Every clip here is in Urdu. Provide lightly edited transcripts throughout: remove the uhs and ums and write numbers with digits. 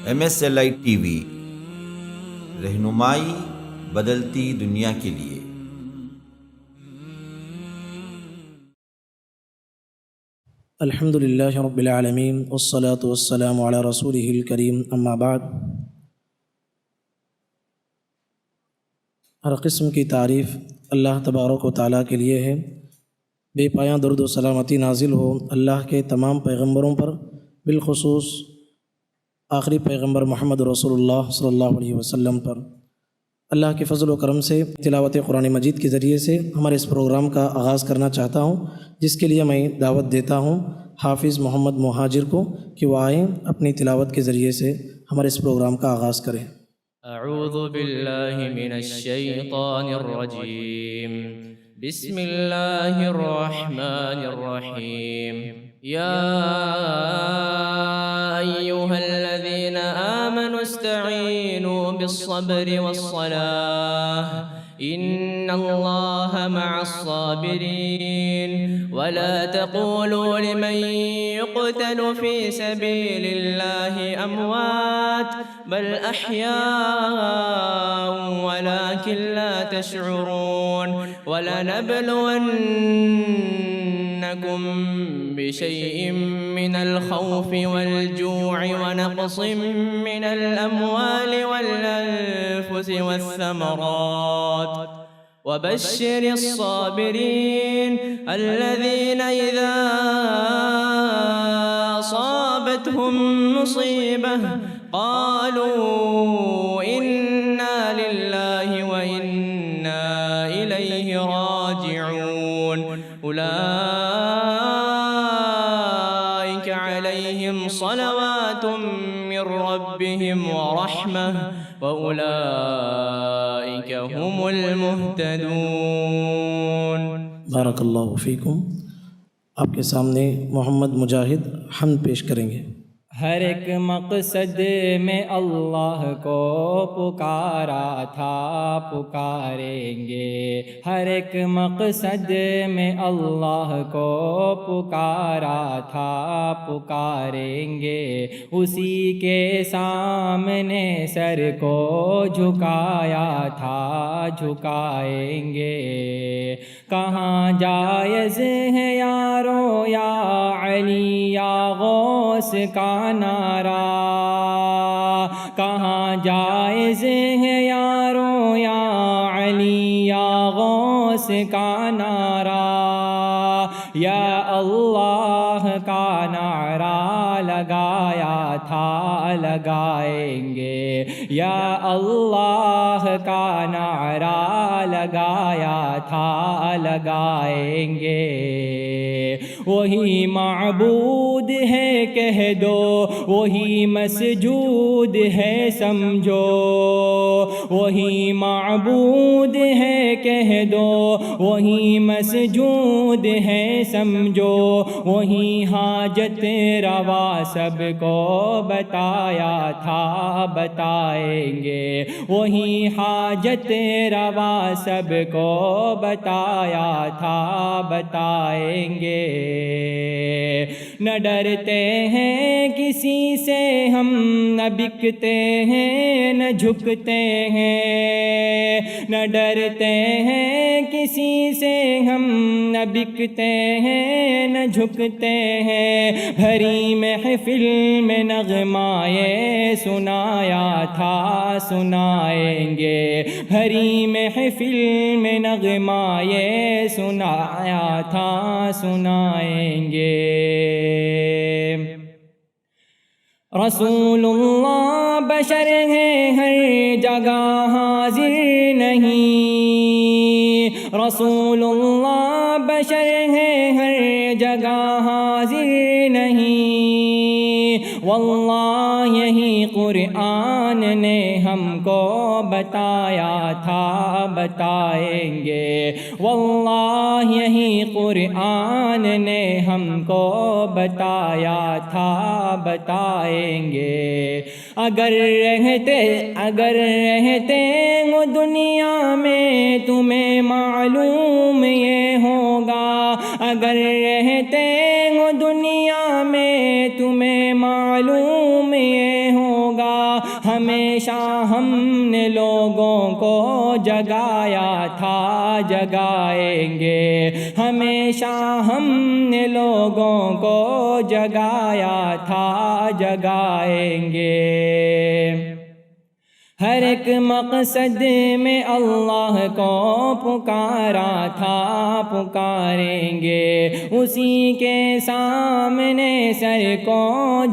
MSLI ٹی وی، رہنمائی بدلتی دنیا کے لیے۔ الحمد للہ رب العالمین والصلاة والسلام علی رسولہ الکریم، اما بعد۔ ہر قسم کی تعریف اللہ تبارک و تعالیٰ کے لیے ہے۔ بے پایاں درود و سلامتی نازل ہو اللہ کے تمام پیغمبروں پر، بالخصوص آخری پیغمبر محمد رسول اللہ صلی اللہ علیہ وسلم پر۔ اللہ کے فضل و کرم سے تلاوت قرآن مجید کے ذریعے سے ہمارے اس پروگرام کا آغاز کرنا چاہتا ہوں، جس کے لیے میں دعوت دیتا ہوں حافظ محمد مہاجر کو کہ وہ آئیں اپنی تلاوت کے ذریعے سے ہمارے اس پروگرام کا آغاز کریں۔ اعوذ باللہ من الشیطان الرجیم، بسم اللہ الرحمن الرحیم۔ یا ایہا الذین آمنوا استعینوا بالصبر والصلاة ان اللہ مع الصابرین ولا تقولوا لمن يقتل في سبيل الله اموات بل احياء ولكن لا تشعرون ولنبلونكم بشيء من الخوف والجوع ونقص من الاموال والانفس والثمرات وبشر الصابرين الذين إذا أصابتهم مصيبة قالوا إنا لله وإنا إليه راجعون أولئك عليهم صلوات من ربهم ورحمة وأولئك هم المهتدون۔ بارک اللہ فیکم۔ آپ کے سامنے محمد مجاہد حمد پیش کریں گے۔ ہر ایک مقصد میں اللہ کو پکارا تھا، پکاریں گے۔ ہر ایک مقصد میں اللہ کو پکارا تھا، پکاریں گے۔ اسی کے سامنے سر کو جھکایا تھا، جھکائیں گے۔ کہاں جائز ہے یارو یا علی یا غوث کا نعرہ، کہاں جائز ہے یارو یا علی یا غوث کا نعرہ، یا اللہ کا نعرہ لگایا تھا، لگائیں گے۔ یا اللہ کا نعرہ لگایا تھا، لگائیں گے۔ وہی معبود ہے کہہ دو، وہی مسجود ہے سمجھو۔ وہی معبود ہے کہہ دو، وہی مسجود ہے سمجھو۔ وہی حاجت روا سب کو بتایا تھا، بتائیں گے۔ وہی حاجت روا سب کو بتایا تھا، بتائیں گے۔ نہ ڈرتے ہیں کسی سے ہم، نہ بکتے ہیں نہ جھکتے ہیں۔ نہ ڈرتے ہیں کسی سے ہم، نہ بکتے ہیں نہ جھکتے ہیں۔ بھری محفل میں نغمائے سنایا تھا، سنائیں گے۔ بھری محفل میں نغمائے سنایا تھا، سنائیں گے۔ رسول اللہ بشر ہے ہر جگہ حاضر نہیں، رسول اللہ بشر ہے ہر جگہ حاضر نہیں۔ واللہ یہی قرآن نے ہم کو بتایا تھا، بتائیں گے۔ واللہ یہی قرآن نے ہم کو بتایا تھا، بتائیں گے۔ اگر رہتے ہو دنیا میں تمہیں معلوم یہ ہوگا، اگر رہتے ہو دنیا میں تمہیں معلوم یہ ہوگا، ہمیشہ ہم نے لوگوں کو جگایا تھا جگائیں گے، ہمیشہ ہم نے لوگوں کو جگایا تھا جگائیں گے۔ ہر ایک مقصد میں اللہ کو پکارا تھا پکاریں گے، اسی کے سامنے سر کو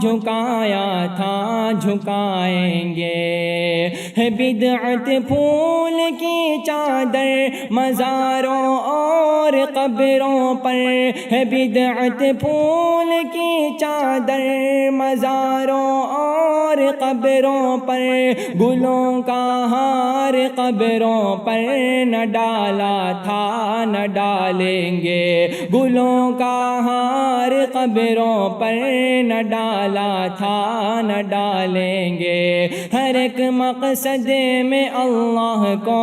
جھکایا تھا جھکائیں گے۔ ہے بدعت پھول کی چادر مزاروں اور قبروں پر، ہے بدعت پھول کی چادر مزاروں اور قبروں پر، گلوں کا ہار قبروں پر نہ ڈالا تھا نہ ڈالیں گے، گلوں کا ہار قبروں پر نہ ڈالا تھا نہ ڈالیں گے۔ ہر ایک مقصد میں اللہ کو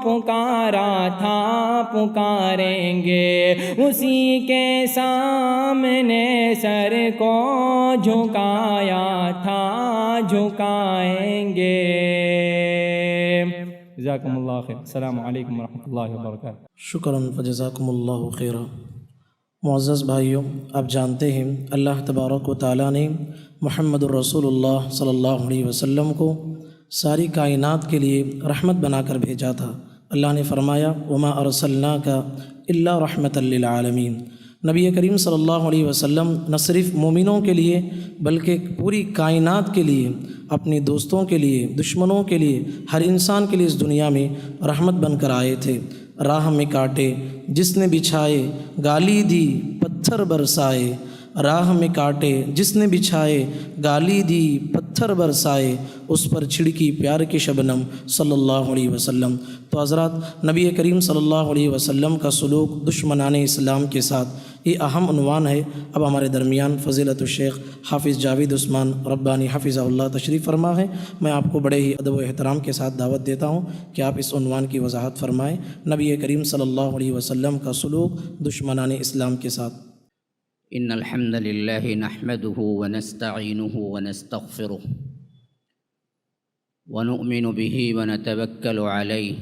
پکارا تھا پکاریں گے، اسی کے سامنے سر کو جھکایا تھا جھکائیں گے۔ جزاکم اللہ خیر۔ السلام علیکم ورحمۃ اللہ وبرکاتہ۔ شکراً فجزاکم اللہ خیرا۔ معزز بھائیوں، آپ جانتے ہیں اللہ تبارک و تعالیٰ نے محمد الرسول اللہ صلی اللہ علیہ وسلم کو ساری کائنات کے لیے رحمت بنا کر بھیجا تھا۔ اللہ نے فرمایا وما ارسلناک الا رحمۃ للعالمین۔ نبی کریم صلی اللہ علیہ وسلم نہ صرف مومنوں کے لیے بلکہ پوری کائنات کے لیے، اپنے دوستوں کے لیے، دشمنوں کے لیے، ہر انسان کے لیے اس دنیا میں رحمت بن کر آئے تھے۔ راہ میں کاٹے جس نے بچھائے، گالی دی پتھر برسائے، راہ میں کاٹے جس نے بچھائے، گالی دی پتھر برسائے، اس پر چھڑکی پیار کی شبنم صلی اللہ علیہ وسلم۔ تو حضرات، نبی کریم صلی اللہ علیہ وسلم کا سلوک دشمنان اسلام کے ساتھ یہ اہم عنوان ہے۔ اب ہمارے درمیان فضیلت الشیخ حافظ جاوید عثمان ربانی حفظہ اللہ تشریف فرما ہے۔ میں آپ کو بڑے ہی ادب و احترام کے ساتھ دعوت دیتا ہوں کہ آپ اس عنوان کی وضاحت فرمائیں، نبی کریم صلی اللہ علیہ وسلم کا سلوک دشمنان اسلام کے ساتھ۔ ان الحمد لله نحمده ونستعينه ونستغفره ونؤمن به ونتوكل عليه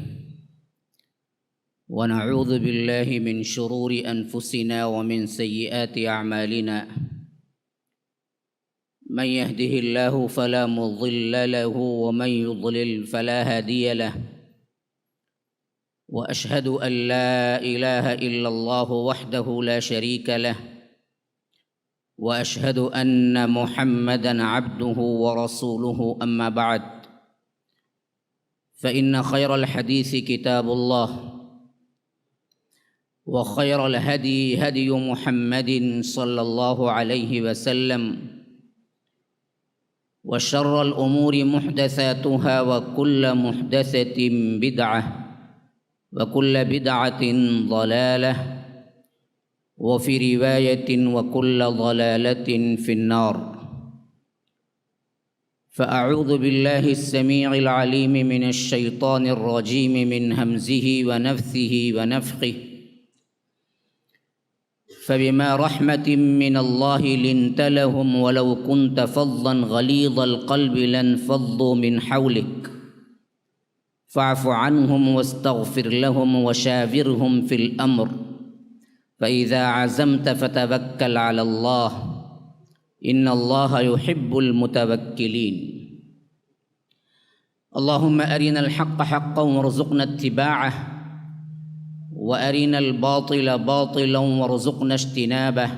ونعوذ بالله من شرور انفسنا ومن سيئات اعمالنا، من يهده الله فلا مضل له ومن يضلل فلا هادي له، واشهد ان لا اله الا الله وحده لا شريك له، واشهد ان محمدا عبده ورسوله، اما بعد، فان خير الحديث كتاب الله، وخير الهدي هدي محمد صلى الله عليه وسلم، وشر الامور محدثاتها وكل محدثة بدعة وكل بدعة ضلالة، وفي رواية وكل ضلالة في النار۔ فأعوذ بالله السميع العليم من الشيطان الرجيم من همزه ونفثه ونفخه، فبما رحمة من الله لنت لهم ولو كنت فظا غليظ القلب لانفضوا من حولك فاعف عنهم واستغفر لهم وشاورهم في الأمر فإذا عزمت فتوكل على الله إن الله يحب المتوكلين۔ اللهم أرنا الحق حقا وارزقنا اتباعه، وأرنا الباطل باطلا وارزقنا اجتنابه۔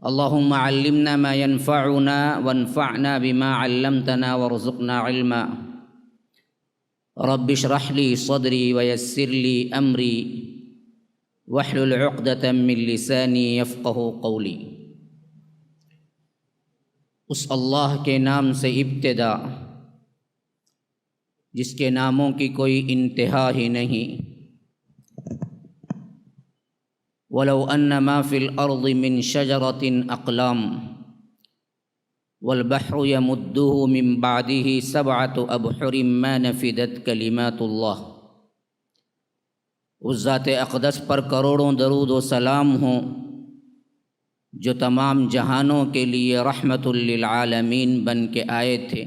اللهم علمنا ما ينفعنا وانفعنا بما علمتنا وارزقنا علما۔ رب اشرح لي صدري ويسر لي أمري واحلل عقدة من لساني يفقه قولي۔ اس اللہ کے نام سے ابتدا جس کے ناموں کی کوئی انتہا ہی نہیں۔ وَلَوْ أَنَّ مَا فِي الْأَرْضِ مِنْ شَجَرَةٍ أَقْلَامٌ وَالْبَحْرُ يَمُدُّهُ مِنْ بَعْدِهِ سَبْعَةُ أَبْحُرٍ مَا نَفِدَتْ كَلِمَاتُ اللَّهِ۔ اس ذات اقدس پر کروڑوں درود و سلام ہوں جو تمام جہانوں کے لیے رحمت للعالمین بن کے آئے تھے،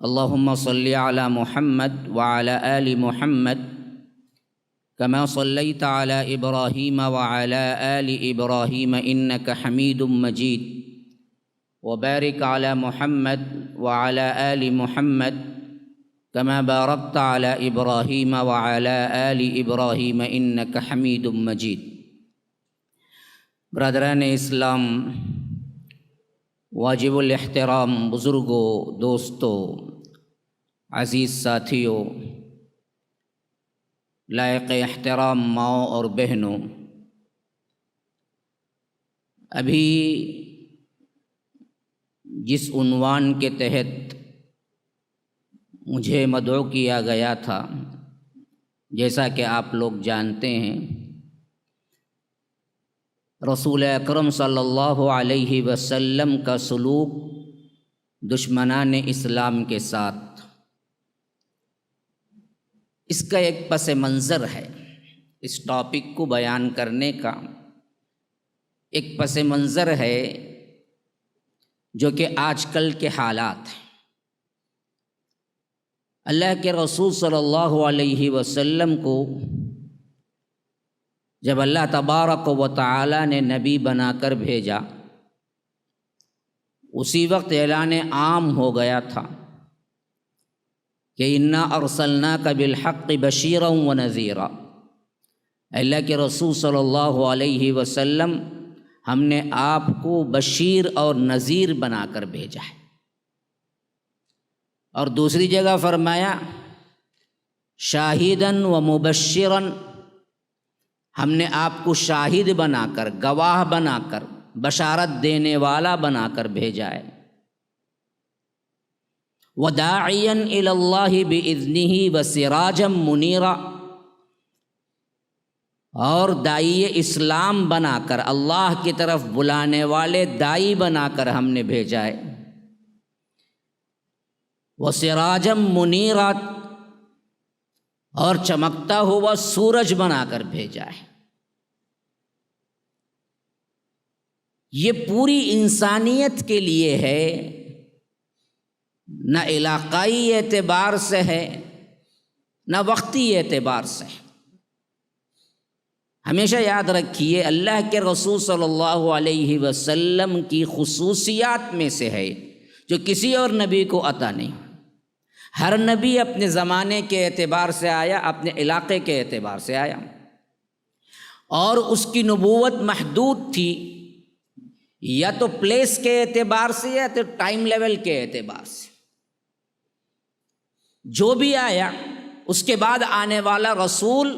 اللهم صل على محمد وعلى آل محمد كما صليت على إبراهيم وعلى آل إبراهيم إنك حميد مجيد وبارك على محمد وعلى آل محمد كما باركت على إبراهيم وعلى آل إبراهيم إنك حميد مجيد. برادران اسلام، واجب الاحترام بزرگوں، دوستوں، عزیز ساتھیوں، لائق احترام ماؤں اور بہنوں، ابھی جس عنوان کے تحت مجھے مدعو کیا گیا تھا، جیسا کہ آپ لوگ جانتے ہیں، رسول اکرم صلی اللہ علیہ وسلم کا سلوک دشمنان اسلام کے ساتھ، اس کا ایک پس منظر ہے. اس ٹاپک کو بیان کرنے کا ایک پس منظر ہے جو کہ آج کل کے حالات ہیں. اللہ کے رسول صلی اللہ علیہ وسلم کو جب اللہ تبارک و تعالی نے نبی بنا کر بھیجا، اسی وقت اعلان عام ہو گیا تھا کہ انا ارسلناک بالحق بشیرا و نذیرا. اللہ کے رسول صلی اللہ علیہ وسلم، ہم نے آپ کو بشیر اور نذیر بنا کر بھیجا ہے. اور دوسری جگہ فرمایا شاہداً و مبشراً، ہم نے آپ کو شاہد بنا کر، گواہ بنا کر، بشارت دینے والا بنا کر بھیجا ہے. وَدَاعِيًا إِلَى اللَّهِ بِإِذْنِهِ وَسِرَاجًا مُنِيرًا، اور داعی اسلام بنا کر، اللہ کی طرف بلانے والے داعی بنا کر ہم نے بھیجا ہے. وَسِرَاجًا مُنِيرًا، اور چمکتا ہوا سورج بنا کر بھیجا ہے. یہ پوری انسانیت کے لیے ہے، نہ علاقائی اعتبار سے ہے نہ وقتی اعتبار سے. ہمیشہ یاد رکھیے، اللہ کے رسول صلی اللہ علیہ وسلم کی خصوصیات میں سے ہے جو کسی اور نبی کو عطا نہیں. ہر نبی اپنے زمانے کے اعتبار سے آیا، اپنے علاقے کے اعتبار سے آیا، اور اس کی نبوت محدود تھی، یا تو پلیس کے اعتبار سے یا تو ٹائم لیول کے اعتبار سے. جو بھی آیا، اس کے بعد آنے والا رسول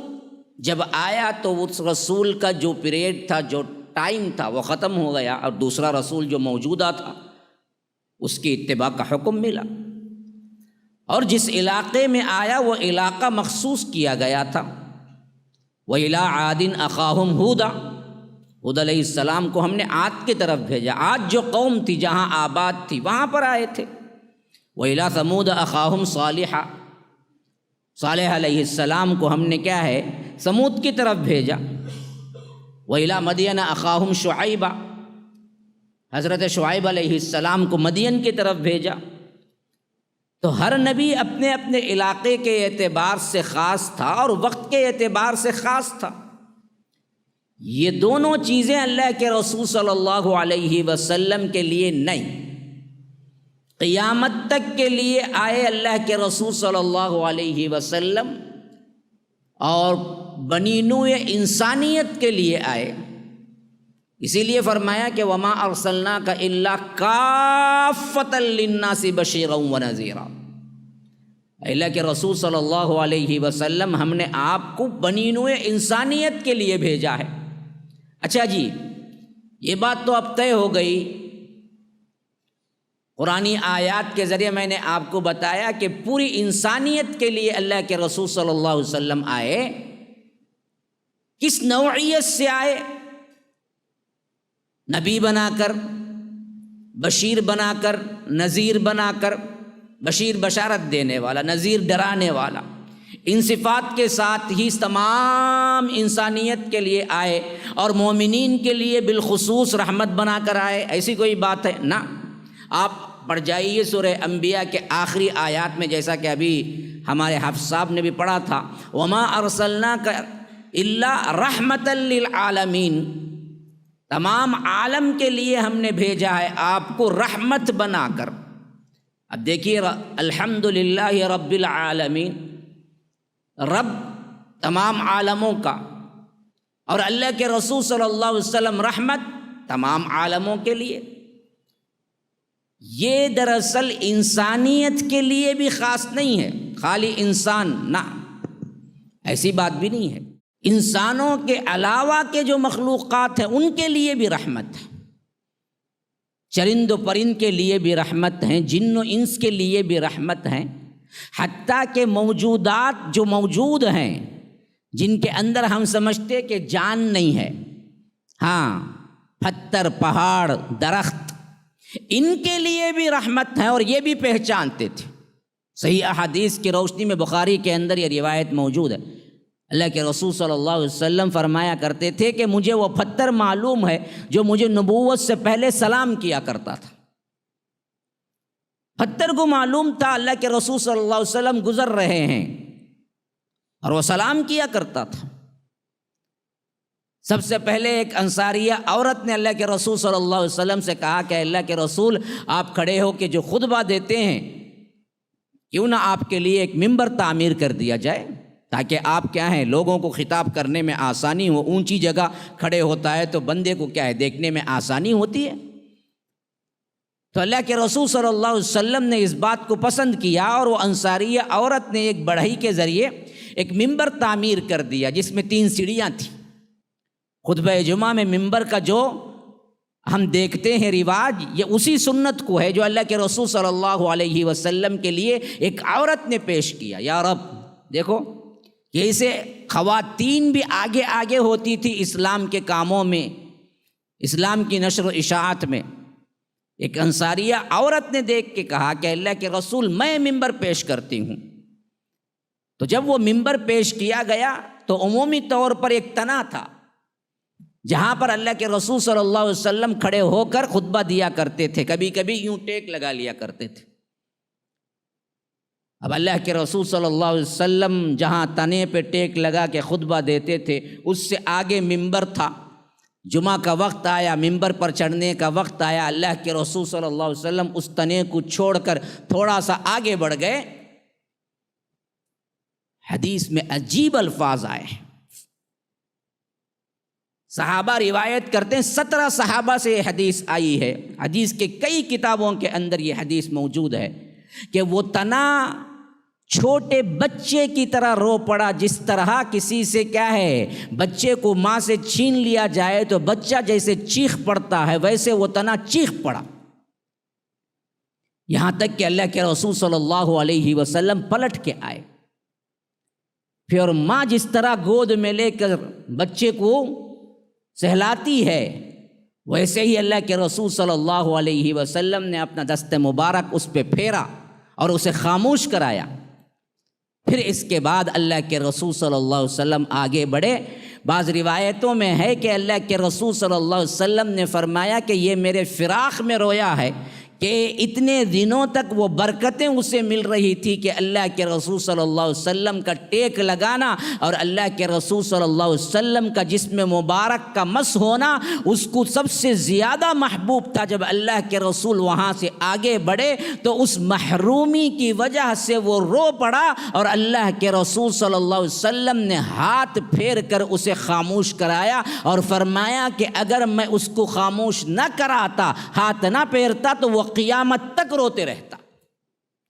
جب آیا تو اس رسول کا جو پیریڈ تھا، جو ٹائم تھا، وہ ختم ہو گیا، اور دوسرا رسول جو موجودہ تھا اس کی اتباع کا حکم ملا. اور جس علاقے میں آیا وہ علاقہ مخصوص کیا گیا تھا. وَإِلَىٰ عَادٍ أَخَاهُمْ هُودًا، ہود علیہ السلام کو ہم نے عاد کی طرف بھیجا. عاد جو قوم تھی، جہاں آباد تھی، وہاں پر آئے تھے. وَإِلَىٰ ثَمُودَ أَخَاهُمْ صَالِحًا، صالح علیہ السلام کو ہم نے کیا ہے، سمود کی طرف بھیجا. وَإِلَىٰ مَدْيَنَ أَخَاهُمْ شُعَيْبًا، حضرت شعیب علیہ السلام کو مدین کی طرف بھیجا. تو ہر نبی اپنے اپنے علاقے کے اعتبار سے خاص تھا اور وقت کے اعتبار سے خاص تھا. یہ دونوں چیزیں اللہ کے رسول صلی اللہ علیہ وسلم کے لیے نہیں، قیامت تک کے لیے آئے اللہ کے رسول صلی اللہ علیہ وسلم، اور بنی نوع انسانیت کے لیے آئے. اسی لیے فرمایا کہ وما ارسلناک الا کافۃ للناس بشیرا ونذیرا. اللہ کے رسول صلی اللہ علیہ وسلم، ہم نے آپ کو بنی نوع انسانیت کے لیے بھیجا ہے. اچھا جی، یہ بات تو اب طے ہو گئی. قرآنی آیات کے ذریعے میں نے آپ کو بتایا کہ پوری انسانیت کے لیے اللہ کے رسول صلی اللہ علیہ وسلم آئے. کس نوعیت سے آئے؟ نبی بنا کر، بشیر بنا کر، نذیر بنا کر. بشیر بشارت دینے والا، نذیر ڈرانے والا. ان صفات کے ساتھ ہی تمام انسانیت کے لیے آئے، اور مومنین کے لیے بالخصوص رحمت بنا کر آئے. ایسی کوئی بات ہے؟ نہ. آپ پڑھ جائیے سورہ انبیاء کے آخری آیات میں، جیسا کہ ابھی ہمارے حافظ صاحب نے بھی پڑھا تھا، وما ارسلناک الا رحمتا للعالمین، تمام عالم کے لیے ہم نے بھیجا ہے آپ کو رحمت بنا کر۔ اب دیکھیے الحمدللہ رب العالمین، رب تمام عالموں کا، اور اللہ کے رسول صلی اللہ علیہ وسلم رحمت تمام عالموں کے لیے۔ یہ دراصل انسانیت کے لیے بھی خاص نہیں ہے، خالی انسان نہ، ایسی بات بھی نہیں ہے، انسانوں کے علاوہ کے جو مخلوقات ہیں ان کے لیے بھی رحمت ہے، چرند و پرند کے لیے بھی رحمت ہیں، جن و انس کے لیے بھی رحمت ہیں، حتیٰ کہ موجودات جو موجود ہیں جن کے اندر ہم سمجھتے کہ جان نہیں ہے، ہاں پتھر، پہاڑ، درخت، ان کے لیے بھی رحمت ہے، اور یہ بھی پہچانتے تھے۔ صحیح احادیث کی روشنی میں بخاری کے اندر یہ روایت موجود ہے، اللہ کے رسول صلی اللہ علیہ وسلم فرمایا کرتے تھے کہ مجھے وہ پتھر معلوم ہے جو مجھے نبوت سے پہلے سلام کیا کرتا تھا۔ پتھر کو معلوم تھا اللہ کے رسول صلی اللہ علیہ وسلم گزر رہے ہیں اور وہ سلام کیا کرتا تھا۔ سب سے پہلے ایک انصاریہ عورت نے اللہ کے رسول صلی اللہ علیہ وسلم سے کہا کہ اللہ کے رسول، آپ کھڑے ہو کے جو خطبہ دیتے ہیں، کیوں نہ آپ کے لیے ایک ممبر تعمیر کر دیا جائے تاکہ آپ کیا ہیں لوگوں کو خطاب کرنے میں آسانی ہو۔ اونچی جگہ کھڑے ہوتا ہے تو بندے کو کیا ہے دیکھنے میں آسانی ہوتی ہے۔ تو اللہ کے رسول صلی اللہ علیہ وسلم نے اس بات کو پسند کیا، اور وہ انصاریہ عورت نے ایک بڑھئی کے ذریعے ایک ممبر تعمیر کر دیا جس میں 3 سیڑھیاں تھیں۔ خطبہ جمعہ میں ممبر کا جو ہم دیکھتے ہیں رواج، یہ اسی سنت کو ہے جو اللہ کے رسول صلی اللہ علیہ وسلم کے لیے ایک عورت نے پیش کیا۔ یا رب، دیکھو کہ اسے خواتین بھی آگے آگے ہوتی تھی اسلام کے کاموں میں، اسلام کی نشر و اشاعت میں۔ ایک انصاریہ عورت نے دیکھ کے کہا کہ اللہ کے رسول، میں ممبر پیش کرتی ہوں۔ تو جب وہ ممبر پیش کیا گیا تو عمومی طور پر ایک تنا تھا جہاں پر اللہ کے رسول صلی اللہ علیہ وسلم کھڑے ہو کر خطبہ دیا کرتے تھے، کبھی کبھی یوں ٹیک لگا لیا کرتے تھے۔ اب اللہ کے رسول صلی اللہ علیہ وسلم جہاں تنے پہ ٹیک لگا کے خطبہ دیتے تھے، اس سے آگے ممبر تھا۔ جمعہ کا وقت آیا، ممبر پر چڑھنے کا وقت آیا، اللہ کے رسول صلی اللہ علیہ وسلم اس تنے کو چھوڑ کر تھوڑا سا آگے بڑھ گئے۔ حدیث میں عجیب الفاظ آئے ہیں، صحابہ روایت کرتے ہیں، 17 صحابہ سے یہ حدیث آئی ہے، حدیث کے کئی کتابوں کے اندر یہ حدیث موجود ہے کہ وہ تنا چھوٹے بچے کی طرح رو پڑا، جس طرح کسی سے کیا ہے بچے کو ماں سے چھین لیا جائے تو بچہ جیسے چیخ پڑتا ہے، ویسے وہ تنا چیخ پڑا، یہاں تک کہ اللہ کے رسول صلی اللہ علیہ وسلم پلٹ کے آئے۔ پھر ماں جس طرح گود میں لے کر بچے کو سہلاتی ہے، ویسے ہی اللہ کے رسول صلی اللہ علیہ وسلم نے اپنا دست مبارک اس پہ پھیرا اور اسے خاموش کرایا۔ پھر اس کے بعد اللہ کے رسول صلی اللہ علیہ وسلم آگے بڑھے۔ بعض روایتوں میں ہے کہ اللہ کے رسول صلی اللہ علیہ وسلم نے فرمایا کہ یہ میرے فراق میں رویا ہے کہ اتنے دنوں تک وہ برکتیں اسے مل رہی تھی کہ اللہ کے رسول صلی اللہ علیہ وسلم کا ٹیک لگانا اور اللہ کے رسول صلی اللہ علیہ وسلم کا جسم مبارک کا مس ہونا اس کو سب سے زیادہ محبوب تھا۔ جب اللہ کے رسول وہاں سے آگے بڑھے تو اس محرومی کی وجہ سے وہ رو پڑا اور اللہ کے رسول صلی اللہ علیہ وسلم نے ہاتھ پھیر کر اسے خاموش کرایا اور فرمایا کہ اگر میں اس کو خاموش نہ کراتا، ہاتھ نہ پھیرتا تو وہ قیامت تک روتے رہتا۔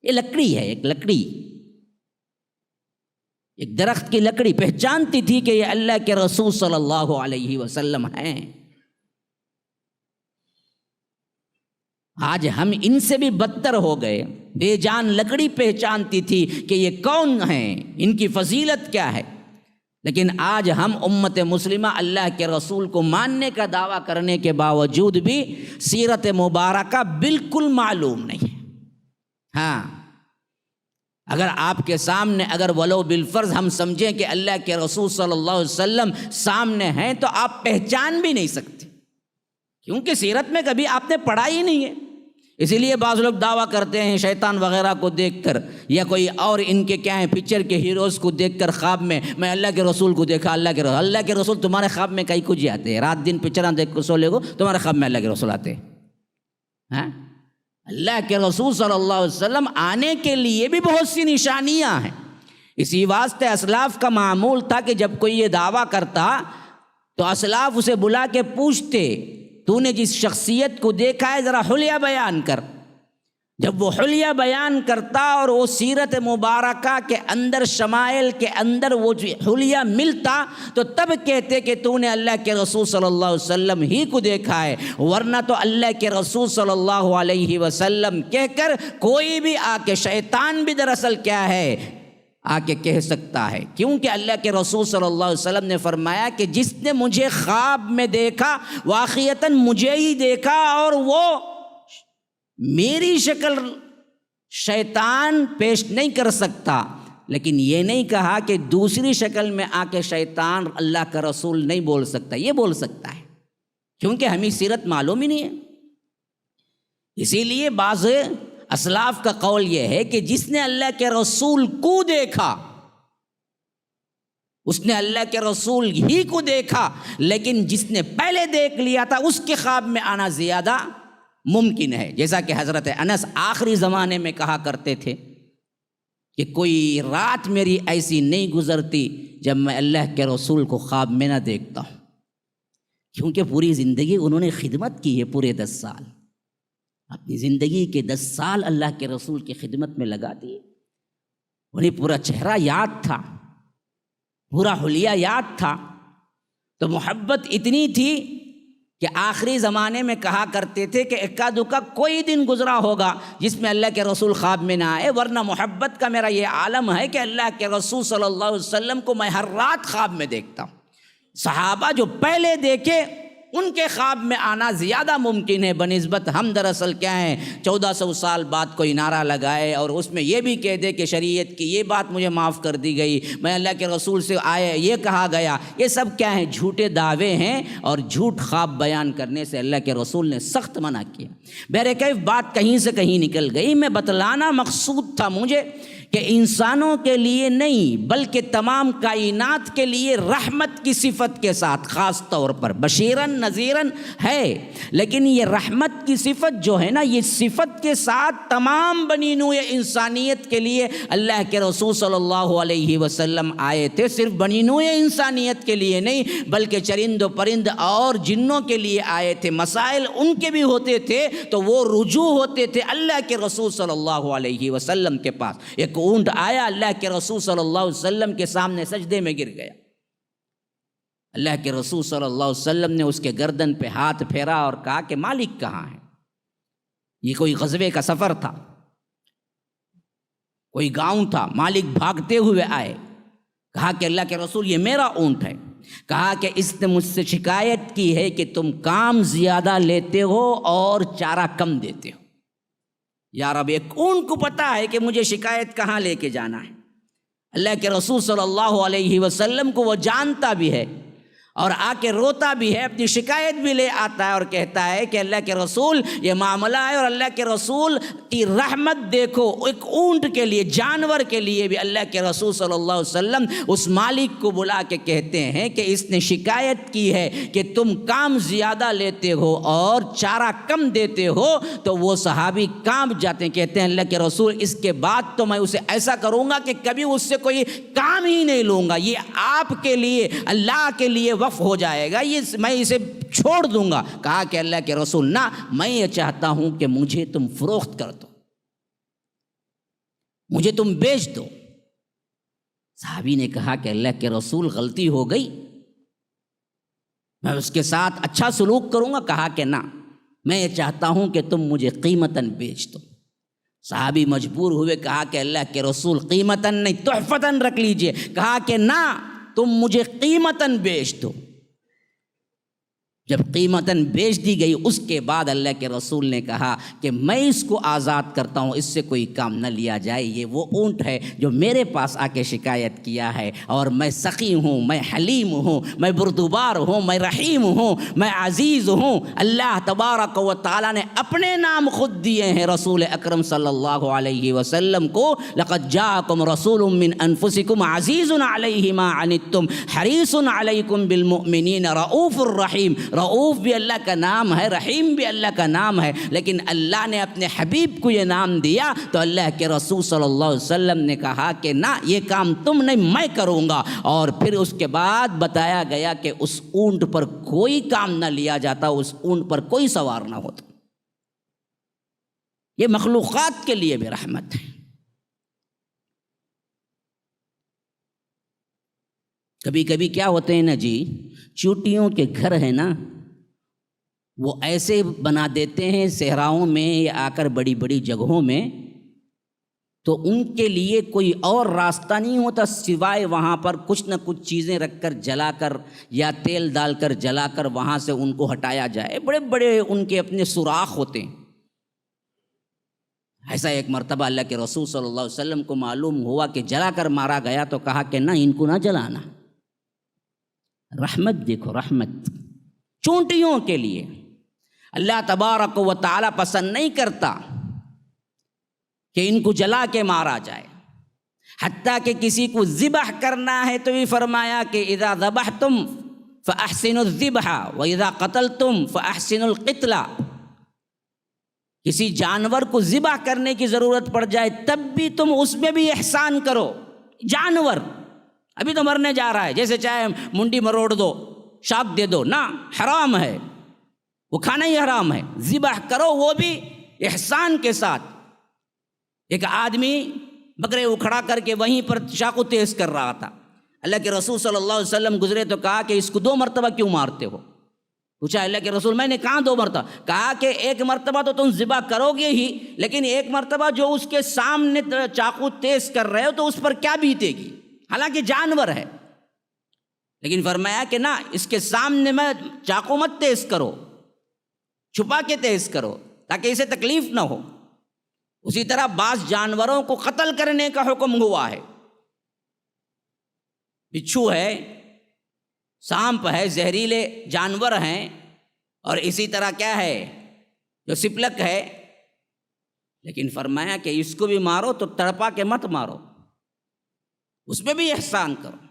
یہ لکڑی ہے، ایک لکڑی، ایک درخت کی لکڑی پہچانتی تھی کہ یہ اللہ کے رسول صلی اللہ علیہ وسلم ہیں۔ آج ہم ان سے بھی بدتر ہو گئے۔ بے جان لکڑی پہچانتی تھی کہ یہ کون ہیں، ان کی فضیلت کیا ہے، لیکن آج ہم امت مسلمہ اللہ کے رسول کو ماننے کا دعویٰ کرنے کے باوجود بھی سیرت مبارکہ بالکل معلوم نہیں ہے۔ ہاں، اگر آپ کے سامنے اگر ولو بالفرض ہم سمجھیں کہ اللہ کے رسول صلی اللہ علیہ وسلم سامنے ہیں تو آپ پہچان بھی نہیں سکتے، کیونکہ سیرت میں کبھی آپ نے پڑھا ہی نہیں ہے۔ اسی لیے بعض لوگ دعویٰ کرتے ہیں شیطان وغیرہ کو دیکھ کر یا کوئی اور ان کے کیا ہیں پکچر کے ہیروز کو دیکھ کر خواب میں اللہ کے رسول کو دیکھا، اللہ کے رسول تمہارے خواب میں کئی کچھ آتے ہیں، رات دن پکچراں دیکھ کر سو لے گو تمہارے خواب میں اللہ کے رسول آتے ہیں۔ اللہ کے رسول صلی اللہ علیہ وسلم آنے کے لیے بھی بہت سی نشانیاں ہیں۔ اسی واسطے اسلاف کا معمول تھا کہ جب کوئی یہ دعویٰ کرتا تو اسلاف اسے بلا کے پوچھتے تو نے جس شخصیت کو دیکھا ہے ذرا حلیہ بیان کر۔ جب وہ حلیہ بیان کرتا اور وہ سیرت مبارکہ کے اندر شمائل کے اندر وہ حلیہ ملتا تو تب کہتے کہ تو نے اللہ کے رسول صلی اللہ علیہ وسلم ہی کو دیکھا ہے، ورنہ تو اللہ کے رسول صلی اللہ علیہ وسلم کہہ کر کوئی بھی آ کے شیطان بھی دراصل کیا ہے آ کے کہہ سکتا ہے، کیونکہ اللہ کے رسول صلی اللہ علیہ وسلم نے فرمایا کہ جس نے مجھے خواب میں دیکھا واقعتاً مجھے ہی دیکھا، اور وہ میری شکل شیطان پیش نہیں کر سکتا، لیکن یہ نہیں کہا کہ دوسری شکل میں آ کے شیطان اللہ کا رسول نہیں بول سکتا، یہ بول سکتا ہے، کیونکہ ہمیں سیرت معلوم ہی نہیں ہے۔ اسی لیے بعض اسلاف کا قول یہ ہے کہ جس نے اللہ کے رسول کو دیکھا اس نے اللہ کے رسول ہی کو دیکھا، لیکن جس نے پہلے دیکھ لیا تھا اس کے خواب میں آنا زیادہ ممکن ہے، جیسا کہ حضرت انس آخری زمانے میں کہا کرتے تھے کہ کوئی رات میری ایسی نہیں گزرتی جب میں اللہ کے رسول کو خواب میں نہ دیکھتا ہوں، کیونکہ پوری زندگی انہوں نے خدمت کی ہے، پورے 10 سال اپنی زندگی کے 10 سال اللہ کے رسول کی خدمت میں لگا دیے، انہیں پورا چہرہ یاد تھا، پورا حلیہ یاد تھا، تو محبت اتنی تھی کہ آخری زمانے میں کہا کرتے تھے کہ اکا دکا کوئی دن گزرا ہوگا جس میں اللہ کے رسول خواب میں نہ آئے، ورنہ محبت کا میرا یہ عالم ہے کہ اللہ کے رسول صلی اللہ علیہ وسلم کو میں ہر رات خواب میں دیکھتا ہوں۔ صحابہ جو پہلے دیکھے ان کے خواب میں آنا زیادہ ممکن ہے بنسبت ہم دراصل کیا ہیں 1400 سال بعد کوئی نعرہ لگائے اور اس میں یہ بھی کہہ دے کہ شریعت کی یہ بات مجھے معاف کر دی گئی، میں اللہ کے رسول سے آئے یہ کہا گیا، یہ سب کیا ہیں جھوٹے دعوے ہیں، اور جھوٹ خواب بیان کرنے سے اللہ کے رسول نے سخت منع کیا۔ بہرکیف بات کہیں سے کہیں نکل گئی، میں بتلانا مقصود تھا مجھے کہ انسانوں کے لیے نہیں بلکہ تمام کائنات کے لیے رحمت کی صفت کے ساتھ خاص طور پر بشیرن نذیرن ہے، لیکن یہ رحمت کی صفت جو ہے نا، یہ صفت کے ساتھ تمام بنی نوع انسانیت کے لیے اللہ کے رسول صلی اللہ علیہ وسلم آئے تھے، صرف بنی نوع انسانیت کے لیے نہیں بلکہ چرند و پرند اور جنوں کے لیے آئے تھے۔ مسائل ان کے بھی ہوتے تھے تو وہ رجوع ہوتے تھے اللہ کے رسول صلی اللہ علیہ وسلم کے پاس۔ ایک اونٹ آیا اللہ کے رسول صلی اللہ علیہ وسلم کے سامنے سجدے میں گر گیا، اللہ کے رسول صلی اللہ علیہ وسلم نے اس کے گردن پہ ہاتھ پھیرا اور کہا کہ مالک کہاں ہے؟ یہ کوئی غزوے کا سفر تھا، کوئی گاؤں تھا، مالک بھاگتے ہوئے آئے، کہا کہ اللہ کے رسول یہ میرا اونٹ ہے، کہا کہ اس نے مجھ سے شکایت کی ہے کہ تم کام زیادہ لیتے ہو اور چارہ کم دیتے ہو۔ یا رب، ایک اونٹ کو پتہ ہے کہ مجھے شکایت کہاں لے کے جانا ہے، اللہ کے رسول صلی اللہ علیہ وسلم کو وہ جانتا بھی ہے اور آ کے روتا بھی ہے، اپنی شکایت بھی لے آتا ہے اور کہتا ہے کہ اللہ کے رسول یہ معاملہ ہے، اور اللہ کے رسول کی رحمت دیکھو، ایک اونٹ کے لیے، جانور کے لیے بھی اللہ کے رسول صلی اللہ علیہ وسلم اس مالک کو بلا کے کہتے ہیں کہ اس نے شکایت کی ہے کہ تم کام زیادہ لیتے ہو اور چارہ کم دیتے ہو، تو وہ صحابی کانپ جاتے ہیں، کہتے ہیں اللہ کے رسول اس کے بعد تو میں اسے ایسا کروں گا کہ کبھی اس سے کوئی کام ہی نہیں لوں گا، یہ آپ کے لیے اللہ کے لیے وقف ہو جائے گا، یہ میں اسے چھوڑ دوں گا۔ کہا کہ اللہ کے رسول نہ، میں یہ چاہتا ہوں کہ مجھے تم فروخت کر دو، مجھے تم بیچ دو۔ صحابی نے کہا کہ اللہ کے رسول غلطی ہو گئی، میں اس کے ساتھ اچھا سلوک کروں گا۔ کہا کہ نہ، میں یہ چاہتا ہوں کہ تم مجھے قیمتاً بیچ دو۔ صحابی مجبور ہوئے، کہا کہ اللہ کے رسول قیمتاً نہیں تحفتاً رکھ لیجئے۔ کہا کہ نہ، تم مجھے قیمتاً بیچ دو۔ جب قیمتاً بیچ دی گئی اس کے بعد اللہ کے رسول نے کہا کہ میں اس کو آزاد کرتا ہوں، اس سے کوئی کام نہ لیا جائے، یہ وہ اونٹ ہے جو میرے پاس آ کے شکایت کیا ہے، اور میں سخی ہوں، میں حلیم ہوں، میں بردبار ہوں، میں رحیم ہوں، میں عزیز ہوں۔ اللہ تبارک و تعالیٰ نے اپنے نام خود دیے ہیں رسول اکرم صلی اللہ علیہ وسلم کو، لقد جاءکم رسول من انفسکم عزیز علیہ ما عنتم حریص علیکم بالمؤمنین رؤوف الرحیم۔ رؤوف بھی اللہ کا نام ہے، رحیم بھی اللہ کا نام ہے، لیکن اللہ نے اپنے حبیب کو یہ نام دیا تو اللہ کے رسول صلی اللہ علیہ وسلم نے کہا کہ نہ، یہ کام تم نہیں، میں کروں گا۔ اور پھر اس کے بعد بتایا گیا کہ اس اونٹ پر کوئی کام نہ لیا جاتا، اس اونٹ پر کوئی سوار نہ ہوتا۔ یہ مخلوقات کے لیے بھی رحمت ہے۔ کبھی کبھی کیا ہوتے ہیں نا جی، چوٹیوں کے گھر ہے نا، وہ ایسے بنا دیتے ہیں صحراؤں میں یا آ کر بڑی بڑی جگہوں میں، تو ان کے لیے کوئی اور راستہ نہیں ہوتا سوائے وہاں پر کچھ نہ کچھ چیزیں رکھ کر جلا کر یا تیل ڈال کر جلا کر وہاں سے ان کو ہٹایا جائے۔ بڑے بڑے ان کے اپنے سوراخ ہوتے ہیں۔ ایسا ایک مرتبہ اللہ کے رسول صلی اللہ علیہ وسلم کو معلوم ہوا کہ جلا کر مارا گیا، تو کہا کہ نہ، ان کو نہ جلانا۔ رحمت دیکھو، رحمت چونٹیوں کے لیے اللہ تبارک و تعالیٰ پسند نہیں کرتا کہ ان کو جلا کے مارا جائے، حتیٰ کہ کسی کو ذبح کرنا ہے تو بھی فرمایا کہ اذا ذبحتم فاحسنوا الذبح واذا قتلتم فاحسنوا القتل۔ کسی جانور کو ذبح کرنے کی ضرورت پڑ جائے تب بھی تم اس میں بھی احسان کرو۔ جانور ابھی تو مرنے جا رہا ہے، جیسے چاہے منڈی مروڑ دو، شاک دے دو، نہ، حرام ہے، وہ کھانا ہی حرام ہے۔ ذبح کرو وہ بھی احسان کے ساتھ۔ ایک آدمی بکرے اکھڑا کر کے وہیں پر چاقو تیز کر رہا تھا، اللہ کے رسول صلی اللہ علیہ وسلم گزرے تو کہا کہ اس کو 2 مرتبہ کیوں مارتے ہو؟ پوچھا اللہ کے رسول میں نے کہاں 2 مرتبہ؟ کہا کہ 1 مرتبہ تو تم ذبح کرو گے ہی، لیکن 1 مرتبہ جو اس کے سامنے چاقو تیز کر رہے ہو تو اس پر کیا بیتے گی؟ حالانکہ جانور ہے، لیکن فرمایا کہ نہ، اس کے سامنے میں چاقو مت تیز کرو، چھپا کے تیز کرو تاکہ اسے تکلیف نہ ہو۔ اسی طرح بعض جانوروں کو قتل کرنے کا حکم ہوا ہے۔ بچھو ہے، سانپ ہے، زہریلے جانور ہیں، اور اسی طرح کیا ہے جو سپلک ہے، لیکن فرمایا کہ اس کو بھی مارو تو تڑپا کے مت مارو، اس میں بھی احسان کرو۔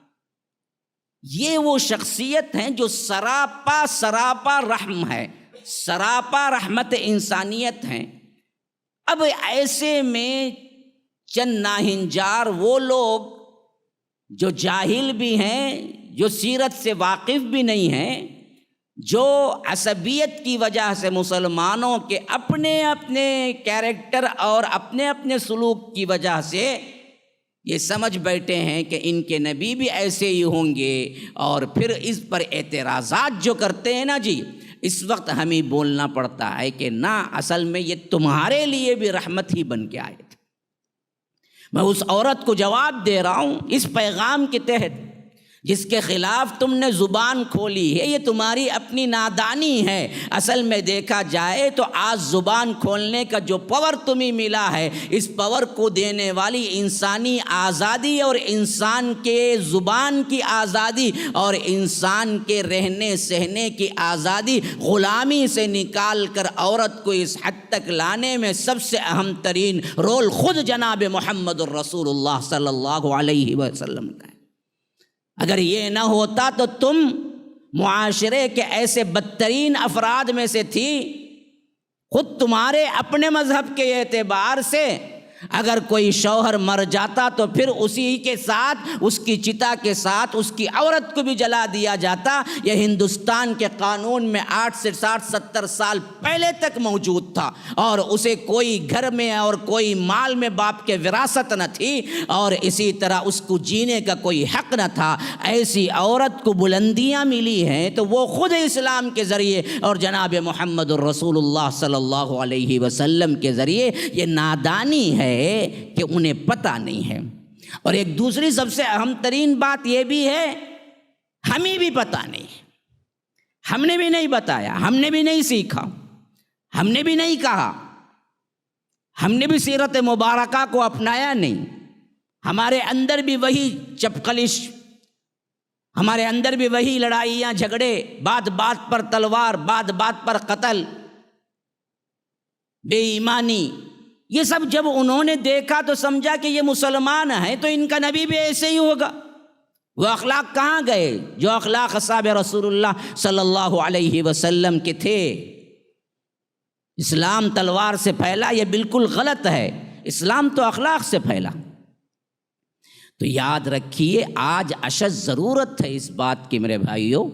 یہ وہ شخصیت ہیں جو سراپا رحم ہے، سراپا رحمت انسانیت ہیں۔ اب ایسے میں چند ناہنجار وہ لوگ جو جاہل بھی ہیں، جو سیرت سے واقف بھی نہیں ہیں، جو عصبیت کی وجہ سے مسلمانوں کے اپنے اپنے کیریکٹر اور اپنے اپنے سلوک کی وجہ سے یہ سمجھ بیٹھے ہیں کہ ان کے نبی بھی ایسے ہی ہوں گے، اور پھر اس پر اعتراضات جو کرتے ہیں نا جی، اس وقت ہمیں بولنا پڑتا ہے کہ نہ، اصل میں یہ تمہارے لیے بھی رحمت ہی بن کے آئے تھے۔ میں اس عورت کو جواب دے رہا ہوں اس پیغام کے تحت، جس کے خلاف تم نے زبان کھولی ہے، یہ تمہاری اپنی نادانی ہے۔ اصل میں دیکھا جائے تو آج زبان کھولنے کا جو پاور تمہیں ملا ہے، اس پاور کو دینے والی انسانی آزادی اور انسان کے زبان کی آزادی اور انسان کے رہنے سہنے کی آزادی غلامی سے نکال کر عورت کو اس حد تک لانے میں سب سے اہم ترین رول خود جناب محمد الرسول اللہ صلی اللہ علیہ وسلم کا ہے۔ اگر یہ نہ ہوتا تو تم معاشرے کے ایسے بدترین افراد میں سے تھی۔ خود تمہارے اپنے مذہب کے اعتبار سے اگر کوئی شوہر مر جاتا تو پھر اسی کے ساتھ، اس کی چتا کے ساتھ اس کی عورت کو بھی جلا دیا جاتا۔ یہ ہندوستان کے قانون میں 8 سے 60-70 سال پہلے تک موجود تھا، اور اسے کوئی گھر میں اور کوئی مال میں باپ کے وراثت نہ تھی، اور اسی طرح اس کو جینے کا کوئی حق نہ تھا۔ ایسی عورت کو بلندیاں ملی ہیں تو وہ خود اسلام کے ذریعے اور جناب محمد الرسول اللہ صلی اللہ علیہ وسلم کے ذریعے۔ یہ نادانی ہے کہ انہیں پتہ نہیں ہے۔ اور ایک دوسری سب سے اہم ترین بات یہ بھی ہے، ہمیں بھی پتہ نہیں ہے۔ ہم نے بھی نہیں بتایا، ہم نے بھی نہیں سیکھا، ہم نے بھی نہیں کہا، ہم نے بھی سیرت مبارکہ کو اپنایا نہیں. ہمارے اندر بھی وہی چپقلش، ہمارے اندر بھی وہی لڑائیاں جھگڑے، بات بات پر تلوار، بات بات پر قتل، بے ایمانی. یہ سب جب انہوں نے دیکھا تو سمجھا کہ یہ مسلمان ہیں تو ان کا نبی بھی ایسے ہی ہوگا. وہ اخلاق کہاں گئے جو اخلاق اصحاب رسول اللہ صلی اللہ علیہ وسلم کے تھے؟ اسلام تلوار سے پھیلا، یہ بالکل غلط ہے. اسلام تو اخلاق سے پھیلا. تو یاد رکھیے آج اشد ضرورت ہے اس بات کی میرے بھائیوں.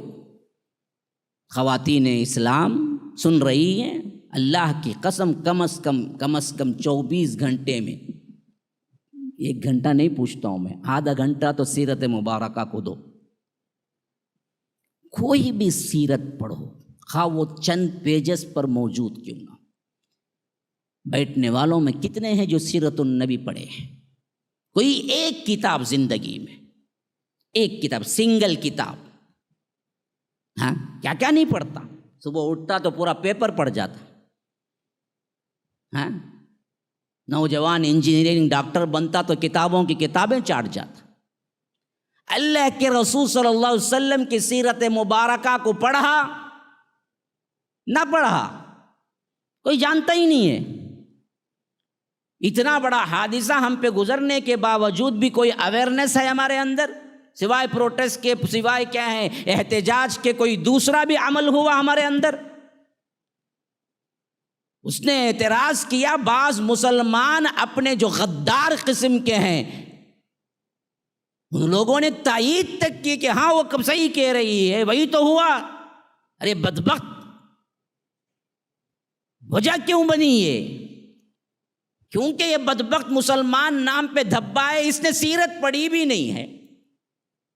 خواتین اسلام سن رہی ہیں، اللہ کی قسم کم از کم 24 گھنٹے میں، 1 گھنٹہ نہیں پوچھتا ہوں میں، آدھا گھنٹہ تو سیرت مبارکہ کو دو. کوئی بھی سیرت پڑھو، خواہ وہ چند پیجز پر موجود کیوں نہ. بیٹھنے والوں میں کتنے ہیں جو سیرت النبی پڑھے ہیں؟ کوئی ایک کتاب زندگی میں، ایک کتاب، سنگل کتاب. ہاں کیا کیا نہیں پڑھتا. صبح اٹھتا تو پورا پیپر پڑھ جاتا. ہاں نوجوان انجینئرنگ ڈاکٹر بنتا تو کتابوں کی کتابیں چاٹ جاتا. اللہ کے رسول صلی اللہ علیہ وسلم کی سیرت مبارکہ کو پڑھا نہ پڑھا کوئی جانتا ہی نہیں ہے. اتنا بڑا حادثہ ہم پہ گزرنے کے باوجود بھی کوئی اویئرنیس ہے ہمارے اندر؟ سوائے پروٹیسٹ کے، سوائے کیا ہے احتجاج کے، کوئی دوسرا بھی عمل ہوا ہمارے اندر؟ اس نے اعتراض کیا. بعض مسلمان اپنے جو غدار قسم کے ہیں ان لوگوں نے تائید تک کی کہ ہاں وہ کب صحیح کہہ رہی ہے، وہی تو ہوا. ارے بدبخت، وجہ کیوں بنی یہ؟ کیونکہ یہ بدبخت مسلمان نام پہ دھبا ہے، اس نے سیرت پڑھی بھی نہیں ہے.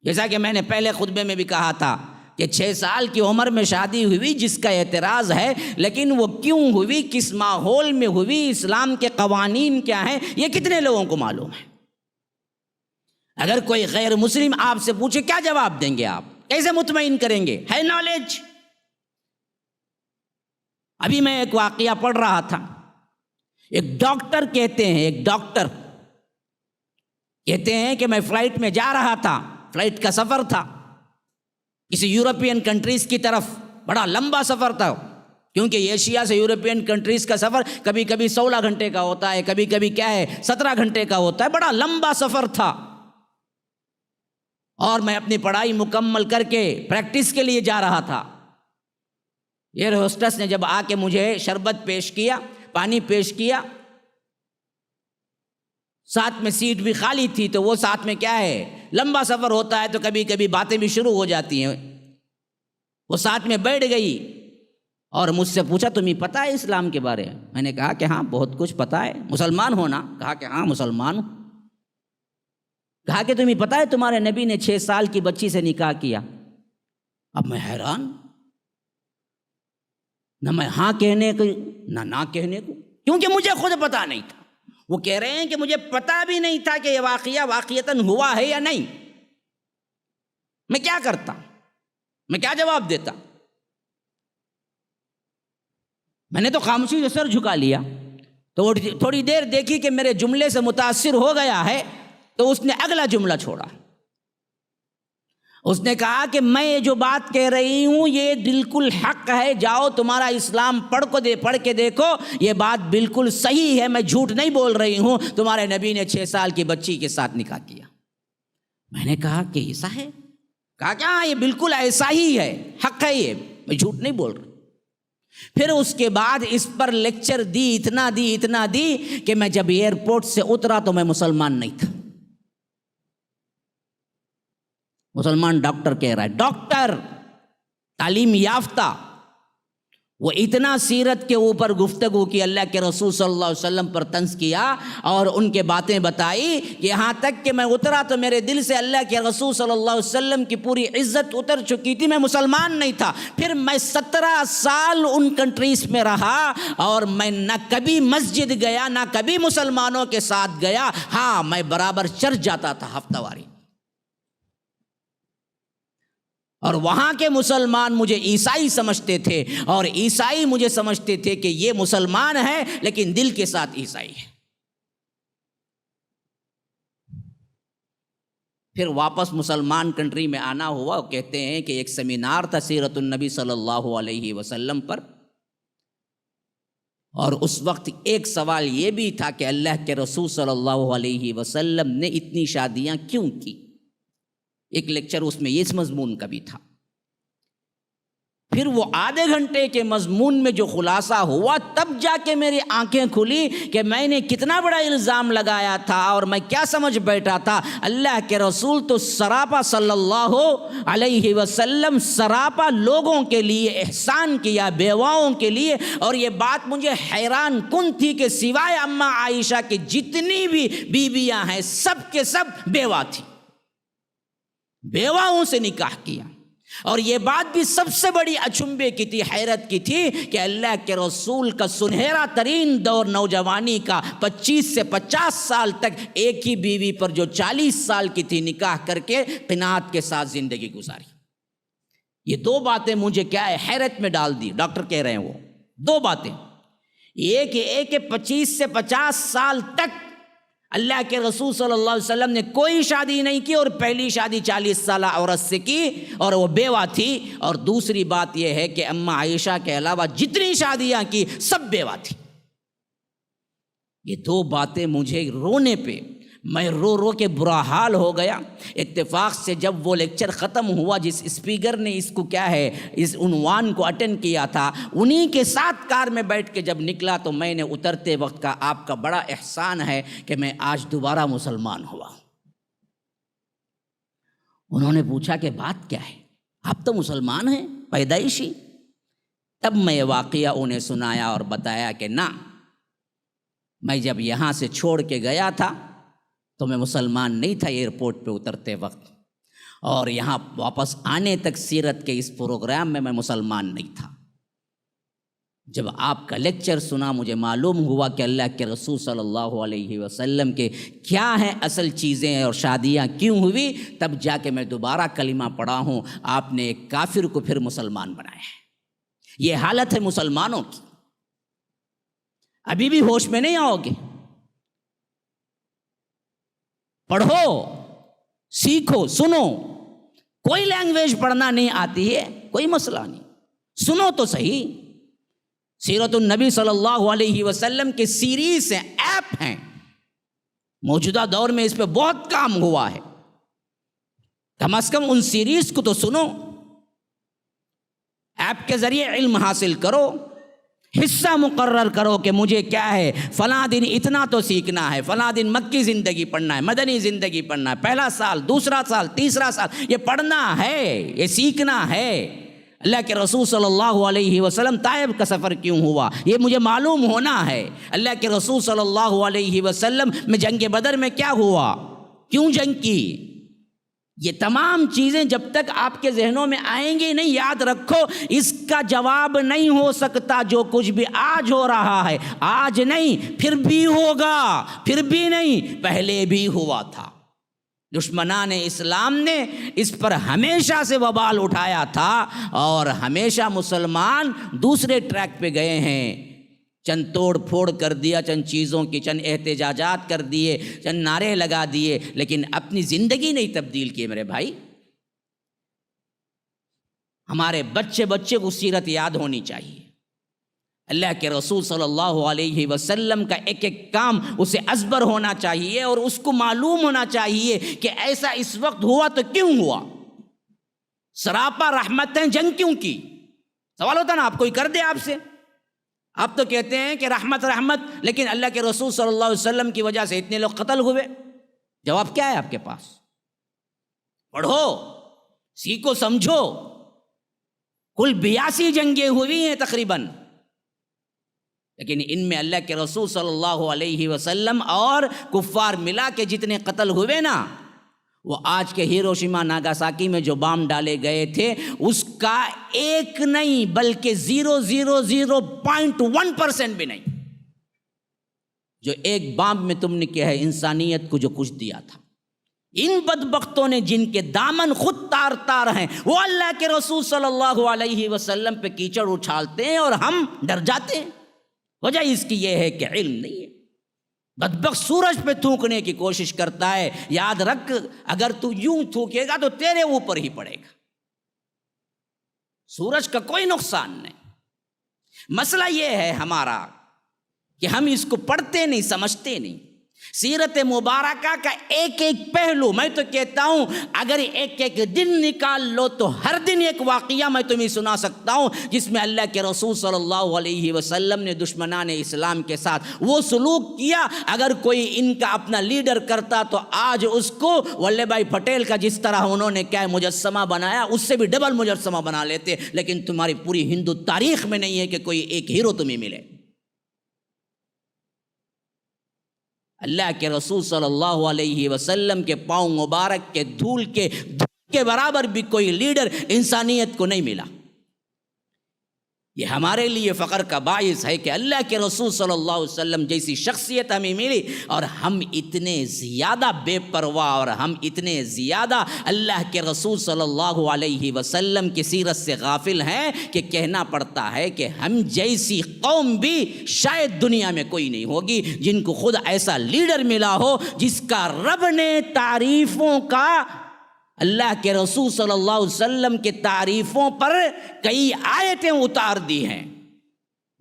جیسا کہ میں نے پہلے خطبے میں بھی کہا تھا کہ 6 سال کی عمر میں شادی ہوئی جس کا اعتراض ہے، لیکن وہ کیوں ہوئی، کس ماحول میں ہوئی، اسلام کے قوانین کیا ہیں، یہ کتنے لوگوں کو معلوم ہے؟ اگر کوئی غیر مسلم آپ سے پوچھے کیا جواب دیں گے؟ آپ کیسے مطمئن کریں گے؟ ہے نالج. ابھی میں ایک واقعہ پڑھ رہا تھا. ایک ڈاکٹر کہتے ہیں، ایک ڈاکٹر کہتے ہیں کہ میں فلائٹ میں جا رہا تھا، فلائٹ کا سفر تھا کسی یورپین کنٹریز کی طرف. بڑا لمبا سفر تھا کیونکہ ایشیا سے یورپین کنٹریز کا سفر کبھی کبھی 16 گھنٹے کا ہوتا ہے، کبھی کبھی کیا ہے 17 گھنٹے کا ہوتا ہے. بڑا لمبا سفر تھا اور میں اپنی پڑھائی مکمل کر کے پریکٹس کے لیے جا رہا تھا. ایئر ہوسٹس نے جب آ کے مجھے شربت پیش کیا، پانی پیش کیا، ساتھ میں سیٹ بھی خالی تھی، تو وہ ساتھ میں کیا ہے لمبا سفر ہوتا ہے تو کبھی کبھی باتیں بھی شروع ہو جاتی ہیں. وہ ساتھ میں بیٹھ گئی اور مجھ سے پوچھا تمہیں پتہ ہے اسلام کے بارے میں؟ میں نے کہا کہ ہاں بہت کچھ پتہ ہے. مسلمان ہونا؟ کہا کہ ہاں مسلمان ہوں. کہا کہ تمہیں پتہ ہے تمہارے نبی نے 6 سال کی بچی سے نکاح کیا؟ اب میں حیران، نہ میں ہاں کہنے کو نہ کہنے کو، کیونکہ مجھے خود پتہ نہیں تھا. وہ کہہ رہے ہیں کہ مجھے پتہ بھی نہیں تھا کہ یہ واقعہ واقعتاً ہوا ہے یا نہیں. میں کیا کرتا؟ میں کیا جواب دیتا؟ میں نے تو خاموشی سے سر جھکا لیا. تو وہ تھوڑی دیر دیکھی کہ میرے جملے سے متاثر ہو گیا ہے تو اس نے اگلا جملہ چھوڑا. اس نے کہا کہ میں یہ جو بات کہہ رہی ہوں یہ بالکل حق ہے، جاؤ تمہارا اسلام پڑھ کے دیکھو، یہ بات بالکل صحیح ہے، میں جھوٹ نہیں بول رہی ہوں، تمہارے نبی نے 6 سال کی بچی کے ساتھ نکاح کیا. میں نے کہا کہ ایسا ہے؟ کہا کہ ہاں یہ بالکل ایسا ہی ہے، حق ہے، یہ میں جھوٹ نہیں بول رہی. پھر اس کے بعد اس پر لیکچر دی، اتنا دی کہ میں جب ایئرپورٹ سے اترا تو میں مسلمان نہیں تھا. مسلمان ڈاکٹر کہہ رہا ہے، ڈاکٹر تعلیم یافتہ، وہ اتنا سیرت کے اوپر گفتگو کی، اللہ کے رسول صلی اللہ علیہ وسلم پر طنز کیا اور ان کے باتیں بتائی کہ یہاں تک کہ میں اترا تو میرے دل سے اللہ کے رسول صلی اللہ علیہ وسلم کی پوری عزت اتر چکی تھی، میں مسلمان نہیں تھا. پھر میں 17 سال ان کنٹریز میں رہا اور میں نہ کبھی مسجد گیا، نہ کبھی مسلمانوں کے ساتھ گیا. ہاں میں برابر چرچ جاتا تھا ہفتہ واری. اور وہاں کے مسلمان مجھے عیسائی سمجھتے تھے، اور عیسائی مجھے سمجھتے تھے کہ یہ مسلمان ہے لیکن دل کے ساتھ عیسائی ہے۔ پھر واپس مسلمان کنٹری میں آنا ہوا۔ کہتے ہیں کہ ایک سیمینار تھا سیرت النبی صلی اللہ علیہ وسلم پر، اور اس وقت ایک سوال یہ بھی تھا کہ اللہ کے رسول صلی اللہ علیہ وسلم نے اتنی شادیاں کیوں کی؟ ایک لیکچر اس میں اس مضمون کا بھی تھا۔ پھر وہ آدھے گھنٹے کے مضمون میں جو خلاصہ ہوا، تب جا کے میری آنکھیں کھلی کہ میں نے کتنا بڑا الزام لگایا تھا اور میں کیا سمجھ بیٹھا تھا۔ اللہ کے رسول تو سراپا صلی اللہ علیہ وسلم سراپا لوگوں کے لیے احسان کیا، بیواؤں کے لیے۔ اور یہ بات مجھے حیران کن تھی کہ سوائے اماں عائشہ کے جتنی بھی بیویاں ہیں سب کے سب بیوہ تھی، بیواؤں سے نکاح کیا۔ اور یہ بات بھی سب سے بڑی اچنبے کی تھی، حیرت کی تھی کہ اللہ کے رسول کا سنہرا ترین دور نوجوانی کا 25 سے 50 سال تک ایک ہی بیوی پر جو 40 سال کی تھی نکاح کر کے قناعت کے ساتھ زندگی گزاری۔ یہ دو باتیں مجھے کیا ہے حیرت میں ڈال دی۔ ڈاکٹر کہہ رہے ہیں وہ دو باتیں، ایک 25 سے 50 سال تک اللہ کے رسول صلی اللہ علیہ وسلم نے کوئی شادی نہیں کی، اور پہلی شادی 40 سالہ عورت سے کی اور وہ بیوہ تھی۔ اور دوسری بات یہ ہے کہ اماں عائشہ کے علاوہ جتنی شادیاں کی سب بیوہ تھی۔ یہ دو باتیں مجھے رونے پہ میں رو رو کے برا حال ہو گیا۔ اتفاق سے جب وہ لیکچر ختم ہوا، جس اسپیکر نے اس کو کیا ہے اس عنوان کو اٹینڈ کیا تھا، انہی کے ساتھ کار میں بیٹھ کے جب نکلا تو میں نے اترتے وقت کہا آپ کا بڑا احسان ہے کہ میں آج دوبارہ مسلمان ہوا۔ انہوں نے پوچھا کہ بات کیا ہے، آپ تو مسلمان ہیں پیدائشی؟ تب میں یہ واقعہ انہیں سنایا اور بتایا کہ نہ، میں جب یہاں سے چھوڑ کے گیا تھا تو میں مسلمان نہیں تھا ایئرپورٹ پہ اترتے وقت، اور یہاں واپس آنے تک سیرت کے اس پروگرام میں مسلمان نہیں تھا۔ جب آپ کا لیکچر سنا مجھے معلوم ہوا کہ اللہ کے رسول صلی اللہ علیہ وسلم کے کیا ہیں اصل چیزیں اور شادیاں کیوں ہوئی، تب جا کے میں دوبارہ کلمہ پڑھا ہوں۔ آپ نے ایک کافر کو پھر مسلمان بنایا ہے۔ یہ حالت ہے مسلمانوں کی۔ ابھی بھی ہوش میں نہیں آؤ گے؟ پڑھو، سیکھو، سنو۔ کوئی لینگویج پڑھنا نہیں آتی ہے کوئی مسئلہ نہیں، سنو تو صحیح۔ سیرت النبی صلی اللہ علیہ وسلم کے سیریز ہیں، ایپ ہیں، موجودہ دور میں اس پہ بہت کام ہوا ہے۔ کم از کم ان سیریز کو تو سنو، ایپ کے ذریعے علم حاصل کرو، حصہ مقرر کرو کہ مجھے کیا ہے فلاں دن اتنا تو سیکھنا ہے، فلاں دن مکی زندگی پڑھنا ہے، مدنی زندگی پڑھنا ہے، پہلا سال، دوسرا سال، تیسرا سال، یہ پڑھنا ہے، یہ سیکھنا ہے۔ اللہ کے رسول صلی اللہ علیہ وسلم طائف کا سفر کیوں ہوا یہ مجھے معلوم ہونا ہے۔ اللہ کے رسول صلی اللہ علیہ وسلم میں جنگ بدر میں کیا ہوا، کیوں جنگ کی، یہ تمام چیزیں جب تک آپ کے ذہنوں میں آئیں گی نہیں، یاد رکھو اس کا جواب نہیں ہو سکتا جو کچھ بھی آج ہو رہا ہے، آج نہیں پھر بھی ہوگا، پھر بھی نہیں پہلے بھی ہوا تھا۔ دشمنان اسلام نے اس پر ہمیشہ سے وبال اٹھایا تھا، اور ہمیشہ مسلمان دوسرے ٹریک پہ گئے ہیں۔ چند توڑ پھوڑ کر دیا، چند چیزوں کی، چند احتجاجات کر دیے، چند نعرے لگا دیے، لیکن اپنی زندگی نہیں تبدیل کی۔ میرے بھائی، ہمارے بچے کو سیرت یاد ہونی چاہیے۔ اللہ کے رسول صلی اللہ علیہ وسلم کا ایک ایک کام اسے ازبر ہونا چاہیے، اور اس کو معلوم ہونا چاہیے کہ ایسا اس وقت ہوا تو کیوں ہوا، سراپا رحمتیں جنگ کیوں کی۔ سوال ہوتا نا، آپ کوئی کر دے آپ سے، آپ تو کہتے ہیں کہ رحمت رحمت، لیکن اللہ کے رسول صلی اللہ علیہ وسلم کی وجہ سے اتنے لوگ قتل ہوئے۔ جواب کیا ہے آپ کے پاس؟ پڑھو، سیکھو، سمجھو۔ کل 82 جنگیں ہوئی ہیں تقریباً، لیکن ان میں اللہ کے رسول صلی اللہ علیہ وسلم اور کفار ملا کے جتنے قتل ہوئے نا، وہ آج کے ہیروشیما ناگاساکی میں جو بام ڈالے گئے تھے اس کا ایک نہیں بلکہ 0.01% بھی نہیں۔ جو ایک بام میں تم نے کیا ہے انسانیت کو جو کچھ دیا تھا، ان بدبختوں نے جن کے دامن خود تار تار ہیں وہ اللہ کے رسول صلی اللہ علیہ وسلم پہ کیچڑ اچھالتے ہیں اور ہم ڈر جاتے ہیں۔ وجہ اس کی یہ ہے کہ علم نہیں ہے۔ بدبخت سورج پہ تھوکنے کی کوشش کرتا ہے، یاد رکھ اگر تو یوں تھوکے گا تو تیرے اوپر ہی پڑے گا، سورج کا کوئی نقصان نہیں۔ مسئلہ یہ ہے ہمارا کہ ہم اس کو پڑھتے نہیں، سمجھتے نہیں۔ سیرت مبارکہ کا ایک ایک پہلو، میں تو کہتا ہوں اگر ایک ایک دن نکال لو تو ہر دن ایک واقعہ میں تمہیں سنا سکتا ہوں جس میں اللہ کے رسول صلی اللہ علیہ وسلم نے دشمنان اسلام کے ساتھ وہ سلوک کیا۔ اگر کوئی ان کا اپنا لیڈر کرتا تو آج اس کو ولبھ بھائی پٹیل کا جس طرح انہوں نے کیا مجسمہ بنایا اس سے بھی ڈبل مجسمہ بنا لیتے، لیکن تمہاری پوری ہندو تاریخ میں نہیں ہے کہ کوئی ایک ہیرو تمہیں ملے۔ اللہ کے رسول صلی اللہ علیہ وسلم کے پاؤں مبارک کے دھول کے برابر بھی کوئی لیڈر انسانیت کو نہیں ملا۔ یہ ہمارے لیے فخر کا باعث ہے کہ اللہ کے رسول صلی اللہ علیہ وسلم جیسی شخصیت ہمیں ملی، اور ہم اتنے زیادہ بے پرواہ اور ہم اتنے زیادہ اللہ کے رسول صلی اللہ علیہ وسلم کی سیرت سے غافل ہیں کہ کہنا پڑتا ہے کہ ہم جیسی قوم بھی شاید دنیا میں کوئی نہیں ہوگی جن کو خود ایسا لیڈر ملا ہو جس کا رب نے تعریفوں کا، اللہ کے رسول صلی اللہ علیہ وسلم کے تعریفوں پر کئی آیتیں اتار دی ہیں،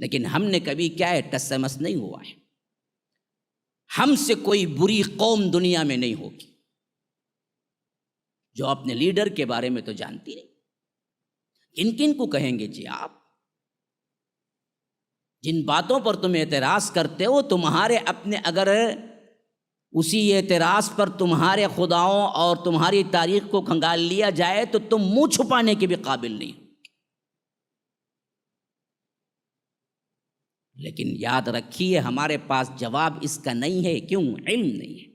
لیکن ہم نے کبھی کیا ہے ٹس سے مس نہیں ہوا ہے۔ ہم سے کوئی بری قوم دنیا میں نہیں ہوگی جو اپنے لیڈر کے بارے میں تو جانتی نہیں۔ کن کن کو کہیں گے جی آپ؟ جن باتوں پر تم اعتراض کرتے ہو تمہارے اپنے، اگر اسی اعتراض پر تمہارے خداؤں اور تمہاری تاریخ کو کھنگال لیا جائے تو تم منہ چھپانے کے بھی قابل نہیں۔ لیکن یاد رکھیے ہمارے پاس جواب اس کا نہیں ہے، کیوں؟ علم نہیں ہے۔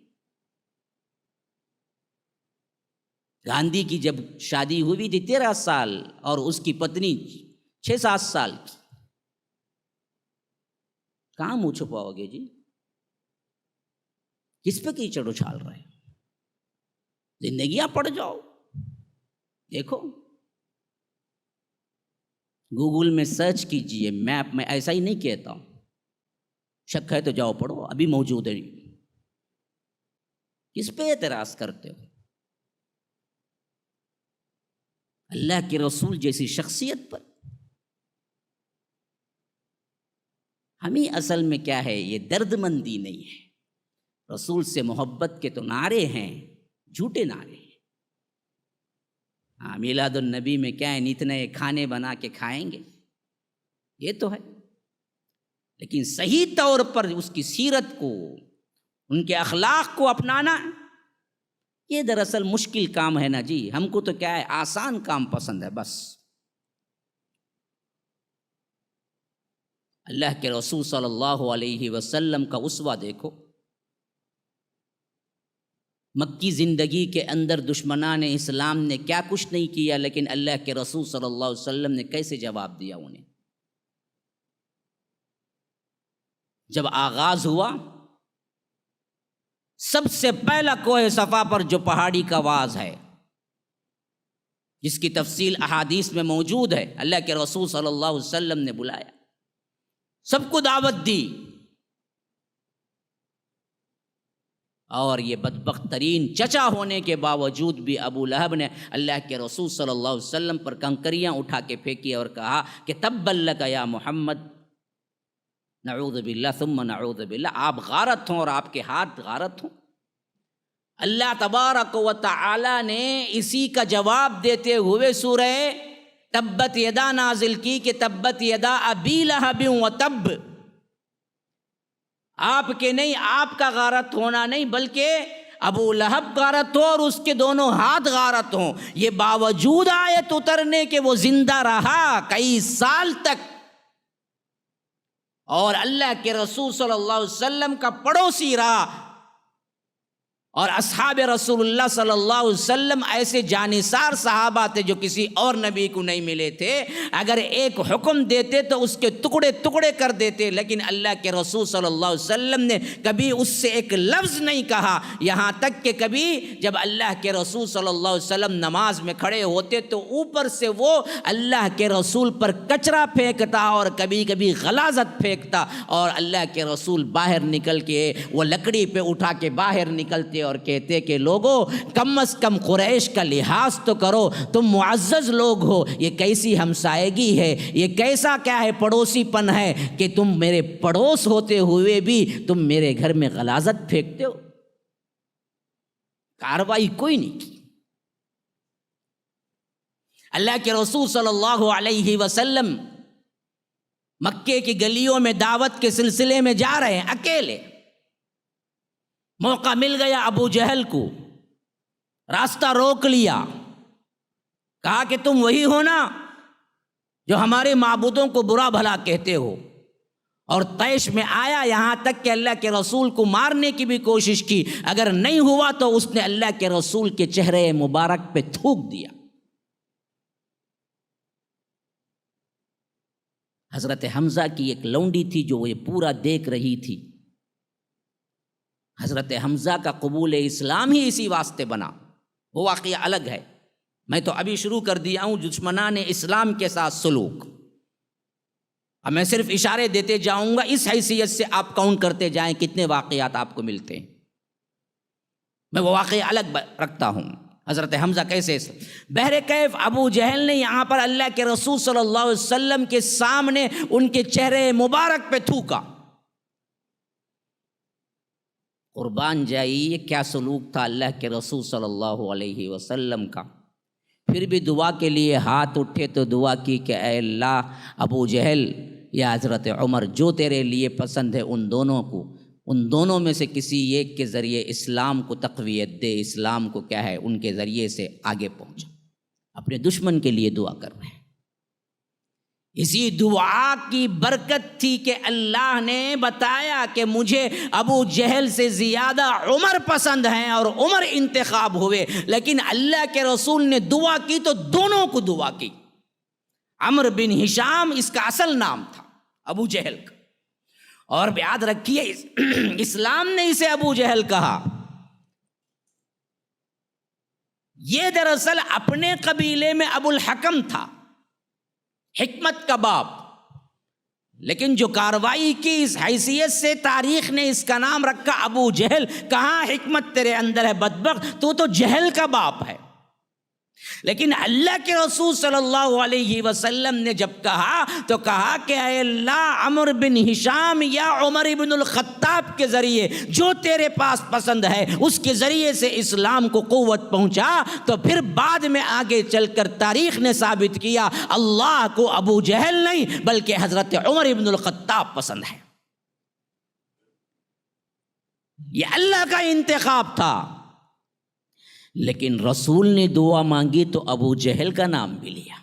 گاندھی کی جب شادی ہوئی تھی 13 سال اور اس کی پتنی 6-7 سال کی، کہاں منہ چھپاؤ گے جی؟ کس پہ کیچڑ اچھال رہے ہیں؟ زندگیاں پڑ جاؤ، دیکھو گوگل میں سرچ کیجئے میپ میں، ایسا ہی نہیں کہتا ہوں، شک ہے تو جاؤ پڑھو، ابھی موجود ہے۔ کس پہ اعتراض کرتے ہو؟ اللہ کے رسول جیسی شخصیت پر۔ ہمیں اصل میں کیا ہے، یہ درد مندی نہیں ہے۔ رسول سے محبت کے تو نعرے ہیں، جھوٹے نعرے ہیں۔ میلاد النبی میں کیا ہے، اتنے کھانے بنا کے کھائیں گے، یہ تو ہے، لیکن صحیح طور پر اس کی سیرت کو، ان کے اخلاق کو اپنانا یہ دراصل مشکل کام ہے نا جی۔ ہم کو تو کیا ہے، آسان کام پسند ہے بس۔ اللہ کے رسول صلی اللہ علیہ وسلم کا اسوہ دیکھو۔ مکی زندگی کے اندر دشمنان اسلام نے کیا کچھ نہیں کیا، لیکن اللہ کے رسول صلی اللہ علیہ وسلم نے کیسے جواب دیا انہیں۔ جب آغاز ہوا، سب سے پہلا کوہ صفا پر جو پہاڑی کا واز ہے، جس کی تفصیل احادیث میں موجود ہے، اللہ کے رسول صلی اللہ علیہ وسلم نے بلایا، سب کو دعوت دی، اور یہ بدبخت ترین چچا ہونے کے باوجود بھی ابو لہب نے اللہ کے رسول صلی اللہ علیہ وسلم پر کنکریاں اٹھا کے پھینکی اور کہا کہ تبا لک یا محمد، نعوذ باللہ ثم نعوذ باللہ، آپ غارت ہوں اور آپ کے ہاتھ غارت ہوں۔ اللہ تبارک و تعالی نے اسی کا جواب دیتے ہوئے سورہ تبت یدا نازل کی کہ تبت یدا ابی لہب و تب، آپ کے نہیں، آپ کا غارت ہونا نہیں، بلکہ ابو لہب غارت ہو اور اس کے دونوں ہاتھ غارت ہوں۔ یہ باوجود آیت اترنے کے وہ زندہ رہا کئی سال تک، اور اللہ کے رسول صلی اللہ علیہ وسلم کا پڑوسی رہا۔ اور اصحاب رسول اللہ صلی اللہ علیہ وسلم ایسے جانثار صحابہ تھے جو کسی اور نبی کو نہیں ملے تھے، اگر ایک حکم دیتے تو اس کے ٹکڑے ٹکڑے کر دیتے، لیکن اللہ کے رسول صلی اللہ علیہ وسلم نے کبھی اس سے ایک لفظ نہیں کہا، یہاں تک کہ کبھی جب اللہ کے رسول صلی اللہ علیہ وسلم نماز میں کھڑے ہوتے تو اوپر سے وہ اللہ کے رسول پر کچرا پھینکتا اور کبھی کبھی غلاظت پھینکتا، اور اللہ کے رسول باہر نکل کے وہ لکڑی پہ اٹھا کے باہر نکلتے اور کہتے کہ لوگوں کم از کم قریش کا لحاظ تو کرو، تم معزز لوگ ہو، یہ کیسی ہمسائیگی ہے، یہ کیسا کیا ہے پڑوسی پن ہے کہ تم میرے پڑوس ہوتے ہوئے بھی تم میرے گھر میں غلاظت پھینکتے ہو۔ کارروائی کوئی نہیں کی۔ اللہ کے رسول صلی اللہ علیہ وسلم مکے کی گلیوں میں دعوت کے سلسلے میں جا رہے ہیں اکیلے، موقع مل گیا ابو جہل کو، راستہ روک لیا، کہا کہ تم وہی ہو نا جو ہمارے معبودوں کو برا بھلا کہتے ہو، اور طیش میں آیا، یہاں تک کہ اللہ کے رسول کو مارنے کی بھی کوشش کی، اگر نہیں ہوا تو اس نے اللہ کے رسول کے چہرے مبارک پہ تھوک دیا۔ حضرت حمزہ کی ایک لونڈی تھی جو یہ پورا دیکھ رہی تھی۔ حضرت حمزہ کا قبول اسلام ہی اسی واسطے بنا، وہ واقعہ الگ ہے، میں تو ابھی شروع کر دیا ہوں دشمنان اسلام کے ساتھ سلوک، اب میں صرف اشارے دیتے جاؤں گا، اس حیثیت سے آپ کاؤنٹ کرتے جائیں کتنے واقعات آپ کو ملتے ہیں، میں وہ واقعہ الگ رکھتا ہوں۔ حضرت حمزہ کیسے بہرکیف ابو جہل نے یہاں پر اللہ کے رسول صلی اللہ علیہ وسلم کے سامنے ان کے چہرے مبارک پہ تھوکا۔ قربان جائیے یہ کیا سلوک تھا اللہ کے رسول صلی اللہ علیہ وسلم کا۔ پھر بھی دعا کے لیے ہاتھ اٹھے تو دعا کی کہ اے اللہ ابو جہل یا حضرت عمر جو تیرے لیے پسند ہے ان دونوں میں سے کسی ایک کے ذریعے اسلام کو تقویت دے، اسلام کو کیا ہے ان کے ذریعے سے آگے پہنچا۔ اپنے دشمن کے لیے دعا کر رہے ہیں۔ اسی دعا کی برکت تھی کہ اللہ نے بتایا کہ مجھے ابو جہل سے زیادہ عمر پسند ہیں اور عمر انتخاب ہوئے، لیکن اللہ کے رسول نے دعا کی تو دونوں کو دعا کی۔ عمرو بن ہشام اس کا اصل نام تھا ابو جہل کا، اور یاد رکھیے اسلام نے اسے ابو جہل کہا، یہ دراصل اپنے قبیلے میں ابو الحکم تھا، حکمت کا باپ، لیکن جو کاروائی کی اس حیثیت سے تاریخ نے اس کا نام رکھا ابو جہل۔ کہاں حکمت تیرے اندر ہے بدبخت، تو جہل کا باپ ہے۔ لیکن اللہ کے رسول صلی اللہ علیہ وسلم نے جب کہا تو کہا کہ اے اللہ عمرو بن ہشام یا عمر بن الخطاب کے ذریعے جو تیرے پاس پسند ہے اس کے ذریعے سے اسلام کو قوت پہنچا۔ تو پھر بعد میں آگے چل کر تاریخ نے ثابت کیا اللہ کو ابو جہل نہیں بلکہ حضرت عمر بن الخطاب پسند ہے۔ یہ اللہ کا انتخاب تھا، لیکن رسول نے دعا مانگی تو ابو جہل کا نام بھی لیا۔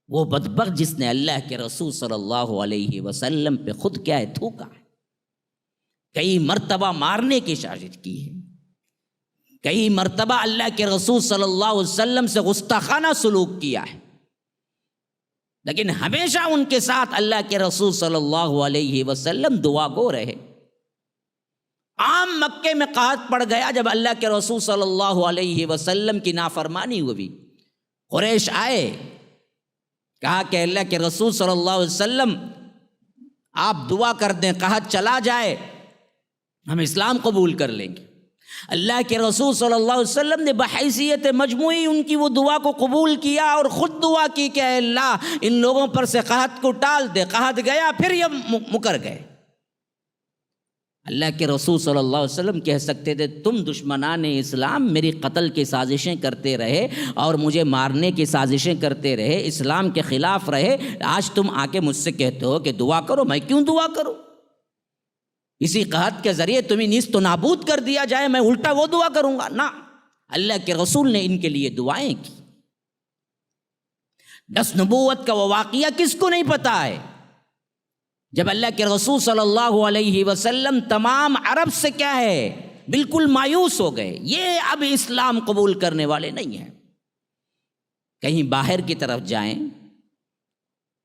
وہ بدبخت جس نے اللہ کے رسول صلی اللہ علیہ وسلم پہ خود کیا ہے تھوکا ہے، کئی مرتبہ مارنے کی سازش کی ہے، کئی مرتبہ اللہ کے رسول صلی اللہ علیہ وسلم سے گستاخانہ سلوک کیا ہے، لیکن ہمیشہ ان کے ساتھ اللہ کے رسول صلی اللہ علیہ وسلم دعا گو رہے۔ عام مکے میں قحط پڑ گیا جب اللہ کے رسول صلی اللہ علیہ وسلم کی نافرمانی ہوئی، قریش آئے، کہا کہ اللہ کے رسول صلی اللہ علیہ وسلم آپ دعا کر دیں قحط چلا جائے ہم اسلام قبول کر لیں گے۔ اللہ کے رسول صلی اللہ علیہ وسلم نے بحیثیت مجموعی ان کی وہ دعا کو قبول کیا اور خود دعا کی کہ اے اللہ ان لوگوں پر سے قحط کو ٹال دے۔ قحط گیا، پھر یہ مکر گئے۔ اللہ کے رسول صلی اللہ علیہ وسلم کہہ سکتے تھے تم دشمنان اسلام میری قتل کی سازشیں کرتے رہے اور مجھے مارنے کی سازشیں کرتے رہے، اسلام کے خلاف رہے، آج تم آ کے مجھ سے کہتے ہو کہ دعا کرو، میں کیوں دعا کروں؟ اسی قحط کے ذریعے تمہیں نیست و نابود کر دیا جائے، میں الٹا وہ دعا کروں گا؟ نہ، اللہ کے رسول نے ان کے لیے دعائیں کی۔ 10 نبوت کا وہ واقعہ کس کو نہیں پتا ہے؟ جب اللہ کے رسول صلی اللہ علیہ وسلم تمام عرب سے کیا ہے بالکل مایوس ہو گئے، یہ اب اسلام قبول کرنے والے نہیں ہیں۔ کہیں باہر کی طرف جائیں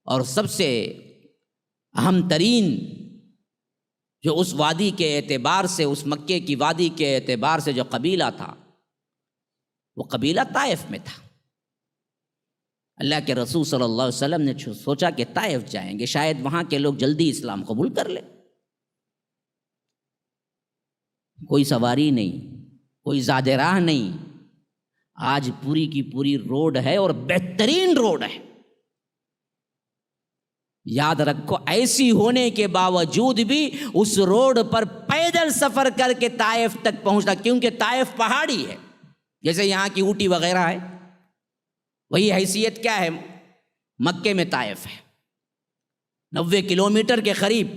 اور سب سے اہم ترین جو اس وادی کے اعتبار سے، اس مکے کی وادی کے اعتبار سے جو قبیلہ تھا، وہ قبیلہ طائف میں تھا۔ اللہ کے رسول صلی اللہ علیہ وسلم نے سوچا کہ طائف جائیں گے، شاید وہاں کے لوگ جلدی اسلام قبول کر لیں۔ کوئی سواری نہیں، کوئی زیادہ راہ نہیں، آج پوری کی پوری روڈ ہے اور بہترین روڈ ہے۔ یاد رکھو، ایسی ہونے کے باوجود بھی اس روڈ پر پیدل سفر کر کے طائف تک پہنچنا، کیونکہ طائف پہاڑی ہے، جیسے یہاں کی اوٹی وغیرہ ہے، وہی حیثیت کیا ہے مکے میں طائف ہے، 90 کلومیٹر کے قریب۔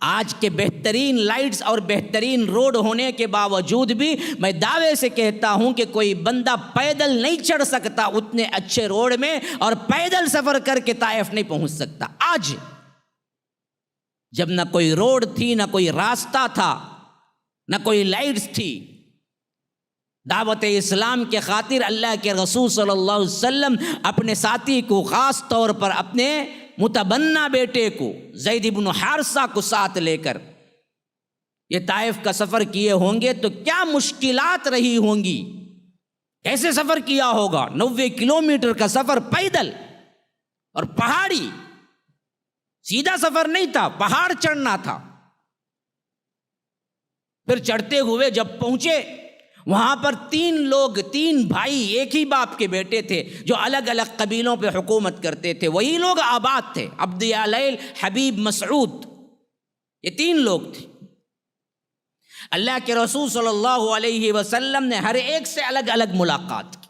آج کے بہترین لائٹس اور بہترین روڈ ہونے کے باوجود بھی میں دعوے سے کہتا ہوں کہ کوئی بندہ پیدل نہیں چڑھ سکتا اتنے اچھے روڈ میں، اور پیدل سفر کر کے طائف نہیں پہنچ سکتا۔ آج جب نہ کوئی روڈ تھی، نہ کوئی راستہ تھا، نہ کوئی لائٹس تھی، دعوت اسلام کے خاطر اللہ کے رسول صلی اللہ علیہ وسلم اپنے ساتھی کو، خاص طور پر اپنے متبنہ بیٹے کو زید بن حارثہ کو ساتھ لے کر یہ طائف کا سفر کیے ہوں گے تو کیا مشکلات رہی ہوں گی، کیسے سفر کیا ہوگا۔ 90 کلومیٹر کا سفر پیدل، اور پہاڑی، سیدھا سفر نہیں تھا، پہاڑ چڑھنا تھا۔ پھر چڑھتے ہوئے جب پہنچے وہاں پر 3 بھائی ایک ہی باپ کے بیٹے تھے جو الگ الگ قبیلوں پہ حکومت کرتے تھے، وہی لوگ آباد تھے، عبد یالیل، حبیب، مسعود، یہ 3 لوگ تھے۔ اللہ کے رسول صلی اللہ علیہ وسلم نے ہر ایک سے الگ الگ ملاقات کی،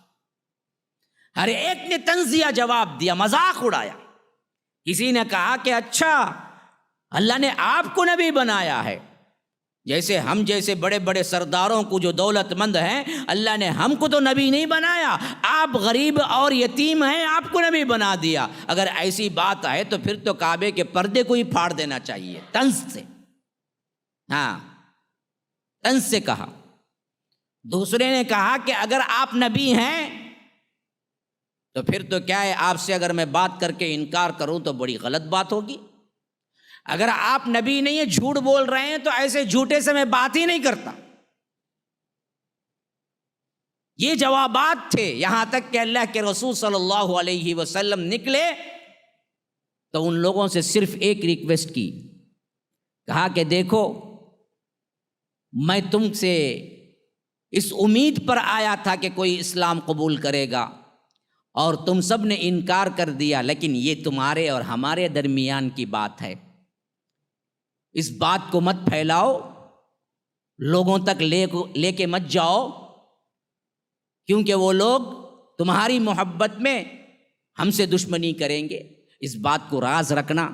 ہر ایک نے طنزیہ جواب دیا، مذاق اڑایا۔ کسی نے کہا کہ اچھا اللہ نے آپ کو نبی بنایا ہے، جیسے ہم جیسے بڑے بڑے سرداروں کو جو دولت مند ہیں، اللہ نے ہم کو تو نبی نہیں بنایا، آپ غریب اور یتیم ہیں، آپ کو نبی بنا دیا۔ اگر ایسی بات ہے تو پھر تو کعبے کے پردے کو ہی پھاڑ دینا چاہیے، طنز سے، ہاں طنز سے کہا۔ دوسرے نے کہا کہ اگر آپ نبی ہیں تو پھر تو کیا ہے، آپ سے اگر میں بات کر کے انکار کروں تو بڑی غلط بات ہوگی، اگر آپ نبی نہیں ہیں، جھوٹ بول رہے ہیں، تو ایسے جھوٹے سے میں بات ہی نہیں کرتا۔ یہ جوابات تھے، یہاں تک کہ اللہ کے رسول صلی اللہ علیہ وسلم نکلے تو ان لوگوں سے صرف ایک ریکویسٹ کی، کہا کہ دیکھو میں تم سے اس امید پر آیا تھا کہ کوئی اسلام قبول کرے گا اور تم سب نے انکار کر دیا، لیکن یہ تمہارے اور ہمارے درمیان کی بات ہے، اس بات کو مت پھیلاؤ، لوگوں تک لے کے مت جاؤ، کیونکہ وہ لوگ تمہاری محبت میں ہم سے دشمنی کریں گے، اس بات کو راز رکھنا،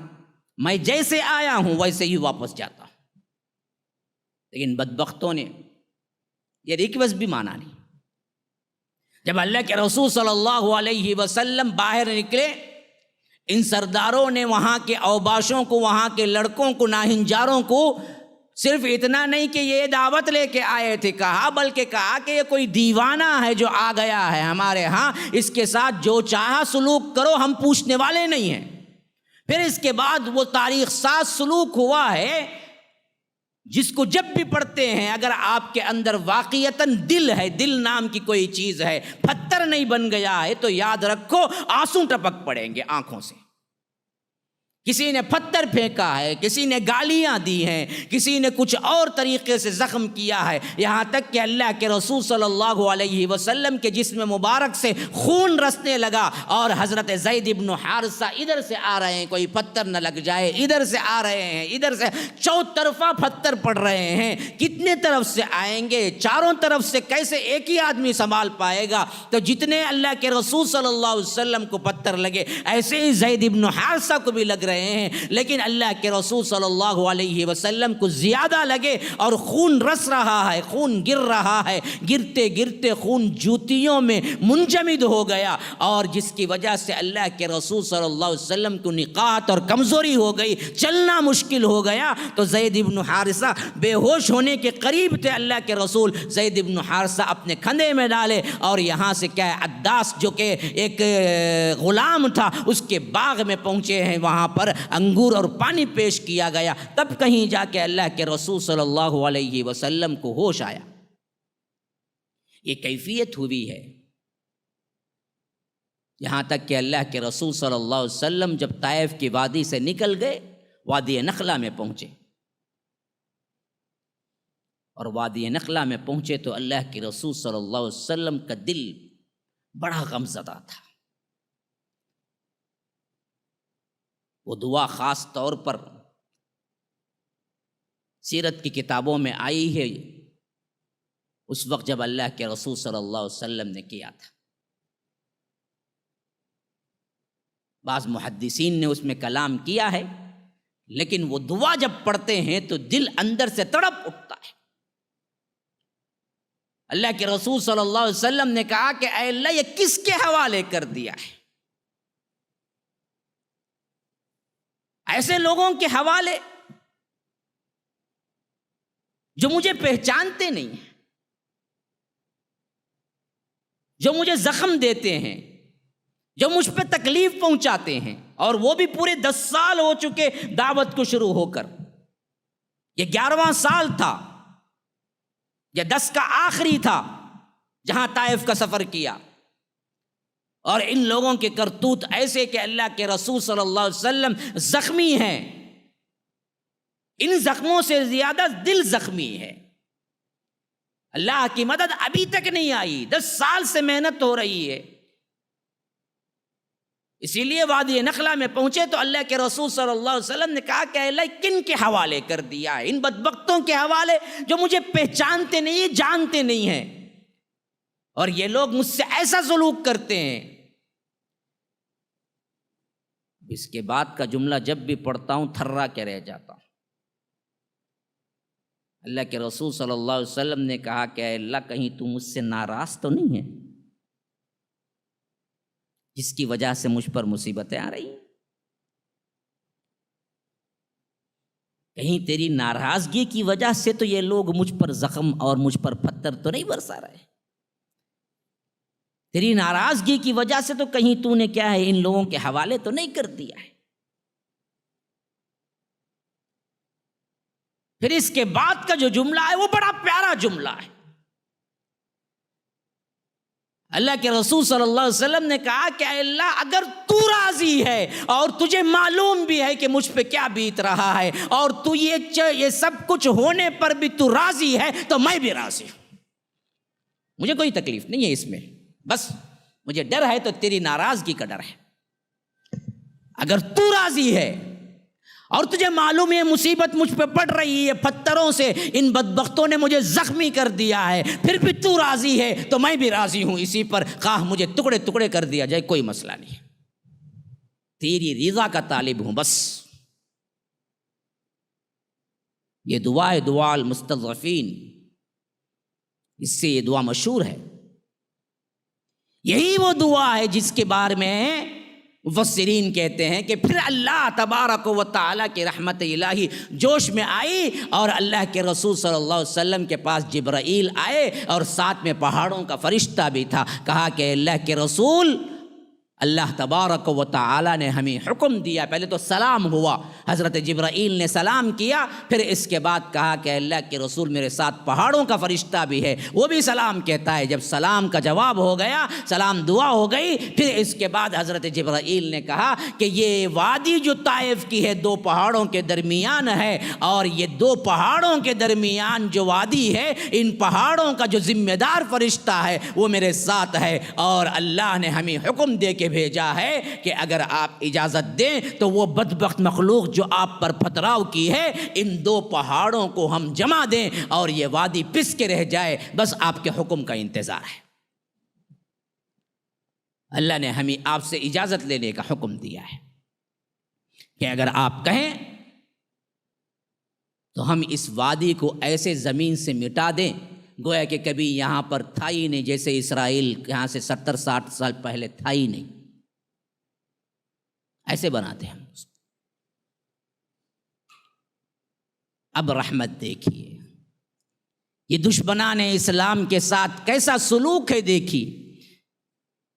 میں جیسے آیا ہوں ویسے ہی واپس جاتا ہوں۔ لیکن بدبختوں نے یہ ریکویسٹ بھی مانا نہیں۔ جب اللہ کے رسول صلی اللہ علیہ وسلم باہر نکلے، ان سرداروں نے وہاں کے اوباشوں کو، وہاں کے لڑکوں کو، ناہنجاروں کو صرف اتنا نہیں کہ یہ دعوت لے کے آئے تھے کہا، بلکہ کہا کہ یہ کوئی دیوانہ ہے جو آ گیا ہے ہمارے ہاں، اس کے ساتھ جو چاہا سلوک کرو، ہم پوچھنے والے نہیں ہیں۔ پھر اس کے بعد وہ تاریخ ساز سلوک ہوا ہے جس کو جب بھی پڑھتے ہیں، اگر آپ کے اندر واقعتاً دل ہے، دل نام کی کوئی چیز ہے، پتھر نہیں بن گیا ہے، تو یاد رکھو آنسو ٹپک پڑیں گے آنکھوں سے۔ کسی نے پتھر پھینکا ہے، کسی نے گالیاں دی ہیں، کسی نے کچھ اور طریقے سے زخم کیا ہے، یہاں تک کہ اللہ کے رسول صلی اللہ علیہ وسلم کے جسم مبارک سے خون رسنے لگا، اور حضرت زید بن حارثہ ادھر سے آ رہے ہیں، کوئی پتھر نہ لگ جائے، ادھر سے آ رہے ہیں، ادھر سے چوطرفہ پتھر پڑ رہے ہیں، کتنے طرف سے آئیں گے، چاروں طرف سے کیسے ایک ہی آدمی سنبھال پائے گا؟ تو جتنے اللہ کے رسول صلی اللہ علیہ وسلم کو پتھر لگے، ایسے ہی زید بن حارثہ کو بھی لگ رہے رہے ہیں، لیکن اللہ کے رسول صلی اللہ علیہ وسلم کو زیادہ لگے اور خون رس رہا ہے، خون گر رہا ہے، گرتے گرتے خون جوتیوں میں منجمد ہو گیا، اور جس کی وجہ سے اللہ کے رسول صلی اللہ علیہ وسلم کو نقاہت اور کمزوری ہو گئی، چلنا مشکل ہو گیا۔ تو زید بن حارثہ بے ہوش ہونے کے قریب تھے، اللہ کے رسول زید بن حارثہ اپنے کھندے میں ڈالے، اور یہاں سے کیا ہے عداس جو کہ ایک غلام تھا اس کے باغ میں پہنچے ہیں، وہاں پر انگور اور پانی پیش کیا گیا، تب کہیں جا کے اللہ کے رسول صلی اللہ علیہ وسلم کو ہوش آیا۔ یہ کیفیت ہوئی ہے، یہاں تک کہ اللہ کے رسول صلی اللہ علیہ وسلم جب طائف کی وادی سے نکل گئے، وادی نخلا میں پہنچے، اور وادی نخلا میں پہنچے تو اللہ کے رسول صلی اللہ علیہ وسلم کا دل بڑا غمزدہ تھا۔ وہ دعا خاص طور پر سیرت کی کتابوں میں آئی ہے اس وقت جب اللہ کے رسول صلی اللہ علیہ وسلم نے کیا تھا۔ بعض محدثین نے اس میں کلام کیا ہے، لیکن وہ دعا جب پڑھتے ہیں تو دل اندر سے تڑپ اٹھتا ہے۔ اللہ کے رسول صلی اللہ علیہ وسلم نے کہا کہ اے اللہ یہ کس کے حوالے کر دیا ہے؟ ایسے لوگوں کے حوالے جو مجھے پہچانتے نہیں ہیں، جو مجھے زخم دیتے ہیں، جو مجھ پہ تکلیف پہنچاتے ہیں، اور وہ بھی پورے 10 سال ہو چکے دعوت کو شروع ہو کر، یہ 11واں سال تھا، یہ 10 کا آخری تھا جہاں طائف کا سفر کیا، اور ان لوگوں کے کرتوت ایسے کہ اللہ کے رسول صلی اللہ علیہ وسلم زخمی ہیں، ان زخموں سے زیادہ دل زخمی ہے۔ اللہ کی مدد ابھی تک نہیں آئی، 10 سال سے محنت ہو رہی ہے، اسی لیے وادی نخلا میں پہنچے تو اللہ کے رسول صلی اللہ علیہ وسلم نے کہا کہ اللہ کن کے حوالے کر دیا ہے؟ ان بدبختوں کے حوالے جو مجھے پہچانتے نہیں، جانتے نہیں ہیں، اور یہ لوگ مجھ سے ایسا سلوک کرتے ہیں۔ اس کے بعد کا جملہ جب بھی پڑھتا ہوں تھرا کے رہ جاتا ہوں۔ اللہ کے رسول صلی اللہ علیہ وسلم نے کہا کہ اے اللہ کہیں تو مجھ سے ناراض تو نہیں ہے جس کی وجہ سے مجھ پر مصیبتیں آ رہی ہیں؟ کہیں تیری ناراضگی کی وجہ سے تو یہ لوگ مجھ پر زخم اور مجھ پر پتھر تو نہیں برسا رہے؟ تیری ناراضگی کی وجہ سے تو کہیں تو نے کیا ہے ان لوگوں کے حوالے تو نہیں کر دیا ہے؟ پھر اس کے بعد کا جو جملہ ہے وہ بڑا پیارا جملہ ہے۔ اللہ کے رسول صلی اللہ علیہ وسلم نے کہا کہ اے اللہ اگر تو راضی ہے اور تجھے معلوم بھی ہے کہ مجھ پہ کیا بیت رہا ہے، اور تو یہ سب کچھ ہونے پر بھی تو راضی ہے، تو میں بھی راضی ہوں، مجھے کوئی تکلیف نہیں ہے اس میں، بس مجھے ڈر ہے تو تیری ناراضگی کا ڈر ہے۔ اگر تو راضی ہے اور تجھے معلوم ہے مصیبت مجھ پہ پڑ رہی ہے، پتھروں سے ان بدبختوں نے مجھے زخمی کر دیا ہے، پھر بھی تو راضی ہے تو میں بھی راضی ہوں اسی پر، خواہ مجھے ٹکڑے ٹکڑے کر دیا جائے، کوئی مسئلہ نہیں، تیری رضا کا طالب ہوں بس۔ یہ دعا ہے دعا المستضعفین، اس سے یہ دعا مشہور ہے۔ یہی وہ دعا ہے جس کے بارے میں مفسرین کہتے ہیں کہ پھر اللہ تبارک و تعالیٰ کی رحمت الہی جوش میں آئی، اور اللہ کے رسول صلی اللہ علیہ وسلم کے پاس جبرائیل آئے، اور ساتھ میں پہاڑوں کا فرشتہ بھی تھا۔ کہا کہ اللہ کے رسول، اللہ تبارک و تعالیٰ نے ہمیں حکم دیا، پہلے تو سلام ہوا، حضرت جبرائیل نے سلام کیا، پھر اس کے بعد کہا کہ اللہ کے رسول میرے ساتھ پہاڑوں کا فرشتہ بھی ہے، وہ بھی سلام کہتا ہے۔ جب سلام کا جواب ہو گیا، سلام دعا ہو گئی، پھر اس کے بعد حضرت جبرائیل نے کہا کہ یہ وادی جو طائف کی ہے 2 پہاڑوں کے درمیان ہے، اور یہ 2 پہاڑوں کے درمیان جو وادی ہے، ان پہاڑوں کا جو ذمہ دار فرشتہ ہے وہ میرے ساتھ ہے، اور اللہ نے ہمیں حکم دے کے بھیجا ہے کہ اگر آپ اجازت دیں تو وہ بدبخت مخلوق جو آپ پر پتھراؤ کی ہے، ان 2 پہاڑوں کو ہم جما دیں اور یہ وادی پس کے رہ جائے، بس آپ کے حکم کا انتظار ہے۔ اللہ نے ہمیں آپ سے اجازت لینے کا حکم دیا ہے۔ کہ اگر آپ کہیں تو ہم اس وادی کو ایسے زمین سے مٹا دیں گویا کہ کبھی یہاں پر تھا ہی نہیں، جیسے اسرائیل یہاں سے 70-60 سال پہلے تھا ہی نہیں، ایسے بناتے ہیں ہم اس کو۔ اب رحمت دیکھیے، یہ دشمنان اسلام کے ساتھ کیسا سلوک ہے، دیکھیے،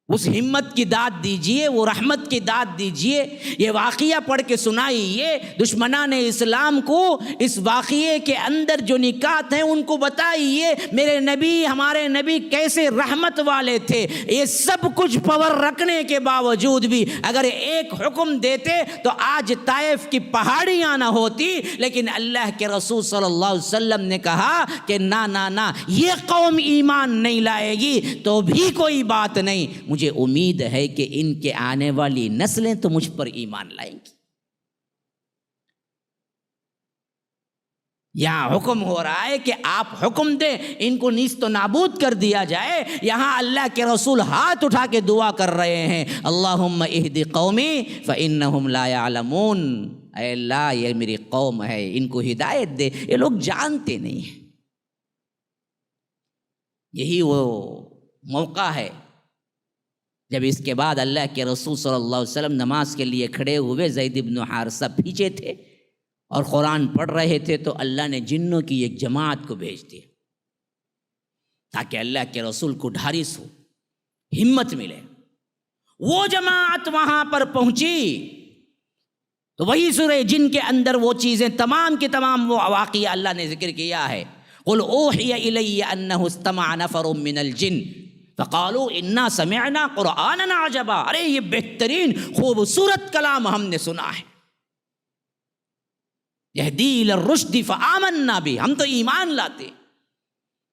اس ہمت کی داد دیجئے، وہ رحمت کی داد دیجئے۔ یہ واقعہ پڑھ کے سنائیے دشمنان اسلام کو، اس واقعے کے اندر جو نکات ہیں ان کو بتائیے، میرے نبی، ہمارے نبی کیسے رحمت والے تھے۔ یہ سب کچھ پاور رکھنے کے باوجود بھی اگر ایک حکم دیتے تو آج طائف کی پہاڑیاں نہ ہوتی، لیکن اللہ کے رسول صلی اللہ علیہ وسلم نے کہا کہ نہ، یہ قوم ایمان نہیں لائے گی تو بھی کوئی بات نہیں، مجھے امید ہے کہ ان کے آنے والی نسلیں تو مجھ پر ایمان لائیں گی۔ یہاں حکم ہو رہا ہے کہ آپ حکم دیں ان کو نیست و نابود کر دیا جائے، یہاں اللہ کے رسول ہاتھ اٹھا کے دعا کر رہے ہیں، اللہم اہد قومی فإنہم لا یعلمون، اے اللہ یہ میری قوم ہے، ان کو ہدایت دے، یہ لوگ جانتے نہیں ہیں۔ یہی وہ موقع ہے جب اس کے بعد اللہ کے رسول صلی اللہ علیہ وسلم نماز کے لیے کھڑے ہوئے، زید بن حارثہ پیچھے تھے اور قرآن پڑھ رہے تھے، تو اللہ نے جنوں کی ایک جماعت کو بھیج دیا تاکہ اللہ کے رسول کو ڈھارس ہو، ہمت ملے۔ وہ جماعت وہاں پر پہنچی تو وہی سورہ جن کے اندر وہ چیزیں تمام کے تمام وہ واقعہ اللہ نے ذکر کیا ہے، قل اوحی الی انہ استمع نفر من الجن فقالوا انا سمعنا قرآنا عجبا، ارے یہ بہترین خوبصورت کلام ہم نے سنا ہے، یہدی الی الرشد فآمنا بھی، ہم تو ایمان لاتے۔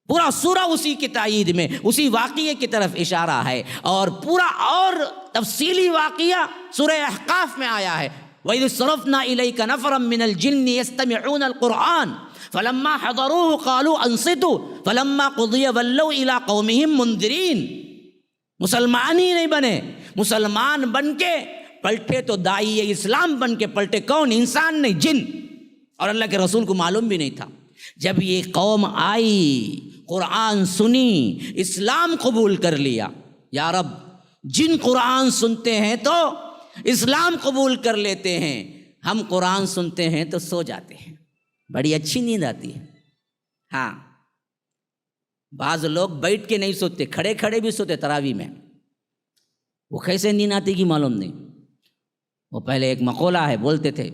پورا سورہ اسی کی تائید میں، اسی واقعے کی طرف اشارہ ہے، اور پورا اور تفصیلی واقعہ سورہ احقاف میں آیا ہے، وَإِذْ صَرَفْنَا إِلَيْكَ نَفَرًا مِّنَ الْجِنِّ يَسْتَمِعُونَ الْقُرْآنَ فَلَمَّا حَضَرُوهُ قَالُوا أَنصِتُوا فَلَمَّا قُضِيَ وَلَّوْا إِلَىٰ قَوْمِهِمْ مُنذِرِينَ۔ مسلمان ہی نہیں بنے، مسلمان بن کے پلٹے تو داعی اسلام بن کے پلٹے، کون؟ انسان نہیں، جن، اور اللہ کے رسول کو معلوم بھی نہیں تھا۔ جب یہ قوم آئی، قرآن سنی، اسلام قبول کر لیا، یا رب جن قرآن سنتے ہیں تو اسلام قبول کر لیتے ہیں، ہم قرآن سنتے ہیں تو سو جاتے ہیں، بڑی اچھی نیند آتی ہے۔ ہاں، بعض لوگ بیٹھ کے نہیں سوتے، کھڑے کھڑے بھی سوتے تراویح میں، وہ کیسے نیند آتی کی معلوم نہیں۔ وہ پہلے ایک مقولہ ہے، بولتے تھے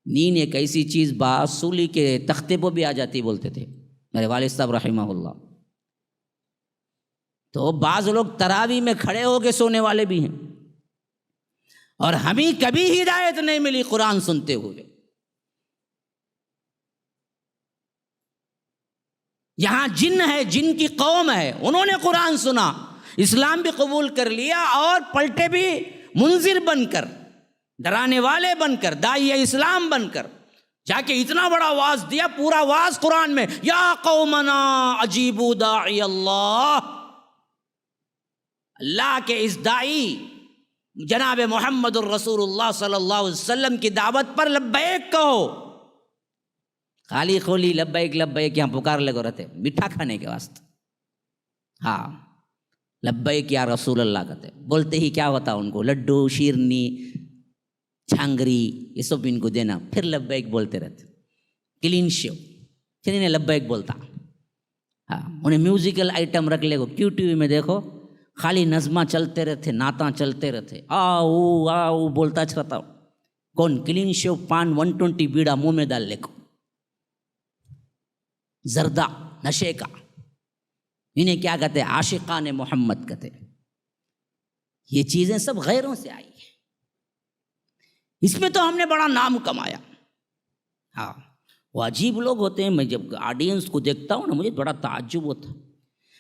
نیند ایک ایسی چیز باصولی کے تختے پہ بھی آ جاتی، بولتے تھے میرے والد صاحب رحمہ اللہ۔ تو بعض لوگ تراویح میں کھڑے ہو کے سونے والے بھی ہیں، اور ہمیں کبھی ہدایت نہیں ملی قرآن سنتے ہوئے۔ یہاں جن ہے، جن کی قوم ہے، انہوں نے قرآن سنا، اسلام بھی قبول کر لیا، اور پلٹے بھی منذر بن کر، ڈرانے والے بن کر، داعی اسلام بن کر جا کے اتنا بڑا واعظ دیا، پورا واعظ قرآن میں، یا قومنا اجیبوا داعی اللہ، اللہ کے اس داعی جناب محمد الرسول اللہ صلی اللہ علیہ وسلم کی دعوت پر لبیک کہو۔ خالی خولی لبیک لبیک یہاں پکار لگو رہتے، میٹھا کھانے کے واسطے۔ ہاں، لبیک یا رسول اللہ کہتے، بولتے ہی کیا ہوتا ان کو، لڈو، شیرنی، چھانگری، یہ سب ان کو دینا، پھر لبیک بولتے رہتے، کلین شو، پھر انہیں لبیک بولتا۔ ہاں، انہیں میوزیکل آئٹم رکھ لے گو، کیوں ٹی وی میں دیکھو خالی نظمہ چلتے رہتے، نعتاں چلتے رہتے، آؤ آؤ بولتا رہتا۔ کون؟ کلین شو، پان 120 بیڑا منہ میں ڈال لے کو، زردہ، نشے کا، انہیں کیا کہتے ہیں؟ عاشقان محمد کہتے ہیں۔ یہ چیزیں سب غیروں سے آئی ہیں، اس میں تو ہم نے بڑا نام کمایا۔ ہاں، وہ عجیب لوگ ہوتے ہیں، میں جب آڈینس کو دیکھتا ہوں نا مجھے بڑا تعجب ہوتا ہے۔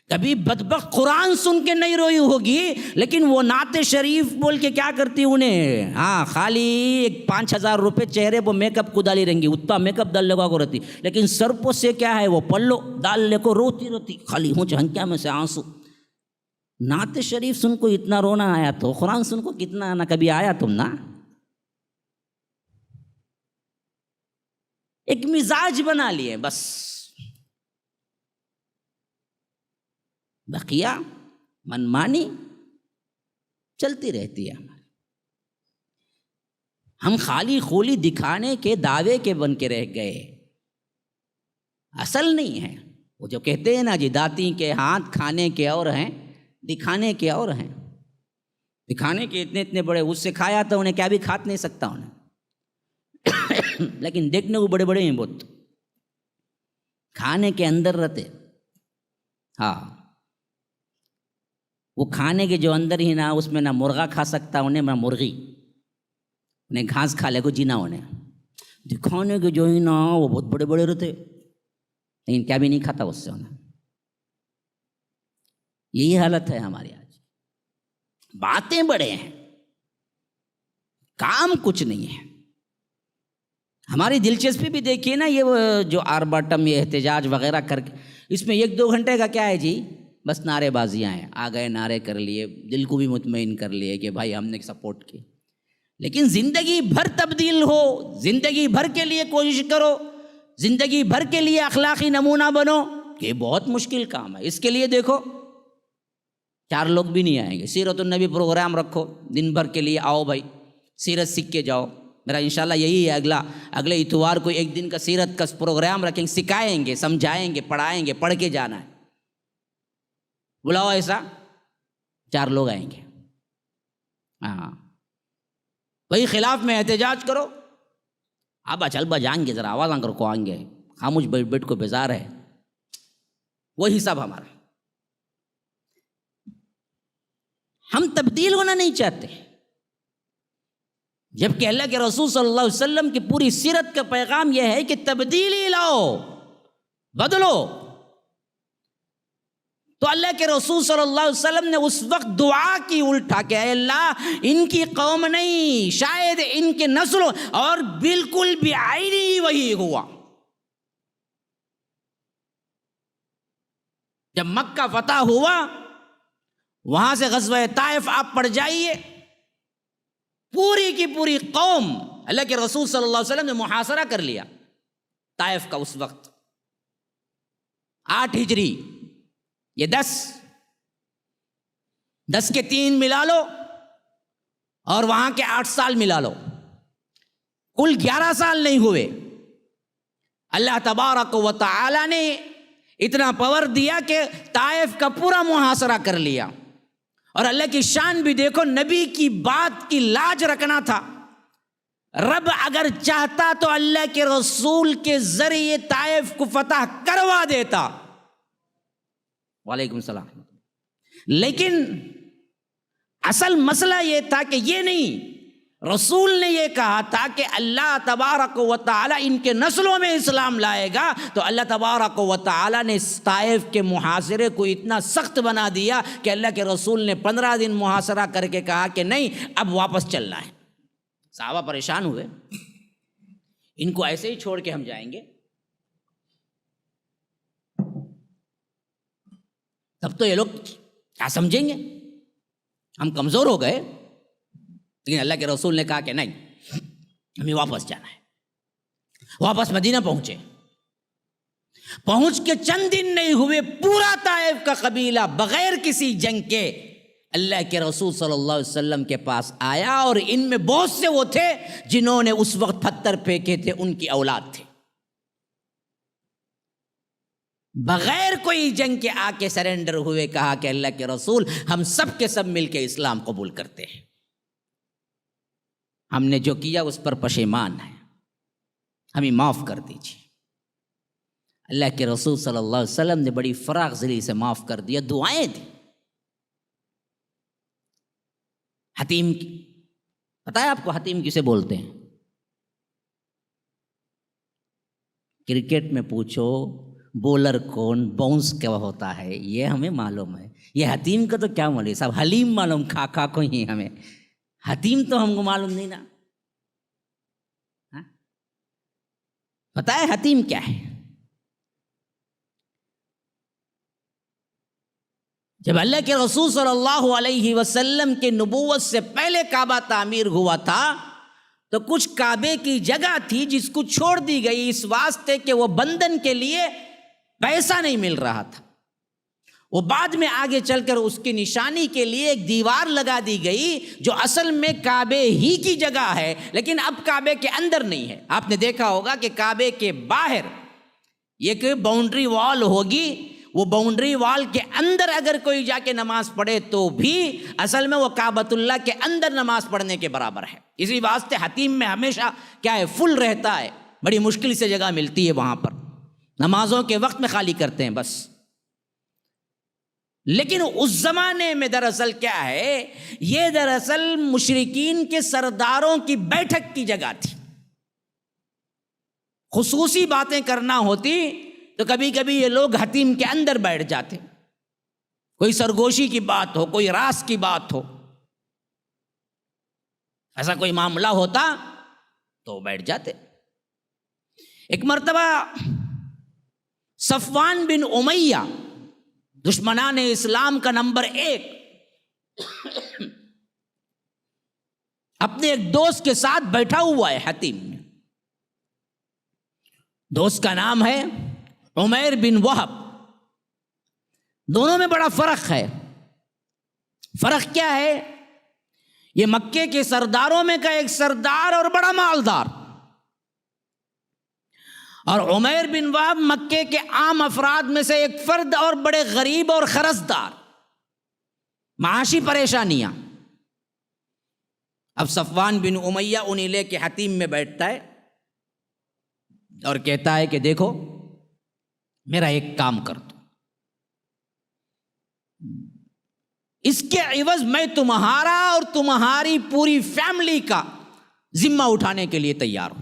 کبھی بدبخت قرآن سن کے نہیں روئی ہوگی، لیکن وہ نعت شریف بول کے کیا کرتی انہیں، ہاں خالی 5,000 روپے چہرے پہ میک اپ کو ڈالی رہیں گی، اتنا میک اپ ڈال لگا کو رہتی، لیکن سر پہ سے کیا ہے وہ پلو ڈال لے کو روتی روتی، خالی ہونچ ہنکیا میں سے آنسو۔ نعت شریف سن کو اتنا رونا آیا تو قرآن سن کو کتنا آنا کبھی آیا تم نا؟ ایک مزاج بنا لیے بس. بقیہ منمانی چلتی رہتی ہے ہماری. ہم خالی خولی دکھانے کے دعوے کے بن کے رہ گئے، اصل نہیں ہے. وہ جو کہتے ہیں نا جی داتی کے ہاتھ کھانے کے اور ہیں دکھانے کے اور ہیں. دکھانے کے اتنے اتنے بڑے، اس سے کھایا تو انہیں کیا بھی کھات نہیں سکتا انہیں لیکن دیکھنے کو بڑے بڑے ہیں بہت، کھانے کے اندر رہتے. ہاں وہ کھانے کے جو اندر ہی نہ اس میں نہ مرغا کھا سکتا انہیں نہ مرغی، انہیں گھاس کھا لے کو جینا انہیں. دکھانے کے جو ہی نا وہ بہت بڑے بڑے رہتے لیکن کیا بھی نہیں کھاتا اس سے انہیں. یہی حالت ہے ہماری آج. باتیں بڑے ہیں، کام کچھ نہیں ہے. ہماری دلچسپی بھی دیکھیے نا، یہ جو آرباٹم یہ احتجاج وغیرہ کر کے اس میں 1-2 گھنٹے کا کیا ہے جی، بس نعرے بازیاں ہیں. آ گئے نعرے کر لیے، دل کو بھی مطمئن کر لیے کہ بھائی ہم نے سپورٹ کی. لیکن زندگی بھر تبدیل ہو، زندگی بھر کے لیے کوشش کرو، زندگی بھر کے لیے اخلاقی نمونہ بنو، یہ بہت مشکل کام ہے. اس کے لیے دیکھو 4 لوگ بھی نہیں آئیں گے. سیرت النبی پروگرام رکھو دن بھر کے لیے، آؤ بھائی سیرت سیکھ کے جاؤ. میرا انشاءاللہ یہی ہے، اگلے اتوار کو 1 دن کا سیرت کا پروگرام رکھیں گے، سکھائیں گے، سمجھائیں گے، پڑھائیں گے، پڑھ کے جانا ہے. بلاؤ ایسا 4 لوگ آئیں گے. ہاں وہی خلاف میں احتجاج کرو، آبا چل با جائیں گے، ذرا آواز آ کر کو آئیں گے، خاموش بیٹھ بیٹھ کو بیزار ہے. وہی سب ہمارا. ہم تبدیل ہونا نہیں چاہتے، جبکہ اللہ کے رسول صلی اللہ علیہ وسلم کی پوری سیرت کا پیغام یہ ہے کہ تبدیلی لاؤ، بدلو. تو اللہ کے رسول صلی اللہ علیہ وسلم نے اس وقت دعا کی الٹا کہ اے اللہ ان کی قوم نہیں، شاید ان کے نسلوں، اور بالکل بھی عینی وہی ہوا. جب مکہ فتح ہوا، وہاں سے غزوہ طائف آپ پڑھ جائیے، پوری کی پوری قوم اللہ کے رسول صلی اللہ علیہ وسلم نے محاصرہ کر لیا طائف کا. اس وقت 8 ہجری، یہ 10 کے 3 ملا لو اور وہاں کے 8 سال ملا لو، کل 11 سال نہیں ہوئے. اللہ تبارک و تعالی نے اتنا پاور دیا کہ طائف کا پورا محاصرہ کر لیا. اور اللہ کی شان بھی دیکھو، نبی کی بات کی لاج رکھنا تھا. رب اگر چاہتا تو اللہ کے رسول کے ذریعے طائف کو فتح کروا دیتا. وعلیکم السلام. لیکن اصل مسئلہ یہ تھا کہ یہ نہیں، رسول نے یہ کہا تھا کہ اللہ تبارک و تعالی ان کے نسلوں میں اسلام لائے گا. تو اللہ تبارک و تعالی نے طائف کے محاصرے کو اتنا سخت بنا دیا کہ اللہ کے رسول نے 15 دن محاصرہ کر کے کہا کہ نہیں اب واپس چلنا ہے. صحابہ پریشان ہوئے، ان کو ایسے ہی چھوڑ کے ہم جائیں گے؟ تب تو یہ لوگ کیا سمجھیں گے، ہم کمزور ہو گئے. لیکن اللہ کے رسول نے کہا کہ نہیں، ہمیں واپس جانا ہے. واپس مدینہ پہنچے. پہنچ کے چند دن نہیں ہوئے، پورا طائف کا قبیلہ بغیر کسی جنگ کے اللہ کے رسول صلی اللہ علیہ وسلم کے پاس آیا. اور ان میں بہت سے وہ تھے جنہوں نے اس وقت پتھر پھینکے تھے، ان کی اولاد تھے. بغیر کوئی جنگ کے آ کے سرنڈر ہوئے، کہا کہ اللہ کے رسول ہم سب کے سب مل کے اسلام قبول کرتے ہیں، ہم نے جو کیا اس پر پشیمان ہیں، ہمیں معاف کر دیجیے. اللہ کے رسول صلی اللہ علیہ وسلم نے بڑی فراخ دلی سے معاف کر دیا، دعائیں دی. حتیم کی پتہ ہے آپ کو حتیم کسے بولتے ہیں؟ کرکٹ میں پوچھو بولر کون، باؤنس کیا ہوتا ہے، یہ ہمیں معلوم ہے. یہ حتیم کا تو کیا معلوم، صاحب حلیم معلوم، کھا کو ہی ہمیں، حتیم تو ہم کو معلوم نہیں نا. پتہ ہے حتیم کیا ہے؟ جب اللہ کے رسول صلی اللہ علیہ وسلم کے نبوت سے پہلے کعبہ تعمیر ہوا تھا تو کچھ کعبے کی جگہ تھی جس کو چھوڑ دی گئی اس واسطے کہ وہ بندھن کے لیے پیسہ نہیں مل رہا تھا. وہ بعد میں آگے چل کر اس کی نشانی کے لیے ایک دیوار لگا دی گئی جو اصل میں کعبے ہی کی جگہ ہے، لیکن اب کعبے کے اندر نہیں ہے. آپ نے دیکھا ہوگا کہ کعبے کے باہر ایک باؤنڈری وال ہوگی، وہ باؤنڈری وال کے اندر اگر کوئی جا کے نماز پڑھے تو بھی اصل میں وہ کعبۃ اللہ کے اندر نماز پڑھنے کے برابر ہے. اسی واسطے حتیم میں ہمیشہ کیا ہے، فل رہتا ہے، بڑی مشکل سے جگہ ملتی ہے وہاں پر، نمازوں کے وقت میں خالی کرتے ہیں بس. لیکن اس زمانے میں دراصل کیا ہے، یہ دراصل مشرکین کے سرداروں کی بیٹھک کی جگہ تھی. خصوصی باتیں کرنا ہوتی تو کبھی کبھی یہ لوگ حتیم کے اندر بیٹھ جاتے، کوئی سرگوشی کی بات ہو، کوئی راز کی بات ہو، ایسا کوئی معاملہ ہوتا تو بیٹھ جاتے. ایک مرتبہ صفوان بن امیہ، دشمنان اسلام کا نمبر 1، اپنے ایک دوست کے ساتھ بیٹھا ہوا ہے حتیم میں. دوست کا نام ہے عمیر بن وہب. دونوں میں بڑا فرق ہے. فرق کیا ہے؟ یہ مکے کے سرداروں میں کا ایک سردار اور بڑا مالدار، اور عمیر بن وہب مکے کے عام افراد میں سے ایک فرد اور بڑے غریب اور قرضدار، معاشی پریشانیاں. اب صفوان بن امیہ انہیں لے کے حتیم میں بیٹھتا ہے اور کہتا ہے کہ دیکھو میرا ایک کام کر دو، اس کے عوض میں تمہارا اور تمہاری پوری فیملی کا ذمہ اٹھانے کے لیے تیار ہوں.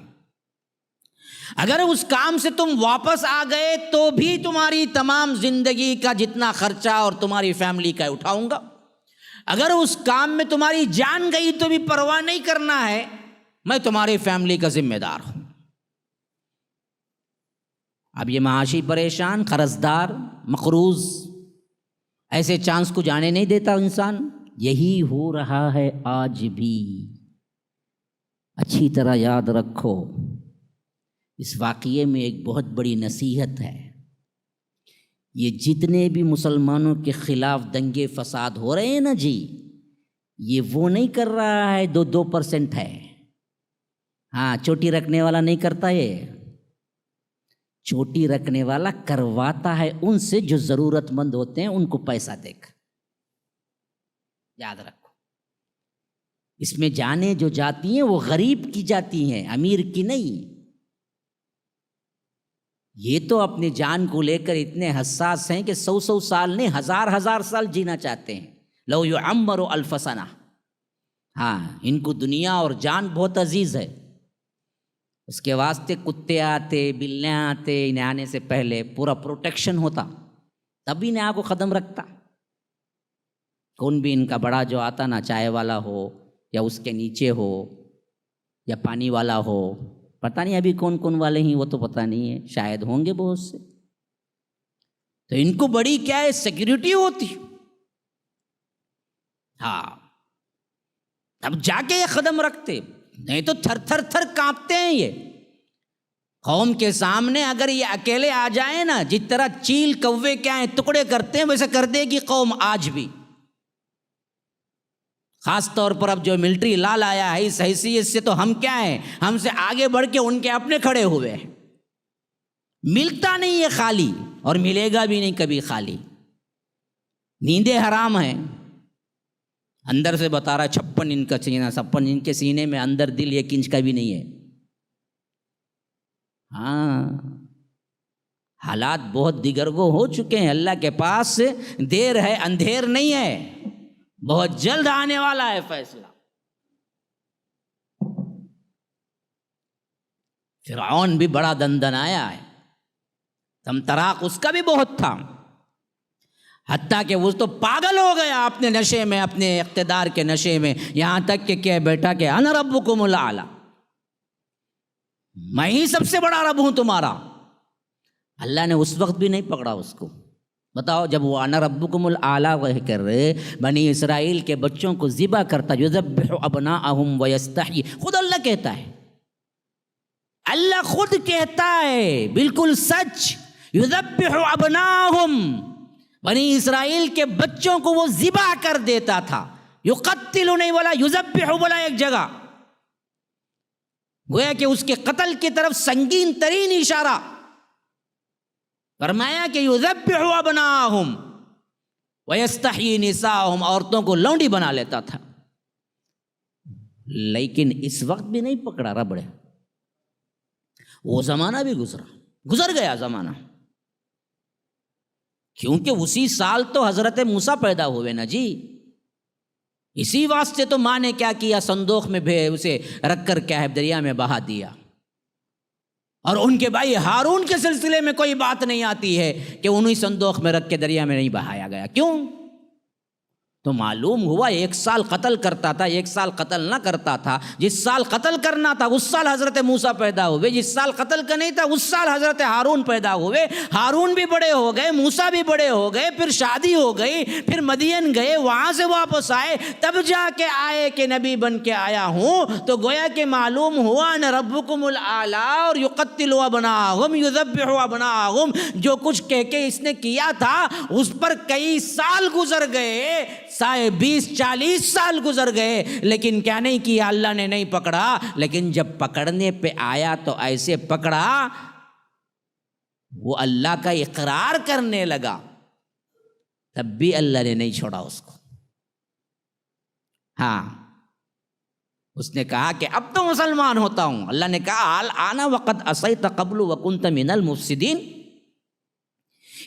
اگر اس کام سے تم واپس آ گئے تو بھی تمہاری تمام زندگی کا جتنا خرچہ اور تمہاری فیملی کا اٹھاؤں گا. اگر اس کام میں تمہاری جان گئی تو بھی پرواہ نہیں کرنا ہے، میں تمہاری فیملی کا ذمہ دار ہوں. اب یہ معاشی پریشان، قرضدار، مقروض، ایسے چانس کو جانے نہیں دیتا انسان. یہی ہو رہا ہے آج بھی. اچھی طرح یاد رکھو، اس واقعے میں ایک بہت بڑی نصیحت ہے. یہ جتنے بھی مسلمانوں کے خلاف دنگے فساد ہو رہے ہیں نا جی، یہ وہ نہیں کر رہا ہے 2% ہے. ہاں، چوٹی رکھنے والا نہیں کرتا، یہ چوٹی رکھنے والا کرواتا ہے ان سے جو ضرورت مند ہوتے ہیں، ان کو پیسہ دے کر. یاد رکھو، اس میں جانیں جو جاتی ہیں وہ غریب کی جاتی ہیں، امیر کی نہیں. یہ تو اپنی جان کو لے کر اتنے حساس ہیں کہ 100 سال نہیں، 1000 سال جینا چاہتے ہیں. لو یعمر 1000 سنہ. ہاں، ان کو دنیا اور جان بہت عزیز ہے. اس کے واسطے کتے آتے، بلیاں آتے، انہیں آنے سے پہلے پورا پروٹیکشن ہوتا، تب انہیں آ کو قدم رکھتا. کون بھی ان کا بڑا جو آتا نا، چائے والا ہو یا اس کے نیچے ہو یا پانی والا ہو، پتہ نہیں ابھی کون کون والے ہیں، وہ تو پتہ نہیں ہے، شاید ہوں گے بہت سے. تو ان کو بڑی کیا ہے، سیکیورٹی ہوتی. ہاں، اب جا کے یہ قدم رکھتے، نہیں تو تھر تھر تھر کانپتے ہیں. یہ قوم کے سامنے اگر یہ اکیلے آ جائیں نا، جس طرح چیل کوے کیا ہیں ٹکڑے کرتے ہیں، ویسے کر دے گی قوم آج بھی. خاص طور پر اب جو ملٹری لا لایا ہے، اس حیثیت سے تو ہم کیا ہیں، ہم سے آگے بڑھ کے ان کے اپنے کھڑے ہوئے ہیں. ملتا نہیں ہے خالی، اور ملے گا بھی نہیں کبھی خالی. نیندیں حرام ہیں. اندر سے بتا رہا 56 انچ کا سینہ، 56 انچ کے سینے میں اندر دل 1 انچ کا بھی نہیں ہے. ہاں، حالات بہت دیگرگو ہو چکے ہیں. اللہ کے پاس دیر ہے، اندھیر نہیں ہے، بہت جلد آنے والا ہے فیصلہ. فرعون بھی بڑا دندنایا ہے، طمطراق اس کا بھی بہت تھا، حتیٰ کہ وہ تو پاگل ہو گیا اپنے نشے میں، اپنے اقتدار کے نشے میں، یہاں تک کہ کہہ بیٹا کہ انا ربکم الاعلی، میں ہی سب سے بڑا رب ہوں تمہارا. اللہ نے اس وقت بھی نہیں پکڑا اس کو. بتاؤ، جب وہ انا ربکم الاعلیٰ وہ کر رہے بنی اسرائیل کے بچوں کو ذبح کرتا، یذبح ابناءہم ویستحیی، خود اللہ کہتا ہے، اللہ خود کہتا ہے بالکل سچ، یذبح ابناءہم، بنی اسرائیل کے بچوں کو وہ ذبح کر دیتا تھا، یقتل نہیں بولا، یذبح بولا ایک جگہ، گویا کہ اس کے قتل کی طرف سنگین ترین اشارہ، فرمایا کہ یذبح ابناءہم ویستحیی نساءہم، عورتوں کو لونڈی بنا لیتا تھا۔ لیکن اس وقت بھی نہیں پکڑا رب نے، وہ زمانہ بھی گزر گیا زمانہ، کیونکہ اسی سال تو حضرت موسیٰ پیدا ہوئے نا جی، اسی واسطے تو ماں نے کیا کیا، صندوق میں اسے رکھ کر کیا ہے دریا میں بہا دیا، اور ان کے بھائی ہارون کے سلسلے میں کوئی بات نہیں آتی ہے کہ انہی صندوق میں رکھ کے دریا میں نہیں بہایا گیا، کیوں؟ تو معلوم ہوا 1 سال قتل کرتا تھا، 1 سال قتل نہ کرتا تھا، جس سال قتل کرنا تھا اس سال حضرت موسیٰ پیدا ہوئے، جس سال قتل کا نہیں تھا اس سال حضرت ہارون پیدا ہوئے، ہارون بھی بڑے ہو گئے، موسیٰ بھی بڑے ہو گئے، پھر شادی ہو گئی، پھر مدین گئے، وہاں سے واپس آئے، تب جا کے آئے کہ نبی بن کے آیا ہوں، تو گویا کہ معلوم ہوا ان ربکم الاعلیٰ، اور یقتل ابناءہم یذبح ابناءہم، جو کچھ کہہ کے اس نے کیا تھا اس پر کئی سال گزر گئے، 20-40 سال گزر گئے، لیکن کیا نہیں کیا، اللہ نے نہیں پکڑا، لیکن جب پکڑنے پہ آیا تو ایسے پکڑا، وہ اللہ کا اقرار کرنے لگا، تب بھی اللہ نے نہیں چھوڑا اس کو۔ ہاں، اس نے کہا کہ اب تو مسلمان ہوتا ہوں، اللہ نے کہا الآن وقد عصیت قبل وکنت من المفسدین،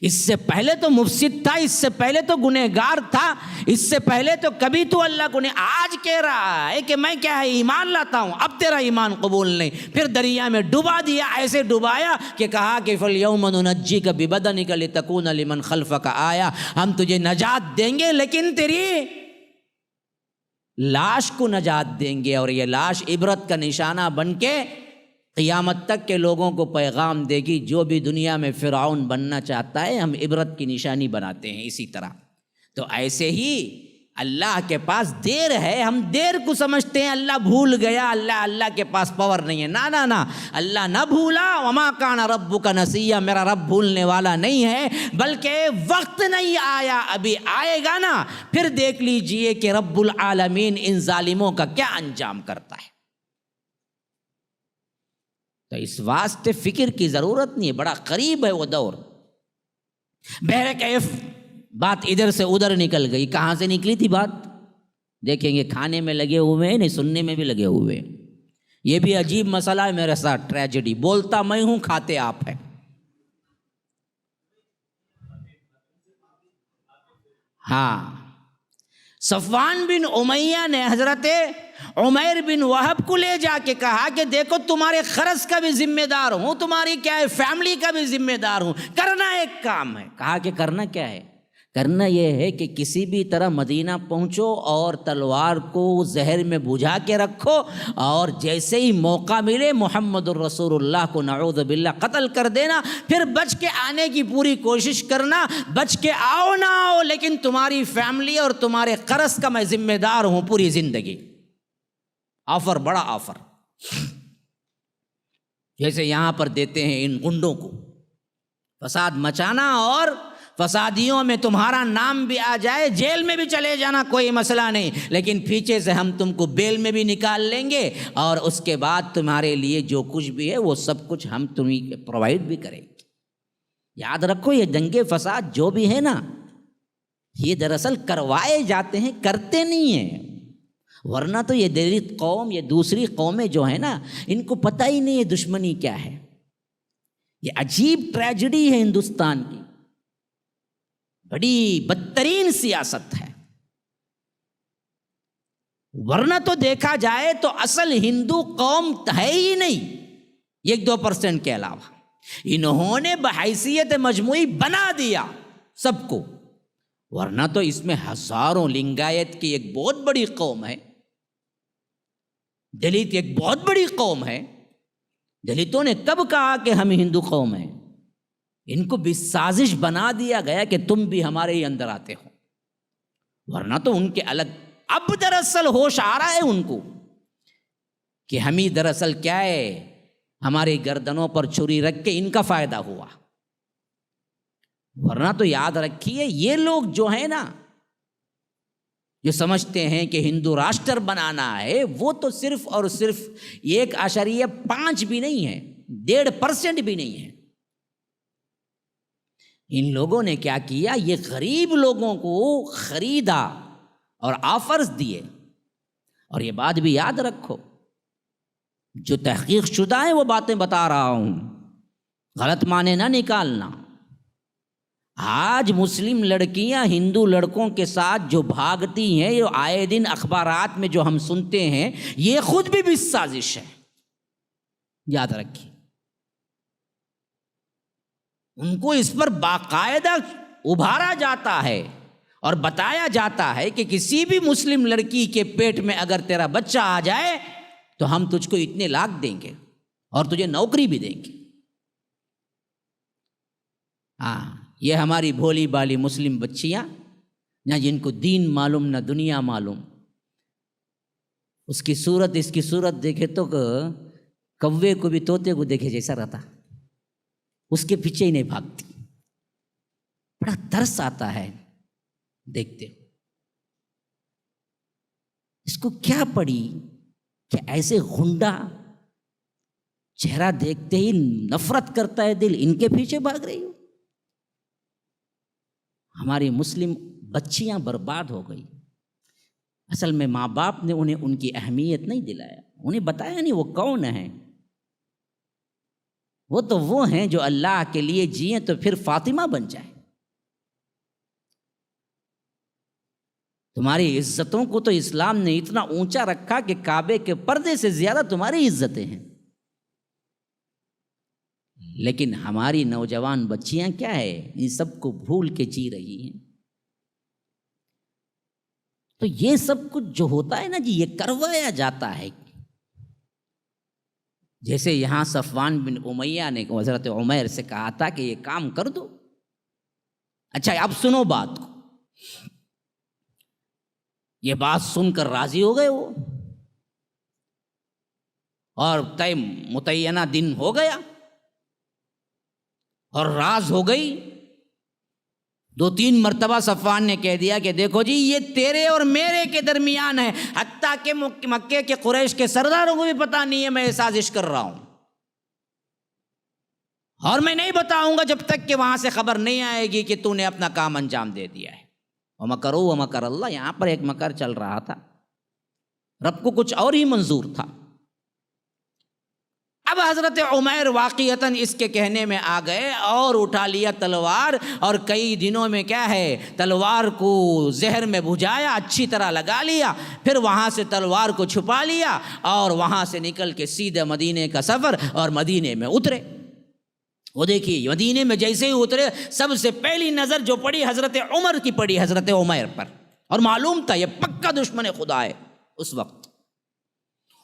اس سے پہلے تو مفسد تھا، اس سے پہلے تو گنہگار تھا، اس سے پہلے تو کبھی تو اللہ کو نہیں، آج کہہ رہا ہے کہ میں کیا ہے ایمان لاتا ہوں، اب تیرا ایمان قبول نہیں، پھر دریا میں ڈبا دیا، ایسے ڈبایا کہ کہا کہ فَالْيَوْمَ نُنَجِّيكَ بِبَدَنِكَ لِتَكُونَ لِمَنْ خَلْفَكَ آیَةً، ہم تجھے نجات دیں گے لیکن تیری لاش کو نجات دیں گے، اور یہ لاش عبرت کا نشانہ بن کے قیامت تک کے لوگوں کو پیغام دے گی، جو بھی دنیا میں فرعون بننا چاہتا ہے ہم عبرت کی نشانی بناتے ہیں اسی طرح۔ تو ایسے ہی اللہ کے پاس دیر ہے، ہم دیر کو سمجھتے ہیں اللہ بھول گیا، اللہ کے پاس پاور نہیں ہے، نہ اللہ نہ بھولا، وما کان ربک نسیا، میرا رب بھولنے والا نہیں ہے، بلکہ وقت نہیں آیا، ابھی آئے گا نا، پھر دیکھ لیجئے کہ رب العالمین ان ظالموں کا کیا انجام کرتا ہے۔ تو اس واسطے فکر کی ضرورت نہیں ہے، بڑا قریب ہے وہ دور۔ بہرکیف بات ادھر سے ادھر نکل گئی، کہاں سے نکلی تھی بات دیکھیں گے، کھانے میں لگے ہوئے ہیں، نہیں سننے میں بھی لگے ہوئے ہیں، یہ بھی عجیب مسئلہ ہے میرے ساتھ، ٹریجڈی، بولتا میں ہوں کھاتے آپ ہیں۔ ہاں، صفوان بن امیہ نے حضرت عمیر بن وہب کو لے جا کے کہا کہ دیکھو تمہارے خرچ کا بھی ذمہ دار ہوں، تمہاری کیا ہے فیملی کا بھی ذمہ دار ہوں، کرنا ایک کام ہے۔ کہا کہ کرنا کیا ہے؟ کرنا یہ ہے کہ کسی بھی طرح مدینہ پہنچو اور تلوار کو زہر میں بجھا کے رکھو، اور جیسے ہی موقع ملے محمد الرسول اللہ کو نعوذ باللہ قتل کر دینا، پھر بچ کے آنے کی پوری کوشش کرنا، بچ کے آؤ نہ آؤ لیکن تمہاری فیملی اور تمہارے قرض کا میں ذمہ دار ہوں پوری زندگی۔ آفر، بڑا آفر، جیسے یہاں پر دیتے ہیں ان گنڈوں کو، فساد مچانا اور فسادیوں میں تمہارا نام بھی آ جائے، جیل میں بھی چلے جانا کوئی مسئلہ نہیں، لیکن پیچھے سے ہم تم کو بیل میں بھی نکال لیں گے، اور اس کے بعد تمہارے لیے جو کچھ بھی ہے وہ سب کچھ ہم تمہیں پرووائڈ بھی کریں گے۔ یاد رکھو یہ دنگے فساد جو بھی ہے نا، یہ دراصل کروائے جاتے ہیں، کرتے نہیں ہیں، ورنہ تو یہ دلت قوم، یہ دوسری قومیں جو ہیں نا، ان کو پتہ ہی نہیں ہے دشمنی کیا ہے۔ یہ عجیب ٹریجڈی ہے ہندوستان کی، بڑی بدترین سیاست ہے، ورنہ تو دیکھا جائے تو اصل ہندو قوم ہے ہی نہیں 1-2% کے علاوہ، انہوں نے بحیثیت مجموعی بنا دیا سب کو، ورنہ تو اس میں ہزاروں، لنگایت کی ایک بہت بڑی قوم ہے، دلت ایک بہت بڑی قوم ہے۔ دلتوں نے کب کہا کہ ہم ہندو قوم ہیں؟ ان کو بھی سازش بنا دیا گیا کہ تم بھی ہمارے ہی اندر آتے ہو، ورنہ تو ان کے الگ۔ اب دراصل ہوش آ رہا ہے ان کو کہ ہم ہی دراصل کیا ہے، ہماری گردنوں پر چھری رکھ کے ان کا فائدہ ہوا، ورنہ تو یاد رکھیے یہ لوگ جو ہیں نا، جو سمجھتے ہیں کہ ہندو راشٹر بنانا ہے، وہ تو صرف اور صرف 1.5 بھی نہیں ہے، 1.5% بھی نہیں ہے۔ ان لوگوں نے کیا کیا، یہ غریب لوگوں کو خریدا اور آفرز دیے۔ اور یہ بات بھی یاد رکھو، جو تحقیق شدہ ہے وہ باتیں بتا رہا ہوں، غلط معنی نہ نکالنا۔ آج مسلم لڑکیاں ہندو لڑکوں کے ساتھ جو بھاگتی ہیں، یہ آئے دن اخبارات میں جو ہم سنتے ہیں، یہ خود بھی سازش ہے، یاد رکھیے۔ ان کو اس پر باقاعدہ ابھارا جاتا ہے اور بتایا جاتا ہے کہ کسی بھی مسلم لڑکی کے پیٹ میں اگر تیرا بچہ آ جائے تو ہم تجھ کو اتنے لاکھ دیں گے اور تجھے نوکری بھی دیں گے۔ یہ ہماری بھولی بالی مسلم بچیاں، نہ جن کو دین معلوم نہ دنیا معلوم، اس کی صورت اس کی صورت دیکھے تو کوے کو بھی طوطے کو دیکھے جیسا رہتا، اس کے پیچھے ہی نہیں بھاگتی۔ بڑا ترس آتا ہے دیکھتے ہو، اس کو کیا پڑی کہ ایسے غنڈا چہرہ دیکھتے ہی نفرت کرتا ہے دل، ان کے پیچھے بھاگ رہی ہو۔ ہماری مسلم بچیاں برباد ہو گئی۔ اصل میں ماں باپ نے انہیں ان کی اہمیت نہیں دلایا، انہیں بتایا نہیں وہ کون ہیں۔ وہ تو وہ ہیں جو اللہ کے لیے جئیں تو پھر فاطمہ بن جائیں۔ تمہاری عزتوں کو تو اسلام نے اتنا اونچا رکھا کہ کعبے کے پردے سے زیادہ تمہاری عزتیں ہیں، لیکن ہماری نوجوان بچیاں کیا ہے، ان سب کو بھول کے جی رہی ہیں۔ تو یہ سب کچھ جو ہوتا ہے نا جی، یہ کروایا جاتا ہے۔ جیسے یہاں صفوان بن امیہ نے حضرت عمیر سے کہا تھا کہ یہ کام کر دو۔ اچھا اب سنو بات کو، یہ بات سن کر راضی ہو گئے وہ، اور طے متعینہ دن ہو گیا اور راز ہو گئی۔ 2-3 مرتبہ صفوان نے کہہ دیا کہ دیکھو جی یہ تیرے اور میرے کے درمیان ہے، حتیٰ کہ مکے کے قریش کے سرداروں کو بھی پتہ نہیں ہے میں یہ سازش کر رہا ہوں، اور میں نہیں بتاؤں گا جب تک کہ وہاں سے خبر نہیں آئے گی کہ تو نے اپنا کام انجام دے دیا ہے۔ وَمَكَرُوا وَمَكَرَ اللَّهُ، یہاں پر ایک مکر چل رہا تھا، رب کو کچھ اور ہی منظور تھا۔ اب حضرت عمیر واقعتاً اس کے کہنے میں آ گئے اور اٹھا لیا تلوار، اور کئی دنوں میں کیا ہے، تلوار کو زہر میں بھجایا، اچھی طرح لگا لیا، پھر وہاں سے تلوار کو چھپا لیا اور وہاں سے نکل کے سیدھے مدینے کا سفر، اور مدینے میں اترے۔ وہ دیکھیے مدینے میں جیسے ہی اترے، سب سے پہلی نظر جو پڑی حضرت عمر کی پڑی حضرت عمیر پر، اور معلوم تھا یہ پکا دشمن خدا ہے۔ اس وقت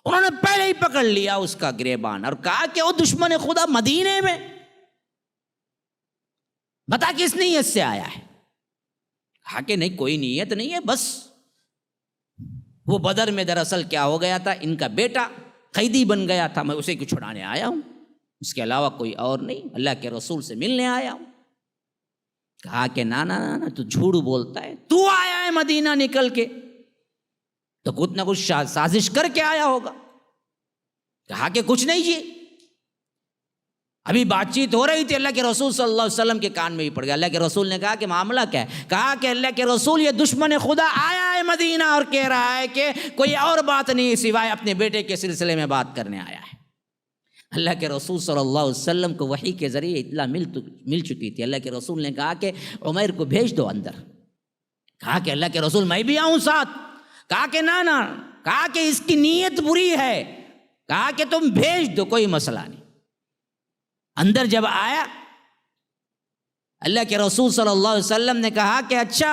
انہوں نے پہلے ہی پکڑ لیا اس کا گریبان اور کہا کہ وہ دشمن خدا مدینے میں، بتا کس نیت سے آیا ہے؟ کہا کہ نہیں کوئی نیت نہیں ہے، بس وہ بدر میں دراصل کیا ہو گیا تھا، ان کا بیٹا قیدی بن گیا تھا، میں اسے کو چھڑانے آیا ہوں، اس کے علاوہ کوئی اور نہیں، اللہ کے رسول سے ملنے آیا ہوں۔ کہا کہ نا نا نا تو جھوٹ بولتا ہے، تو آیا ہے مدینہ نکل کے تو کچھ نہ کچھ سازش کر کے آیا ہوگا۔ کہا کہ کچھ نہیں جی، ابھی بات چیت ہو رہی تھی، اللہ کے رسول صلی اللہ علیہ وسلم کے کان میں ہی پڑ گیا۔ اللہ کے رسول نے کہا کہ معاملہ کیا ہے؟ کہا کہ اللہ کے رسول یہ دشمن خدا آیا ہے مدینہ اور کہہ رہا ہے کہ کوئی اور بات نہیں سوائے اپنے بیٹے کے سلسلے میں بات کرنے آیا ہے۔ اللہ کے رسول صلی اللہ علیہ وسلم کو وحی کے ذریعے اطلاع مل چکی تھی۔ اللہ کے رسول نے کہا کہ عمیر کو بھیج دو اندر۔ کہا کہ اللہ کے رسول میں بھی آؤں ساتھ؟ کہا کہ نا، کہا کہ اس کی نیت بری ہے، کہا کہ تم بھیج دو کوئی مسئلہ نہیں۔ اندر جب آیا اللہ کے رسول صلی اللہ علیہ وسلم نے کہا کہ اچھا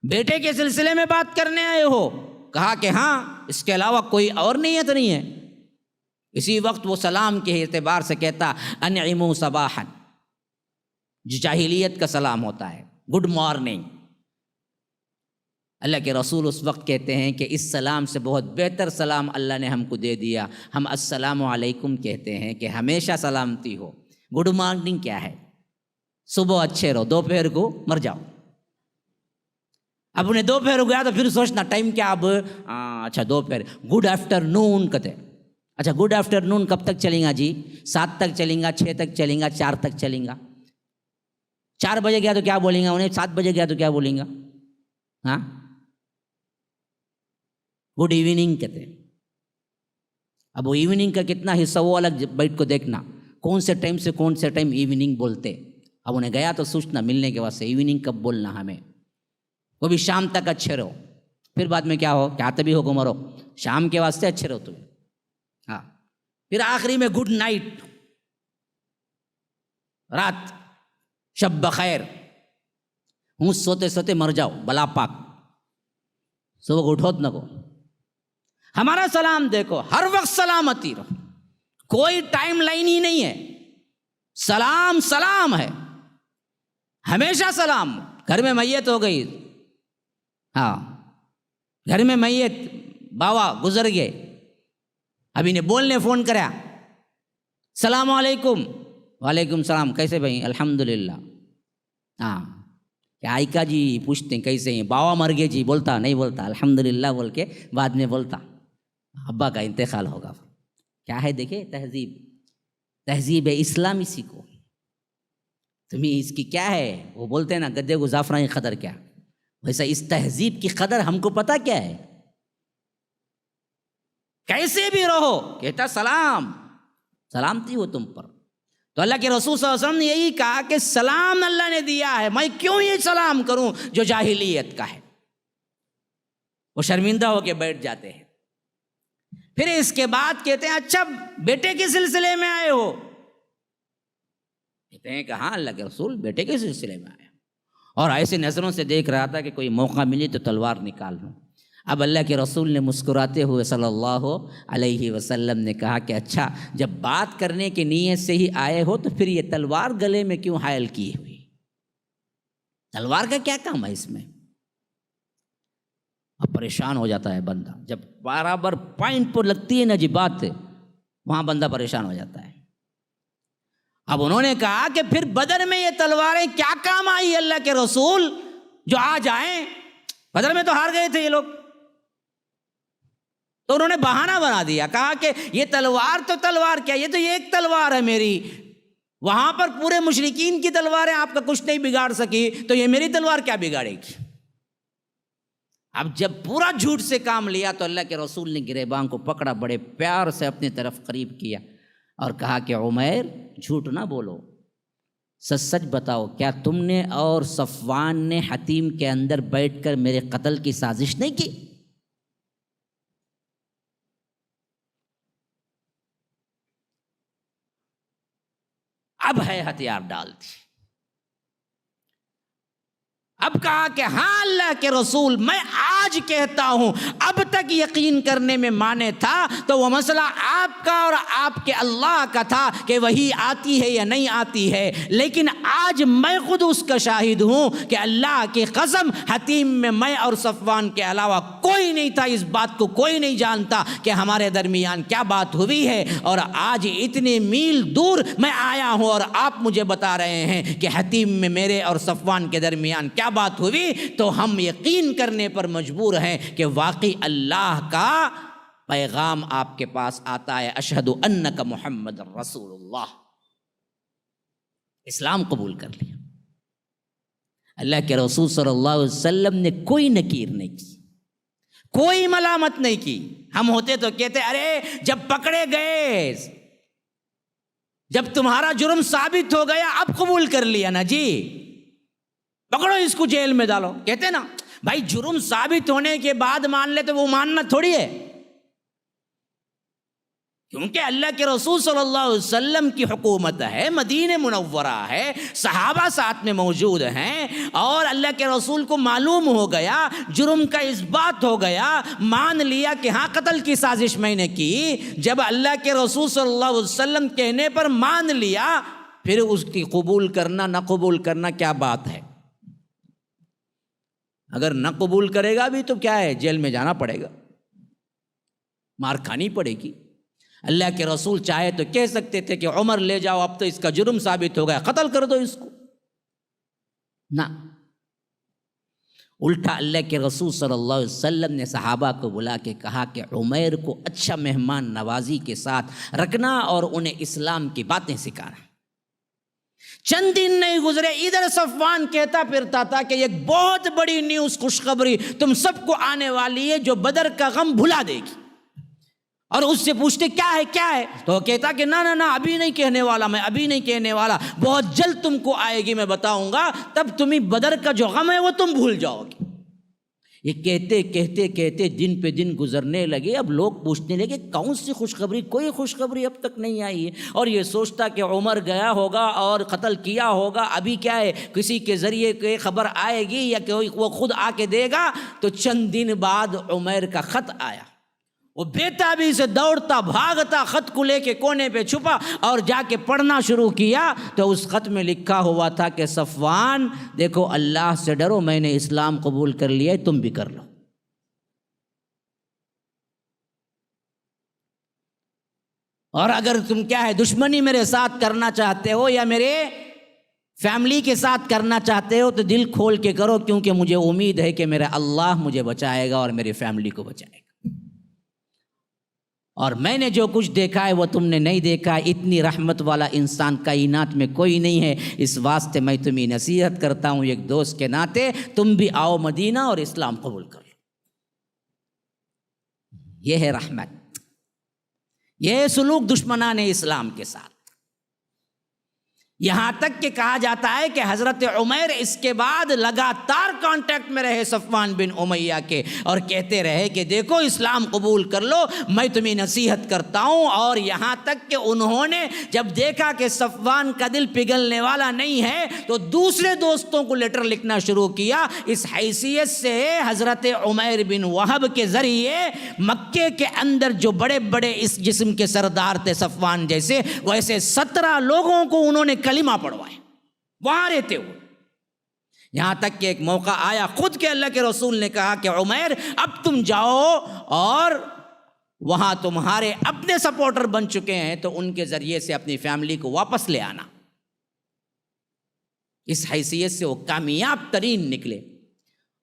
بیٹے کے سلسلے میں بات کرنے آئے ہو؟ کہا کہ ہاں، اس کے علاوہ کوئی اور نیت نہیں ہے۔ اسی وقت وہ سلام کے اعتبار سے کہتا انعموا صباحا، جو جاہلیت کا سلام ہوتا ہے، گڈ مارننگ، اللہ کے رسول اس وقت کہتے ہیں کہ اس سلام سے بہت بہتر سلام اللہ نے ہم کو دے دیا، ہم السلام علیکم کہتے ہیں کہ ہمیشہ سلامتی ہو۔ گڈ مارننگ کیا ہے؟ صبح اچھے رہو، دوپہر کو مر جاؤ۔ اب انہیں دوپہر ہو گیا تو پھر سوچنا ٹائم کیا، اب اچھا دوپہر، گڈ آفٹر نون کہتے ہیں۔ اچھا گڈ آفٹر نون کب تک چلیں گا جی؟ 7 تک چلیں گا، 6 تک چلیں گا، 4 تک چلیں گا؟ 4 بجے گیا تو کیا بولیں گا انہیں؟ 7 بجے گیا تو کیا بولیں گا؟ ہاں، گڈ ایوننگ کہتے ہیں۔ اب وہ ایوننگ کا کتنا حصہ وہ الگ بیٹھ کو دیکھنا، کون سے ٹائم سے کون سے ٹائم ایوننگ بولتے۔ اب انہیں گیا تو سوچنا ملنے کے واسطے ایوننگ کب بولنا ہمیں، وہ بھی شام تک اچھے رہو، پھر بعد میں کیا ہو، کیا تبھی ہو کو مرو، شام کے واسطے اچھے رہو تم۔ ہاں، پھر آخری میں گڈ نائٹ، رات شب بخیر، ہوں سوتے سوتے مر جاؤ بلا پاک، صبح کو اٹھوت نہ کو۔ ہمارا سلام دیکھو، ہر وقت سلامتی رہو، کوئی ٹائم لائن ہی نہیں ہے، سلام سلام ہے، ہمیشہ سلام۔ گھر میں میت ہو گئی، ہاں گھر میں میت، باوا گزر گئے، ابھی نے بولنے فون کرا، السلام علیکم، وعلیکم السلام، کیسے بھائی؟ الحمدللہ۔ ہاں، کیا آئکا جی پوچھتے ہیں کیسے ہیں، باوا مر گئے جی، بولتا نہیں، بولتا الحمدللہ بول کے بعد میں بولتا ابا کا انتقال ہوگا۔ کیا ہے دیکھیں تہذیب اسلام اسی کو، تمہیں اس کی کیا ہے، وہ بولتے ہیں نا گدے کو زعفران کی قدر کیا، ویسا اس تہذیب کی قدر ہم کو پتہ کیا ہے، کیسے بھی رہو کہتا سلام، سلامتی ہو تم پر۔ تو اللہ کے رسول صلی اللہ علیہ وسلم نے یہی کہا کہ سلام اللہ نے دیا ہے، میں کیوں یہ سلام کروں جو جاہلیت کا ہے۔ وہ شرمندہ ہو کے بیٹھ جاتے ہیں۔ پھر اس کے بعد کہتے ہیں اچھا بیٹے کے سلسلے میں آئے ہو؟ کہتے ہیں کہ ہاں اللہ کے رسول بیٹے کے سلسلے میں آئے، اور ایسے نظروں سے دیکھ رہا تھا کہ کوئی موقع ملے تو تلوار نکال لوں۔ اب اللہ کے رسول نے مسکراتے ہوئے صلی اللہ علیہ وسلم نے کہا کہ اچھا جب بات کرنے کی نیت سے ہی آئے ہو تو پھر یہ تلوار گلے میں کیوں حائل کی ہوئی؟ تلوار کا کیا کام ہے اس میں؟ اب پریشان ہو جاتا ہے بندہ، جب برابر پوائنٹ پر لگتی ہے نا جی بات، وہاں بندہ پریشان ہو جاتا ہے۔ اب انہوں نے کہا کہ پھر بدر میں یہ تلواریں کیا کام آئی اللہ کے رسول جو آ جائیں؟ بدر میں تو ہار گئے تھے یہ لوگ۔ تو انہوں نے بہانہ بنا دیا، کہا کہ یہ تلوار تو تلوار کیا، یہ تو یہ ایک تلوار ہے میری، وہاں پر پورے مشرکین کی تلواریں آپ کا کچھ نہیں بگاڑ سکی، تو یہ میری تلوار کیا بگاڑے گی؟ اب جب پورا جھوٹ سے کام لیا تو اللہ کے رسول نے گریباں کو پکڑا، بڑے پیار سے اپنی طرف قریب کیا اور کہا کہ عمیر جھوٹ نہ بولو، سچ سچ بتاؤ، کیا تم نے اور صفوان نے حتیم کے اندر بیٹھ کر میرے قتل کی سازش نہیں کی؟ اب ہے ہتھیار ڈال دی۔ اب کہا کہ ہاں اللہ کے رسول میں آج کہتا ہوں، اب تک یقین کرنے میں مانے تھا تو وہ مسئلہ آپ کا اور آپ کے اللہ کا تھا کہ وہی آتی ہے یا نہیں آتی ہے، لیکن آج میں خود اس کا شاہد ہوں کہ اللہ کی قسم حتیم میں میں اور صفوان کے علاوہ کوئی نہیں تھا، اس بات کو کوئی نہیں جانتا کہ ہمارے درمیان کیا بات ہوئی ہے، اور آج اتنے میل دور میں آیا ہوں اور آپ مجھے بتا رہے ہیں کہ حتیم میں میرے اور صفوان کے درمیان کیا بات ہوئی، تو ہم یقین کرنے پر مجبور ہیں کہ واقعی اللہ کا پیغام آپ کے پاس آتا ہے، اشہد انک محمد رسول اللہ، اسلام قبول کر لیا۔ اللہ کے رسول صلی اللہ علیہ وسلم نے کوئی نکیر نہیں کی، کوئی ملامت نہیں کی۔ ہم ہوتے تو کہتے ارے جب پکڑے گئے، جب تمہارا جرم ثابت ہو گیا اب قبول کر لیا نا جی، پکڑو اس کو جیل میں ڈالو۔ کہتے نا بھائی جرم ثابت ہونے کے بعد مان لے تو وہ ماننا تھوڑی ہے، کیونکہ اللہ کے رسول صلی اللہ علیہ وسلم کی حکومت ہے، مدینہ منورہ ہے، صحابہ ساتھ میں موجود ہیں، اور اللہ کے رسول کو معلوم ہو گیا، جرم کا اس بات ہو گیا، مان لیا کہ ہاں قتل کی سازش میں نے کی۔ جب اللہ کے رسول صلی اللہ علیہ وسلم کہنے پر مان لیا، پھر اس کی قبول کرنا نہ قبول کرنا کیا بات ہے؟ اگر نہ قبول کرے گا بھی تو کیا ہے، جیل میں جانا پڑے گا، مار کھانی پڑے گی۔ اللہ کے رسول چاہے تو کہہ سکتے تھے کہ عمر لے جاؤ، اب تو اس کا جرم ثابت ہو گیا، قتل کر دو اس کو، نہ، الٹا اللہ کے رسول صلی اللہ علیہ وسلم نے صحابہ کو بلا کے کہا کہ عمیر کو اچھا مہمان نوازی کے ساتھ رکھنا اور انہیں اسلام کی باتیں سکھانا۔ چند دن نہیں گزرے، ادھر صفوان کہتا پھرتا تھا کہ ایک بہت بڑی نیوز، خوشخبری تم سب کو آنے والی ہے جو بدر کا غم بھلا دے گی۔ اور اس سے پوچھتے کیا ہے تو وہ کہتا کہ نہ ابھی نہیں کہنے والا، میں ابھی نہیں کہنے والا، بہت جلد تم کو آئے گی، میں بتاؤں گا، تب تمہیں بدر کا جو غم ہے وہ تم بھول جاؤ گے۔ یہ کہتے دن پہ دن گزرنے لگے۔ اب لوگ پوچھنے لگے کون سی خوشخبری؟ کوئی خوشخبری اب تک نہیں آئی ہے۔ اور یہ سوچتا کہ عمر گیا ہوگا اور قتل کیا ہوگا، ابھی کیا ہے، کسی کے ذریعے کوئی خبر آئے گی یا کہ وہ خود آ کے دے گا۔ تو چند دن بعد عمیر کا خط آیا، وہ بےتابی سے دوڑتا بھاگتا خط کو لے کے کونے پہ چھپا اور جا کے پڑھنا شروع کیا تو اس خط میں لکھا ہوا تھا کہ صفوان دیکھو، اللہ سے ڈرو، میں نے اسلام قبول کر لیا ہے، تم بھی کر لو۔ اور اگر تم کیا ہے دشمنی میرے ساتھ کرنا چاہتے ہو یا میرے فیملی کے ساتھ کرنا چاہتے ہو تو دل کھول کے کرو، کیونکہ مجھے امید ہے کہ میرا اللہ مجھے بچائے گا اور میری فیملی کو بچائے گا۔ اور میں نے جو کچھ دیکھا ہے وہ تم نے نہیں دیکھا، اتنی رحمت والا انسان کائنات میں کوئی نہیں ہے، اس واسطے میں تمہیں نصیحت کرتا ہوں ایک دوست کے ناطے، تم بھی آؤ مدینہ اور اسلام قبول کر لو۔ یہ ہے رحمت، یہ ہے سلوک دشمنان اسلام کے ساتھ۔ یہاں تک کہ کہا جاتا ہے کہ حضرت عمیر اس کے بعد لگاتار کانٹیکٹ میں رہے صفوان بن امیہ کے، اور کہتے رہے کہ دیکھو اسلام قبول کر لو، میں تمہیں نصیحت کرتا ہوں۔ اور یہاں تک کہ انہوں نے جب دیکھا کہ صفوان کا دل پگھلنے والا نہیں ہے تو دوسرے دوستوں کو لیٹر لکھنا شروع کیا۔ اس حیثیت سے حضرت عمیر بن وہب کے ذریعے مکے کے اندر جو بڑے بڑے اس جسم کے سردار تھے صفوان جیسے، ویسے 17 لوگوں کو انہوں نے کلمہ پڑھوائے وہاں رہتے ہوئے۔ یہاں تک کہ ایک موقع آیا خود کے اللہ کے رسول نے کہا کہ عمیر اب تم جاؤ اور وہاں تمہارے اپنے سپورٹر بن چکے ہیں تو ان کے ذریعے سے اپنی فیملی کو واپس لے آنا۔ اس حیثیت سے وہ کامیاب ترین نکلے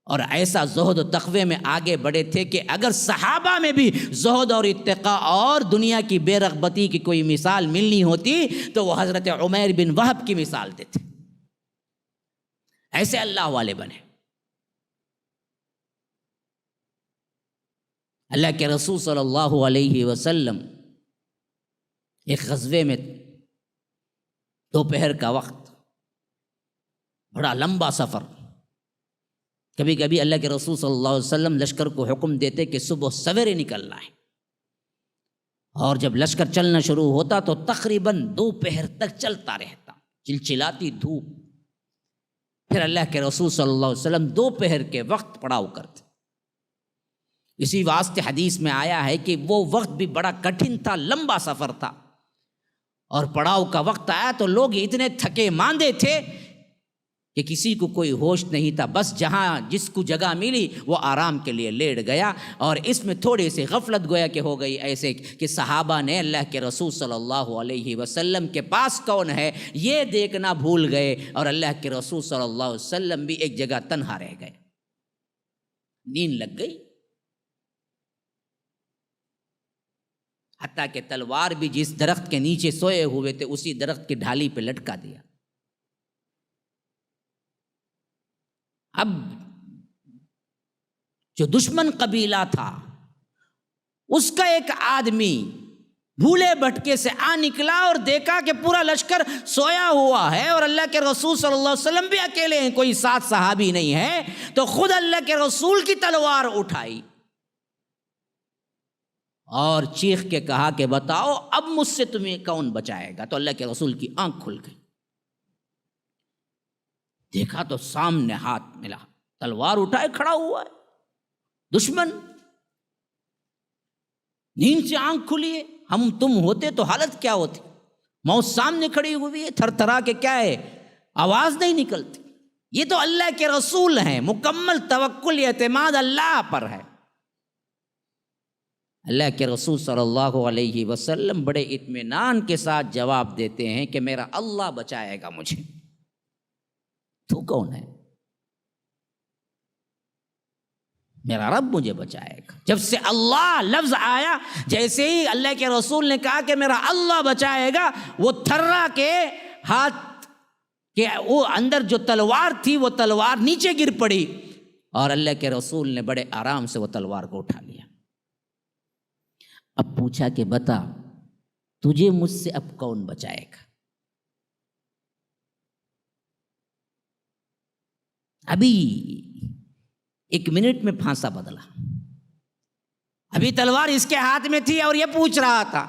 اور ایسا زہد و تقوی میں آگے بڑھے تھے کہ اگر صحابہ میں بھی زہد اور اتقاء اور دنیا کی بے رغبتی کی کوئی مثال ملنی ہوتی تو وہ حضرت عمیر بن وہب کی مثال دیتے۔ ایسے اللہ والے بنے۔ اللہ کے رسول صلی اللہ علیہ وسلم ایک غزوے میں، دوپہر کا وقت، بڑا لمبا سفر، کبھی کبھی اللہ کے رسول صلی اللہ علیہ وسلم لشکر کو حکم دیتے کہ صبح سویرے نکلنا ہے، اور جب لشکر چلنا شروع ہوتا تو تقریباً دوپہر تک چلتا رہتا، چلچلاتی دھوپ۔ پھر اللہ کے رسول صلی اللہ علیہ وسلم دوپہر کے وقت پڑاؤ کرتے۔ اسی واسطے حدیث میں آیا ہے کہ وہ وقت بھی بڑا کٹھن تھا، لمبا سفر تھا، اور پڑاؤ کا وقت آیا تو لوگ اتنے تھکے ماندے تھے کہ کسی کو کوئی ہوش نہیں تھا، بس جہاں جس کو جگہ ملی وہ آرام کے لیے لیٹ گیا۔ اور اس میں تھوڑی سی غفلت گویا کہ ہو گئی، ایسے کہ صحابہ نے اللہ کے رسول صلی اللہ علیہ وسلم کے پاس کون ہے یہ دیکھنا بھول گئے، اور اللہ کے رسول صلی اللہ علیہ وسلم بھی ایک جگہ تنہا رہ گئے، نیند لگ گئی، حتیٰ کہ تلوار بھی جس درخت کے نیچے سوئے ہوئے تھے اسی درخت کی ڈھالی پہ لٹکا دیا۔ اب جو دشمن قبیلہ تھا اس کا ایک آدمی بھولے بھٹکے سے آ نکلا اور دیکھا کہ پورا لشکر سویا ہوا ہے اور اللہ کے رسول صلی اللہ علیہ وسلم بھی اکیلے ہیں، کوئی ساتھ صحابی نہیں ہے، تو خود اللہ کے رسول کی تلوار اٹھائی اور چیخ کے کہا کہ بتاؤ اب مجھ سے تمہیں کون بچائے گا؟ تو اللہ کے رسول کی آنکھ کھل گئی، دیکھا تو سامنے ہاتھ ملا، تلوار اٹھائے کھڑا ہوا ہے دشمن، نیند سے آنکھ کھلی ہے، ہم تم ہوتے تو حالت کیا ہوتی؟ موت سامنے کھڑی ہوئی ہے، تھر تھرا کے کیا ہے، آواز نہیں نکلتی۔ یہ تو اللہ کے رسول ہیں، مکمل توکل اعتماد اللہ پر ہے۔ اللہ کے رسول صلی اللہ علیہ وسلم بڑے اطمینان کے ساتھ جواب دیتے ہیں کہ میرا اللہ بچائے گا مجھے۔ تو کون ہے؟ میرا رب مجھے بچائے گا۔ جب سے اللہ لفظ آیا، جیسے ہی اللہ کے رسول نے کہا کہ میرا اللہ بچائے گا، وہ تھرا کے ہاتھ کے وہ اندر جو تلوار تھی وہ تلوار نیچے گر پڑی، اور اللہ کے رسول نے بڑے آرام سے وہ تلوار کو اٹھا لیا۔ اب پوچھا کہ بتا تجھے مجھ سے اب کون بچائے گا؟ ابھی 1 منٹ میں پھانسا بدلا، ابھی تلوار اس کے ہاتھ میں تھی اور یہ پوچھ رہا تھا،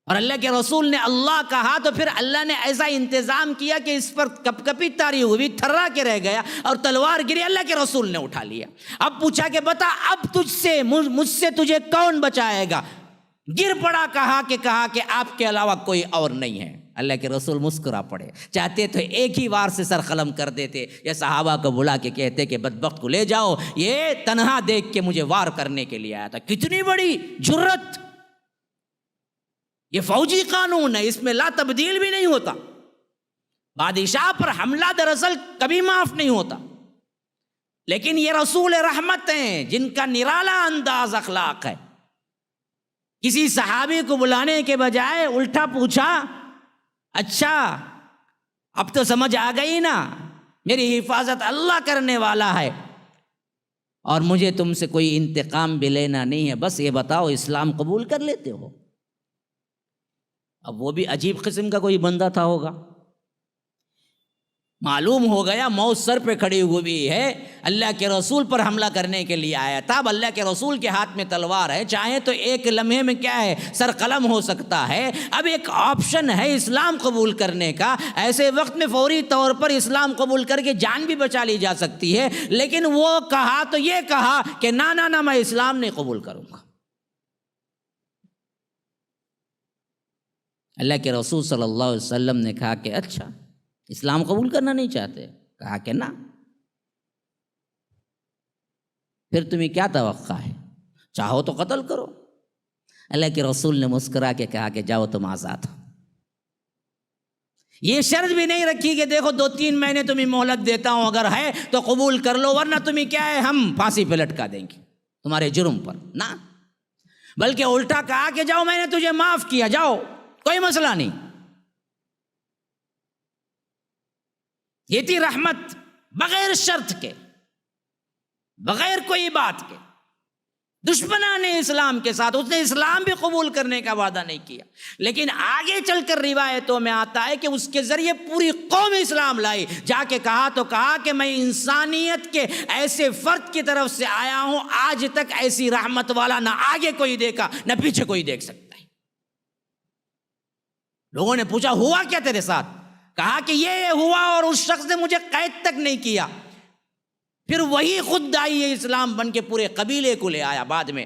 اور اللہ کے رسول نے اللہ کہا تو پھر اللہ نے ایسا انتظام کیا کہ اس پر کپ کپی تاری ہوئی، تھرا کے رہ گیا اور تلوار گری، اللہ کے رسول نے اٹھا لیا۔ اب پوچھا کہ بتا اب مجھ سے تجھے کون بچائے گا؟ گر پڑا، کہا کہ آپ کے علاوہ کوئی اور نہیں ہے۔ اللہ کے رسول مسکرا پڑے، چاہتے تو ایک ہی وار سے سر قلم کر دیتے، یا صحابہ کو بلا کے کہتے کہ بدبخت کو لے جاؤ، یہ تنہا دیکھ کے مجھے وار کرنے کے لیے آیا تھا۔ کتنی بڑی جرت! یہ فوجی قانون ہے، اس میں لا تبدیل بھی نہیں ہوتا۔ بادشاہ پر حملہ دراصل کبھی معاف نہیں ہوتا، لیکن یہ رسول رحمت ہیں جن کا نرالا انداز اخلاق ہے۔ کسی صحابی کو بلانے کے بجائے الٹا پوچھا، اچھا اب تو سمجھ آ گئی نا، میری حفاظت اللہ کرنے والا ہے، اور مجھے تم سے کوئی انتقام بھی لینا نہیں ہے، بس یہ بتاؤ اسلام قبول کر لیتے ہو؟ اب وہ بھی عجیب قسم کا کوئی بندہ تھا ہوگا، معلوم ہو گیا موت سر پہ کھڑی ہوئی ہے، اللہ کے رسول پر حملہ کرنے کے لیے آیا تھا۔ اب اللہ کے رسول کے ہاتھ میں تلوار ہے، چاہے تو ایک لمحے میں کیا ہے، سر قلم ہو سکتا ہے۔ اب ایک آپشن ہے اسلام قبول کرنے کا، ایسے وقت میں فوری طور پر اسلام قبول کر کے جان بھی بچا لی جا سکتی ہے، لیکن وہ کہا تو یہ کہا کہ نہ میں اسلام نہیں قبول کروں گا۔ اللہ کے رسول صلی اللہ علیہ وسلم نے کہا کہ اچھا اسلام قبول کرنا نہیں چاہتے؟ کہا کہ نہ۔ پھر تمہیں کیا توقع ہے؟ چاہو تو قتل کرو۔ اللہ کے رسول نے مسکرا کے کہا کہ جاؤ تم آزاد ہو۔ یہ شرط بھی نہیں رکھی کہ دیکھو 2-3 مہینے تمہیں مہلت دیتا ہوں، اگر ہے تو قبول کر لو، ورنہ تمہیں کیا ہے ہم پھانسی پہ لٹکا دیں گے تمہارے جرم پر، نہ، بلکہ الٹا کہا کہ جاؤ میں نے تجھے معاف کیا، جاؤ کوئی مسئلہ نہیں۔ یہ تھی رحمت، بغیر شرط کے، بغیر کوئی بات کے۔ دشمنان اسلام کے ساتھ اس نے اسلام بھی قبول کرنے کا وعدہ نہیں کیا، لیکن آگے چل کر روایتوں میں آتا ہے کہ اس کے ذریعے پوری قوم اسلام لائی۔ جا کے کہا کہ میں انسانیت کے ایسے فرد کی طرف سے آیا ہوں، آج تک ایسی رحمت والا نہ آگے کوئی دیکھا نہ پیچھے کوئی دیکھ سکتا ہے۔ لوگوں نے پوچھا ہوا کیا تیرے ساتھ؟ کہا کہ یہ ہوا، اور اس شخص نے مجھے قید تک نہیں کیا، پھر وہی خود داعی اسلام بن کے پورے قبیلے کو لے آیا بعد میں،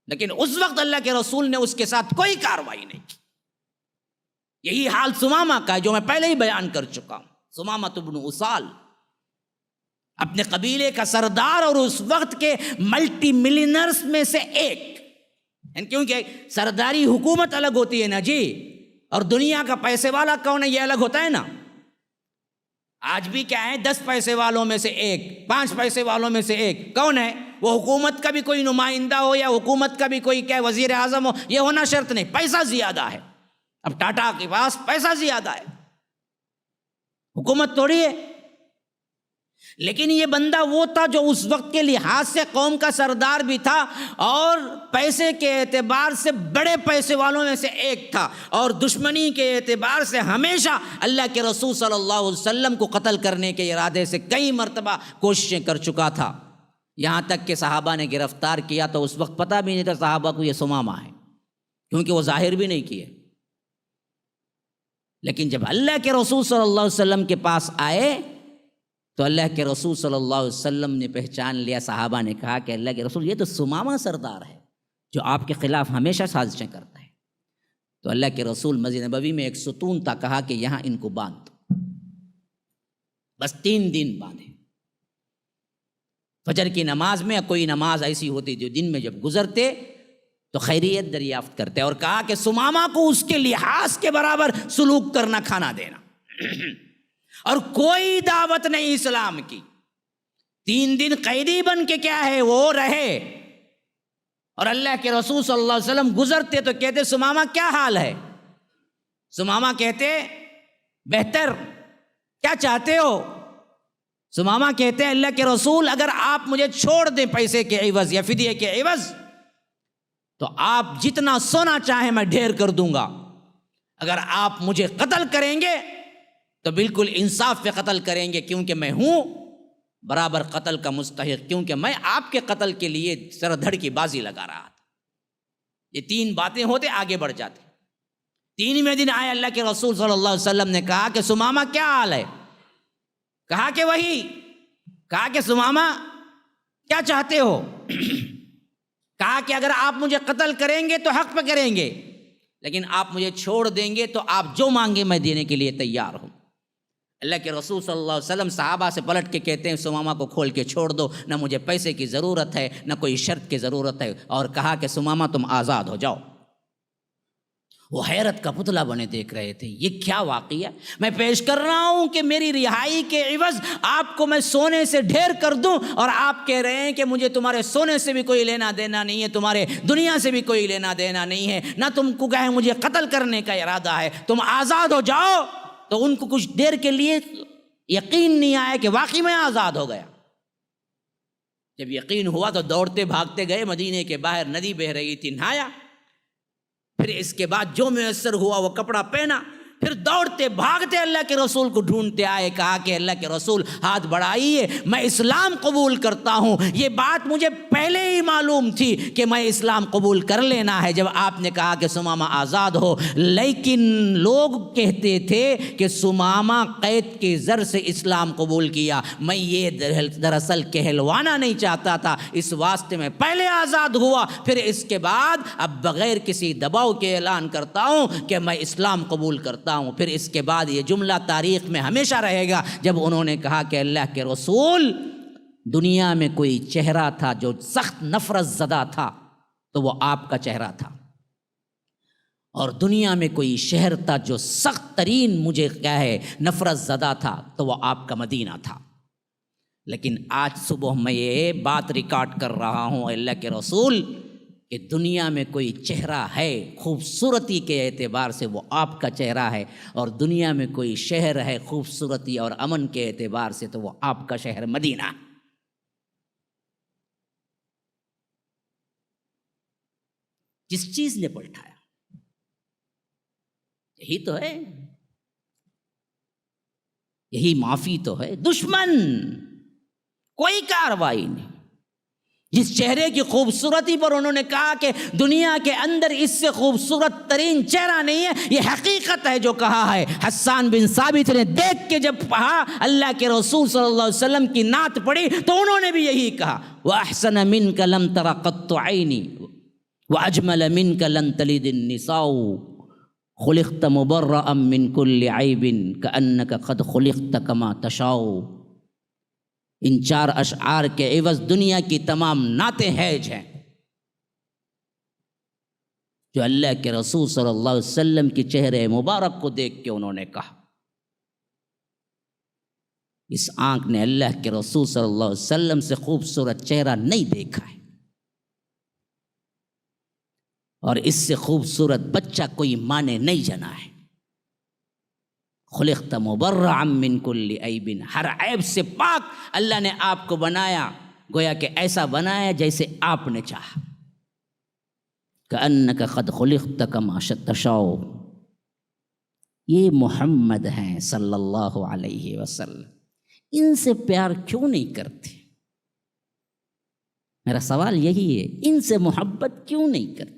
لیکن اس وقت اللہ کے رسول نے اس کے ساتھ کوئی کارروائی نہیں کی۔ یہی حال سمامہ کا ہے جو میں پہلے ہی بیان کر چکا ہوں۔ سمامہ بن اسال اپنے قبیلے کا سردار اور اس وقت کے ملٹی ملینرز میں سے ایک، کیونکہ سرداری حکومت الگ ہوتی ہے نا جی، اور دنیا کا پیسے والا کون ہے یہ الگ ہوتا ہے نا۔ آج بھی کیا ہے، 10 پیسے والوں میں سے ایک، 5 پیسے والوں میں سے ایک کون ہے؟ وہ حکومت کا بھی کوئی نمائندہ ہو یا حکومت کا بھی کوئی کیا وزیر اعظم ہو، یہ ہونا شرط نہیں، پیسہ زیادہ ہے۔ اب ٹاٹا کے پاس پیسہ زیادہ ہے، حکومت تھوڑی ہے، لیکن یہ بندہ وہ تھا جو اس وقت کے لحاظ سے قوم کا سردار بھی تھا، اور پیسے کے اعتبار سے بڑے پیسے والوں میں سے ایک تھا، اور دشمنی کے اعتبار سے ہمیشہ اللہ کے رسول صلی اللہ علیہ وسلم کو قتل کرنے کے ارادے سے کئی مرتبہ کوششیں کر چکا تھا۔ یہاں تک کہ صحابہ نے گرفتار کیا تو اس وقت پتہ بھی نہیں تھا صحابہ کو یہ سمامہ ہے، کیونکہ وہ ظاہر بھی نہیں کیے۔ لیکن جب اللہ کے رسول صلی اللہ علیہ وسلم کے پاس آئے تو اللہ کے رسول صلی اللہ علیہ وسلم نے پہچان لیا۔ صحابہ نے کہا کہ اللہ کے رسول یہ تو سمامہ سردار ہے جو آپ کے خلاف ہمیشہ سازشیں کرتا ہے۔ تو اللہ کے رسول مسجد نبوی میں ایک ستون تھا، کہا کہ یہاں ان کو باندھ دو، بس 3 دن باندھے۔ فجر کی نماز میں کوئی نماز ایسی ہوتی جو دن میں جب گزرتے تو خیریت دریافت کرتے، اور کہا کہ سمامہ کو اس کے لحاظ کے برابر سلوک کرنا، کھانا دینا، اور کوئی دعوت نہیں اسلام کی۔ 3 دن قیدی بن کے کیا ہے وہ رہے، اور اللہ کے رسول صلی اللہ علیہ وسلم گزرتے تو کہتے سمامہ کیا حال ہے؟ سمامہ کہتے بہتر، کیا چاہتے ہو؟ سمامہ کہتے ہیں اللہ کے رسول اگر آپ مجھے چھوڑ دیں پیسے کے عوض یا فدیے کے عوض تو آپ جتنا سونا چاہیں میں ڈھیر کر دوں گا، اگر آپ مجھے قتل کریں گے تو بالکل انصاف پہ قتل کریں گے، کیونکہ میں ہوں برابر قتل کا مستحق، کیونکہ میں آپ کے قتل کے لیے سر دھڑ کی بازی لگا رہا تھا۔ یہ 3 باتیں ہوتے آگے بڑھ جاتے۔ 3ویں دن آئے اللہ کے رسول صلی اللہ علیہ وسلم نے کہا کہ سمامہ کیا حال ہے؟ کہا کہ وہی، کہا کہ سمامہ کیا چاہتے ہو؟ کہا کہ اگر آپ مجھے قتل کریں گے تو حق پہ کریں گے، لیکن آپ مجھے چھوڑ دیں گے تو آپ جو مانگے میں دینے کے لیے تیار ہوں۔ اللہ کے رسول صلی اللہ علیہ وسلم صحابہ سے پلٹ کے کہتے ہیں سمامہ کو کھول کے چھوڑ دو، نہ مجھے پیسے کی ضرورت ہے نہ کوئی شرط کی ضرورت ہے، اور کہا کہ سمامہ تم آزاد ہو جاؤ۔ وہ حیرت کا پتلا بنے دیکھ رہے تھے، یہ کیا واقعہ میں پیش کر رہا ہوں کہ میری رہائی کے عوض آپ کو میں سونے سے ڈھیر کر دوں، اور آپ کہہ رہے ہیں کہ مجھے تمہارے سونے سے بھی کوئی لینا دینا نہیں ہے، تمہارے دنیا سے بھی کوئی لینا دینا نہیں ہے، نہ تم کو کہیں مجھے قتل کرنے کا ارادہ ہے، تم آزاد ہو جاؤ۔ تو ان کو کچھ دیر کے لیے یقین نہیں آیا کہ واقعی میں آزاد ہو گیا۔ جب یقین ہوا تو دوڑتے بھاگتے گئے مدینے کے باہر، ندی بہہ رہی تھی، نہایا، پھر اس کے بعد جو میسر ہوا وہ کپڑا پہنا، پھر دوڑتے بھاگتے اللہ کے رسول کو ڈھونڈتے آئے، کہا کہ اللہ کے رسول ہاتھ بڑھائیے، میں اسلام قبول کرتا ہوں۔ یہ بات مجھے پہلے ہی معلوم تھی کہ میں اسلام قبول کر لینا ہے جب آپ نے کہا کہ سمامہ آزاد ہو، لیکن لوگ کہتے تھے کہ سمامہ قید کے زر سے اسلام قبول کیا، میں یہ دراصل کہلوانا نہیں چاہتا تھا، اس واسطے میں پہلے آزاد ہوا، پھر اس کے بعد اب بغیر کسی دباؤ کے اعلان کرتا ہوں کہ میں اسلام قبول کرتا ہوں۔ پھر اس کے بعد یہ جملہ تاریخ میں ہمیشہ رہے گا جب انہوں نے کہا کہ اللہ کے رسول دنیا میں کوئی چہرہ تھا جو سخت نفرت زدہ تھا تو وہ آپ کا چہرہ تھا، اور دنیا میں کوئی شہر تھا جو سخت ترین مجھے کیا ہے نفرت زدہ تھا تو وہ آپ کا مدینہ تھا۔ لیکن آج صبح میں یہ بات ریکارڈ کر رہا ہوں اللہ کے رسول کہ دنیا میں کوئی چہرہ ہے خوبصورتی کے اعتبار سے وہ آپ کا چہرہ ہے، اور دنیا میں کوئی شہر ہے خوبصورتی اور امن کے اعتبار سے تو وہ آپ کا شہر مدینہ۔ جس چیز نے پلٹایا یہی تو ہے، یہی معافی تو ہے۔ دشمن کوئی کارروائی نہیں، جس چہرے کی خوبصورتی پر انہوں نے کہا کہ دنیا کے اندر اس سے خوبصورت ترین چہرہ نہیں ہے، یہ حقیقت ہے جو کہا ہے۔ حسان بن ثابت نے دیکھ کے جب کہا اللہ کے رسول صلی اللہ علیہ وسلم کی نعت پڑھی تو انہوں نے بھی یہی کہا، وَأَحْسَنَ مِنْكَ لَمْ تَرَ قَطُّ عَيْنِي وَأَجْمَلَ مِنْكَ لَمْ تَلِدِ النِّسَاءُ خُلِقْتَ مُبَرَّأً مِنْ كُلِّ عَيْبٍ كَأَنَّكَ قَدْ خُلِقْتَ كَمَا تَشَاءُ۔ ان 4 اشعار کے عوض دنیا کی تمام نعتیں حیج ہیں جو اللہ کے رسول صلی اللہ علیہ وسلم کی چہرے مبارک کو دیکھ کے انہوں نے کہا۔ اس آنکھ نے اللہ کے رسول صلی اللہ علیہ وسلم سے خوبصورت چہرہ نہیں دیکھا ہے، اور اس سے خوبصورت بچہ کوئی ماں نے نہیں جنا ہے۔ خلقت مبرعا من کل عیب، ہر عیب سے پاک اللہ نے آپ کو بنایا، گویا کہ ایسا بنایا جیسے آپ نے چاہا۔ کأنک قد خلقت کما تشاء۔ یہ محمد ہیں صلی اللہ علیہ وسلم، ان سے پیار کیوں نہیں کرتے؟ میرا سوال یہی ہے، ان سے محبت کیوں نہیں کرتے؟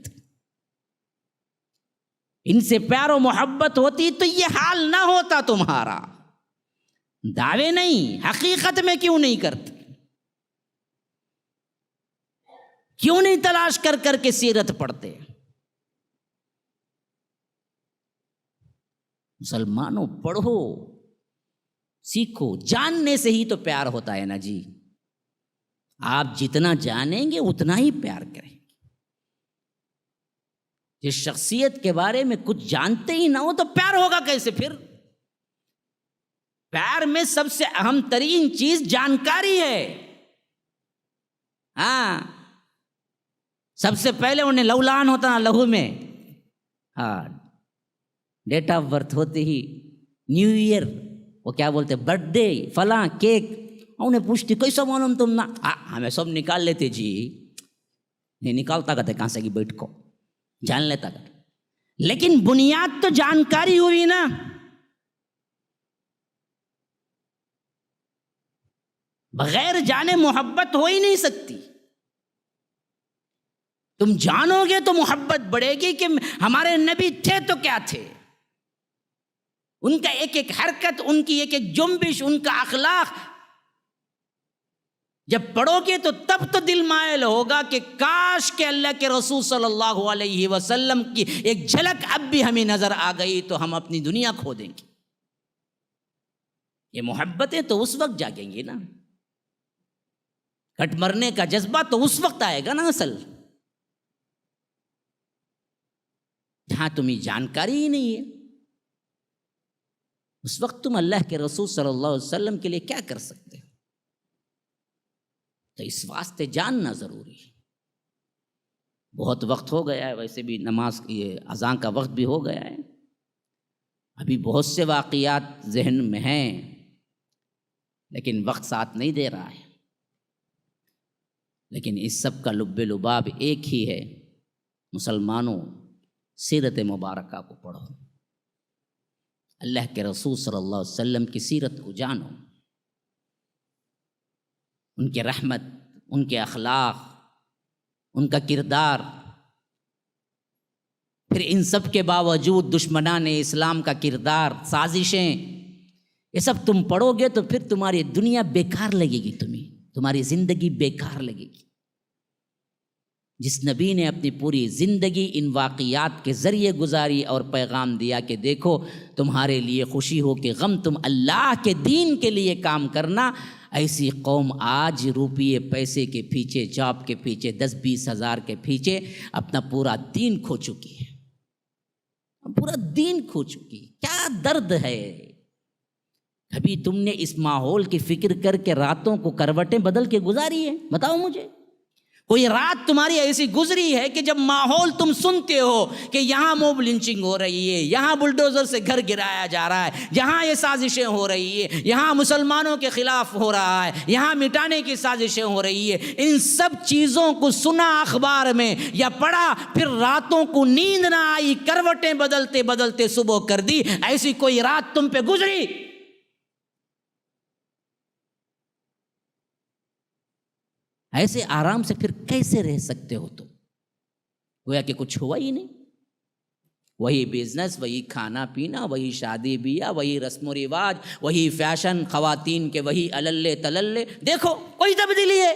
ان سے پیار و محبت ہوتی تو یہ حال نہ ہوتا تمہارا۔ دعوے نہیں، حقیقت میں کیوں نہیں کرتے؟ کیوں نہیں تلاش کر کر کے سیرت پڑھتے؟ مسلمانوں پڑھو، سیکھو، جاننے سے ہی تو پیار ہوتا ہے نا جی. آپ جتنا جانیں گے اتنا ہی پیار کریں گے. جس شخصیت کے بارے میں کچھ جانتے ہی نہ ہو تو پیار ہوگا کیسے پھر؟ پیار میں سب سے اہم ترین چیز جانکاری ہے. ہاں، سب سے پہلے انہیں لولان ہوتا نا لہو میں. ہاں، ڈیٹ آف برتھ ہوتے ہی نیو ایئر، وہ کیا بولتے، برتھ ڈے، فلاں کیک، انہیں پوچھتی کیسا معلوم تم نا؟ ہمیں سب نکال لیتے جی. نہیں نکالتا کرتے کہاں سے کہ بیٹھ کو جان لیتا کر. لیکن بنیاد تو جانکاری ہوئی نا. بغیر جانے محبت ہو ہی نہیں سکتی. تم جانو گے تو محبت بڑھے گی کہ ہمارے نبی تھے تو کیا تھے، ان کا ایک ایک حرکت، ان کی ایک ایک جنبش، ان کا اخلاق جب پڑھو گے تو تب تو دل مائل ہوگا کہ کاش کہ اللہ کے رسول صلی اللہ علیہ وسلم کی ایک جھلک اب بھی ہمیں نظر آ گئی تو ہم اپنی دنیا کھو دیں گے. یہ محبتیں تو اس وقت جاگیں گی نا. کٹ مرنے کا جذبہ تو اس وقت آئے گا نا. اصل جہاں تمہیں جانکاری ہی نہیں ہے اس وقت تم اللہ کے رسول صلی اللہ علیہ وسلم کے لیے کیا کر سکتے ہو؟ تو اس واسطے جاننا ضروری ہے. بہت وقت ہو گیا ہے، ویسے بھی نماز یہ اذان کا وقت بھی ہو گیا ہے. ابھی بہت سے واقعات ذہن میں ہیں لیکن وقت ساتھ نہیں دے رہا ہے. لیکن اس سب کا لب لباب ایک ہی ہے، مسلمانوں سیرت مبارکہ کو پڑھو، اللہ کے رسول صلی اللہ علیہ وسلم کی سیرت کو جانو، ان کے رحمت، ان کے اخلاق، ان کا کردار. پھر ان سب کے باوجود دشمنان اسلام کا کردار، سازشیں، یہ سب تم پڑھو گے تو پھر تمہاری دنیا بیکار لگے گی، تمہاری زندگی بیکار لگے گی. جس نبی نے اپنی پوری زندگی ان واقعات کے ذریعے گزاری اور پیغام دیا کہ دیکھو تمہارے لیے خوشی ہو کہ غم تم اللہ کے دین کے لیے کام کرنا. ایسی قوم آج روپیے پیسے کے پیچھے، جاب کے پیچھے، 10-20 ہزار کے پیچھے اپنا پورا دین کھو چکی ہے. پورا دین کھو چکی. کیا درد ہے. کبھی تم نے اس ماحول کی فکر کر کے راتوں کو کروٹیں بدل کے گزاری ہے؟ بتاؤ مجھے. کوئی رات تمہاری ایسی گزری ہے کہ جب ماحول تم سنتے ہو کہ یہاں موب لنچنگ ہو رہی ہے، یہاں بلڈوزر سے گھر گرایا جا رہا ہے، یہاں یہ سازشیں ہو رہی ہے، یہاں مسلمانوں کے خلاف ہو رہا ہے، یہاں مٹانے کی سازشیں ہو رہی ہے، ان سب چیزوں کو سنا اخبار میں یا پڑھا، پھر راتوں کو نیند نہ آئی، کروٹیں بدلتے بدلتے صبح کر دی. ایسی کوئی رات تم پہ گزری؟ ایسے آرام سے پھر کیسے رہ سکتے ہو تم؟ گویا کہ کچھ ہوا ہی نہیں. وہی بزنس، وہی کھانا پینا، وہی شادی بیاہ، وہی رسم و رواج، وہی فیشن، خواتین کے وہی اللے تللے. دیکھو کوئی تبدیلی ہے؟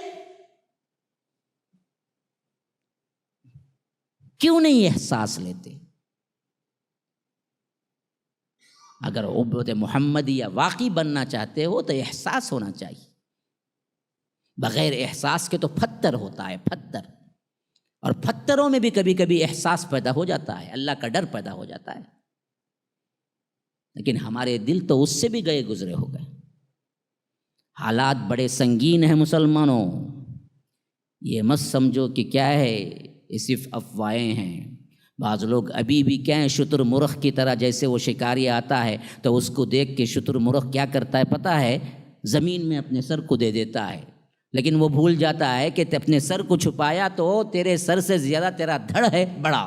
کیوں نہیں احساس لیتے؟ اگر امت محمدیہ واقعی بننا چاہتے ہو تو احساس ہونا چاہیے. بغیر احساس کے تو پتھر ہوتا ہے، پتھر. اور پتھروں میں بھی کبھی کبھی احساس پیدا ہو جاتا ہے، اللہ کا ڈر پیدا ہو جاتا ہے. لیکن ہمارے دل تو اس سے بھی گئے گزرے ہو گئے. حالات بڑے سنگین ہیں مسلمانوں. یہ مت سمجھو کہ کیا ہے، یہ صرف افواہیں ہیں. بعض لوگ ابھی بھی کیا ہیں، شتر مرغ کی طرح، جیسے وہ شکاری آتا ہے تو اس کو دیکھ کے شتر مرغ کیا کرتا ہے پتہ ہے؟ زمین میں اپنے سر کو دے دیتا ہے. لیکن وہ بھول جاتا ہے کہ اپنے سر کو چھپایا تو تیرے سر سے زیادہ تیرا دھڑ ہے بڑا،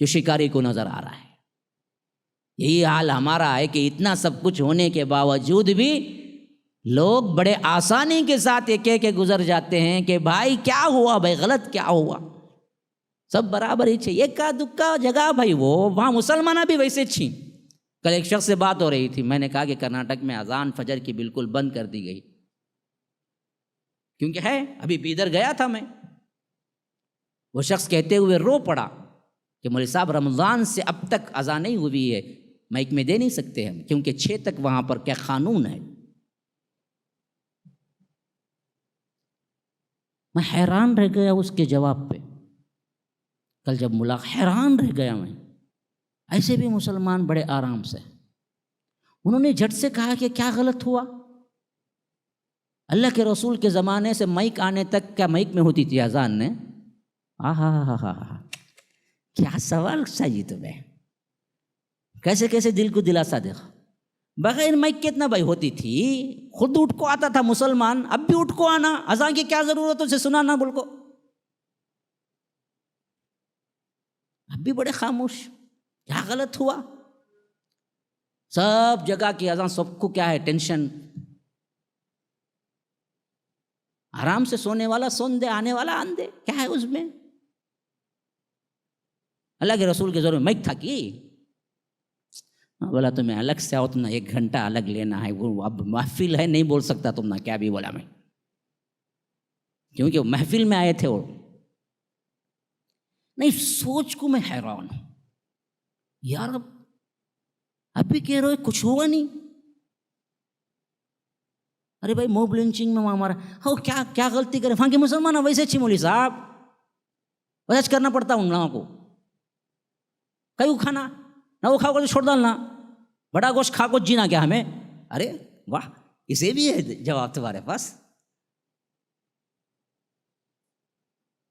جو شکاری کو نظر آ رہا ہے. یہی حال ہمارا ہے کہ اتنا سب کچھ ہونے کے باوجود بھی لوگ بڑے آسانی کے ساتھ یہ کہہ کے گزر جاتے ہیں کہ بھائی کیا ہوا، بھائی غلط کیا ہوا، سب برابر ہی چاہیے. ایک کا دکا جگہ بھائی وہ وہاں مسلمانہ بھی ویسے چھیں. کل ایک شخص سے بات ہو رہی تھی، میں نے کہا کہ کرناٹک میں اذان فجر کی بالکل بند کر دی گئی، کیونکہ ہے ابھی بیدر گیا تھا میں. وہ شخص کہتے ہوئے رو پڑا کہ مولوی صاحب رمضان سے اب تک اذان نہیں ہوئی ہے، مائک میں دے نہیں سکتے ہم، کیونکہ 6 تک وہاں پر کیا قانون ہے۔ میں حیران رہ گیا اس کے جواب پہ، کل جب حیران رہ گیا میں۔ ایسے بھی مسلمان بڑے آرام سے، انہوں نے جھٹ سے کہا کہ کیا غلط ہوا؟ اللہ کے رسول کے زمانے سے مائک آنے تک کیا مائک میں ہوتی تھی اذان نے؟ کیا سوال ساجی تمہیں، کیسے کیسے دل کو دلاسا دیکھا۔ بغیر مائک کتنا بھائی ہوتی تھی، خود اٹھ کو آتا تھا مسلمان، اب بھی اٹھ کو آنا، اذان کی کیا ضرورت اسے سنانا بول کو، اب بھی بڑے خاموش، کیا غلط ہوا؟ سب جگہ کی اذان، سب کو کیا ہے ٹینشن، آرام سے سونے والا سون دے، آنے والا آن دے، کیا ہے اس میں؟ اللہ کے رسول کے زور میں مائک تھا کہ بولا تمہیں الگ سے آؤ، تم نے 1 گھنٹہ الگ لینا ہے، وہ اب محفل ہے نہیں بول سکتا تم نے، کیا بھی بولا میں، کیونکہ وہ محفل میں آئے تھے وہ نہیں۔ سوچ کو میں حیران ہوں یار، اب بھی کہہ رہے کچھ ہوا نہیں۔ ارے بھائی موب لنچنگ میں ہمارا ہو کیا غلطی کرے وہاں کے مسلمان ہیں، ویسے اچھی مولوی صاحب ویسے کرنا پڑتا ان لوگوں کو، کہیں کھانا نہ وہ کھاؤ تو چھوڑ ڈالنا، بڑا گوشت کھا کو جینا کیا ہمیں؟ ارے واہ، اسے بھی ہے جواب تمہارے پاس۔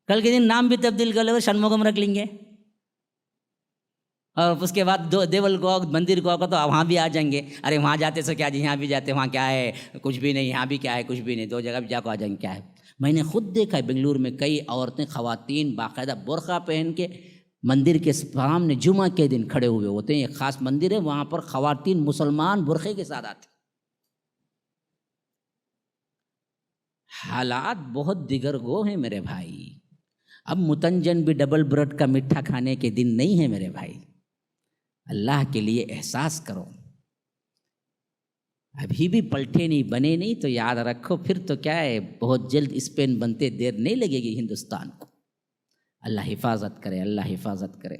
کل کے دن نام بھی تبدیل کر لے، شنموگم رکھ لیں گے، اور اس کے بعد دیول کو مندر کو تو وہاں بھی آ جائیں گے، ارے وہاں جاتے سو کیا جی، یہاں بھی جاتے وہاں کیا ہے، کچھ بھی نہیں، یہاں بھی کیا ہے، کچھ بھی نہیں، 2 جگہ بھی جا کو آ جائیں گے، کیا ہے۔ میں نے خود دیکھا ہے بنگلور میں کئی عورتیں، خواتین باقاعدہ برقع پہن کے مندر کے سامنے جمعہ کے دن کھڑے ہوئے ہوتے ہیں، ایک خاص مندر ہے وہاں پر خواتین مسلمان برقعے کے ساتھ آتے۔ حالات بہت دیگر گو ہیں میرے بھائی، اب متنجن بھی ڈبل بریڈ کا میٹھا کھانے کے دن نہیں ہے میرے بھائی، اللہ کے لیے احساس کرو۔ ابھی بھی پلٹے نہیں بنے نہیں تو یاد رکھو پھر تو کیا ہے، بہت جلد اسپین بنتے دیر نہیں لگے گی ہندوستان کو۔ اللہ حفاظت کرے، اللہ حفاظت کرے۔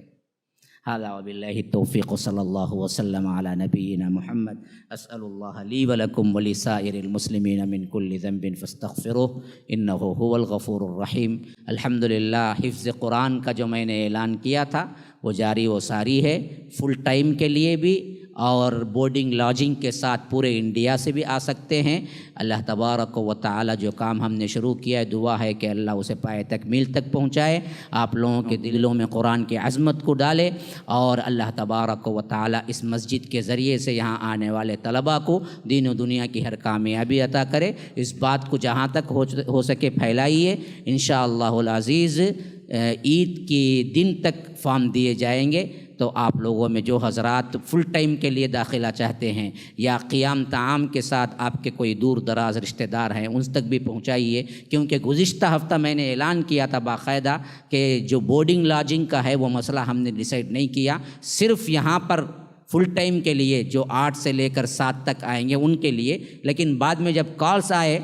هذا وبالله التوفيق صلى الله وسلم على نبينا محمد۔ أسأل الله لي ولكم ولسائر المسلمين من كل ذنب فاستغفروه إنه هو الغفور الرحيم۔ الحمدللہ حفظ قرآن کا جو میں نے اعلان کیا تھا وہ جاری و ساری ہے، فل ٹائم کے لیے بھی اور بورڈنگ لاجنگ کے ساتھ پورے انڈیا سے بھی آ سکتے ہیں۔ اللہ تبارک و تعالی جو کام ہم نے شروع کیا ہے، دعا ہے کہ اللہ اسے پائے تکمیل تک پہنچائے، آپ لوگوں کے دلوں میں قرآن کی عظمت کو ڈالے، اور اللہ تبارک و تعالی اس مسجد کے ذریعے سے یہاں آنے والے طلباء کو دین و دنیا کی ہر کامیابی عطا کرے۔ اس بات کو جہاں تک ہو سکے پھیلائیے، انشاءاللہ العزیز عید کے دن تک فارم دیے جائیں گے، تو آپ لوگوں میں جو حضرات فل ٹائم کے لیے داخلہ چاہتے ہیں یا قیام طعام کے ساتھ آپ کے کوئی دور دراز رشتہ دار ہیں ان تک بھی پہنچائیے، کیونکہ گزشتہ ہفتہ میں نے اعلان کیا تھا باقاعدہ کہ جو بورڈنگ لاجنگ کا ہے وہ مسئلہ ہم نے ڈیسائیڈ نہیں کیا، صرف یہاں پر فل ٹائم کے لیے جو 8 سے لے کر 7 تک آئیں گے ان کے لیے، لیکن بعد میں جب کالس آئے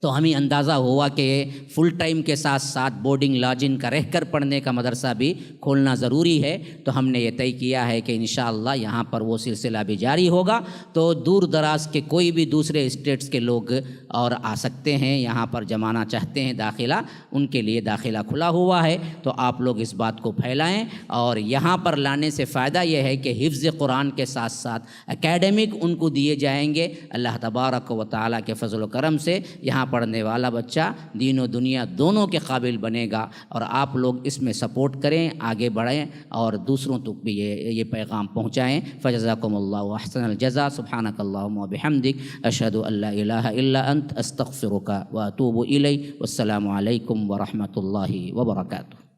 تو ہمیں اندازہ ہوا کہ فل ٹائم کے ساتھ ساتھ بورڈنگ لاجنگ کا رہ کر پڑھنے کا مدرسہ بھی کھولنا ضروری ہے، تو ہم نے یہ طے کیا ہے کہ انشاءاللہ یہاں پر وہ سلسلہ بھی جاری ہوگا، تو دور دراز کے کوئی بھی دوسرے اسٹیٹس کے لوگ اور آ سکتے ہیں، یہاں پر جمانا چاہتے ہیں داخلہ، ان کے لیے داخلہ کھلا ہوا ہے، تو آپ لوگ اس بات کو پھیلائیں، اور یہاں پر لانے سے فائدہ یہ ہے کہ حفظ قرآن کے ساتھ ساتھ اکیڈمک ان کو دیے جائیں گے، اللہ تبارک و تعالیٰ کے فضل و کرم سے یہاں پڑھنے والا بچہ دین و دنیا دونوں کے قابل بنے گا، اور آپ لوگ اس میں سپورٹ کریں، آگے بڑھیں اور دوسروں تک بھی یہ پیغام پہنچائیں۔ فجزاکم اللہ احسن الجزا، سبحانک اللہم و بحمدک، اشہد ان لا الہ الا انت، استغفرک و اتوب الیک، والسلام علیکم ورحمۃ اللہ وبرکاتہ۔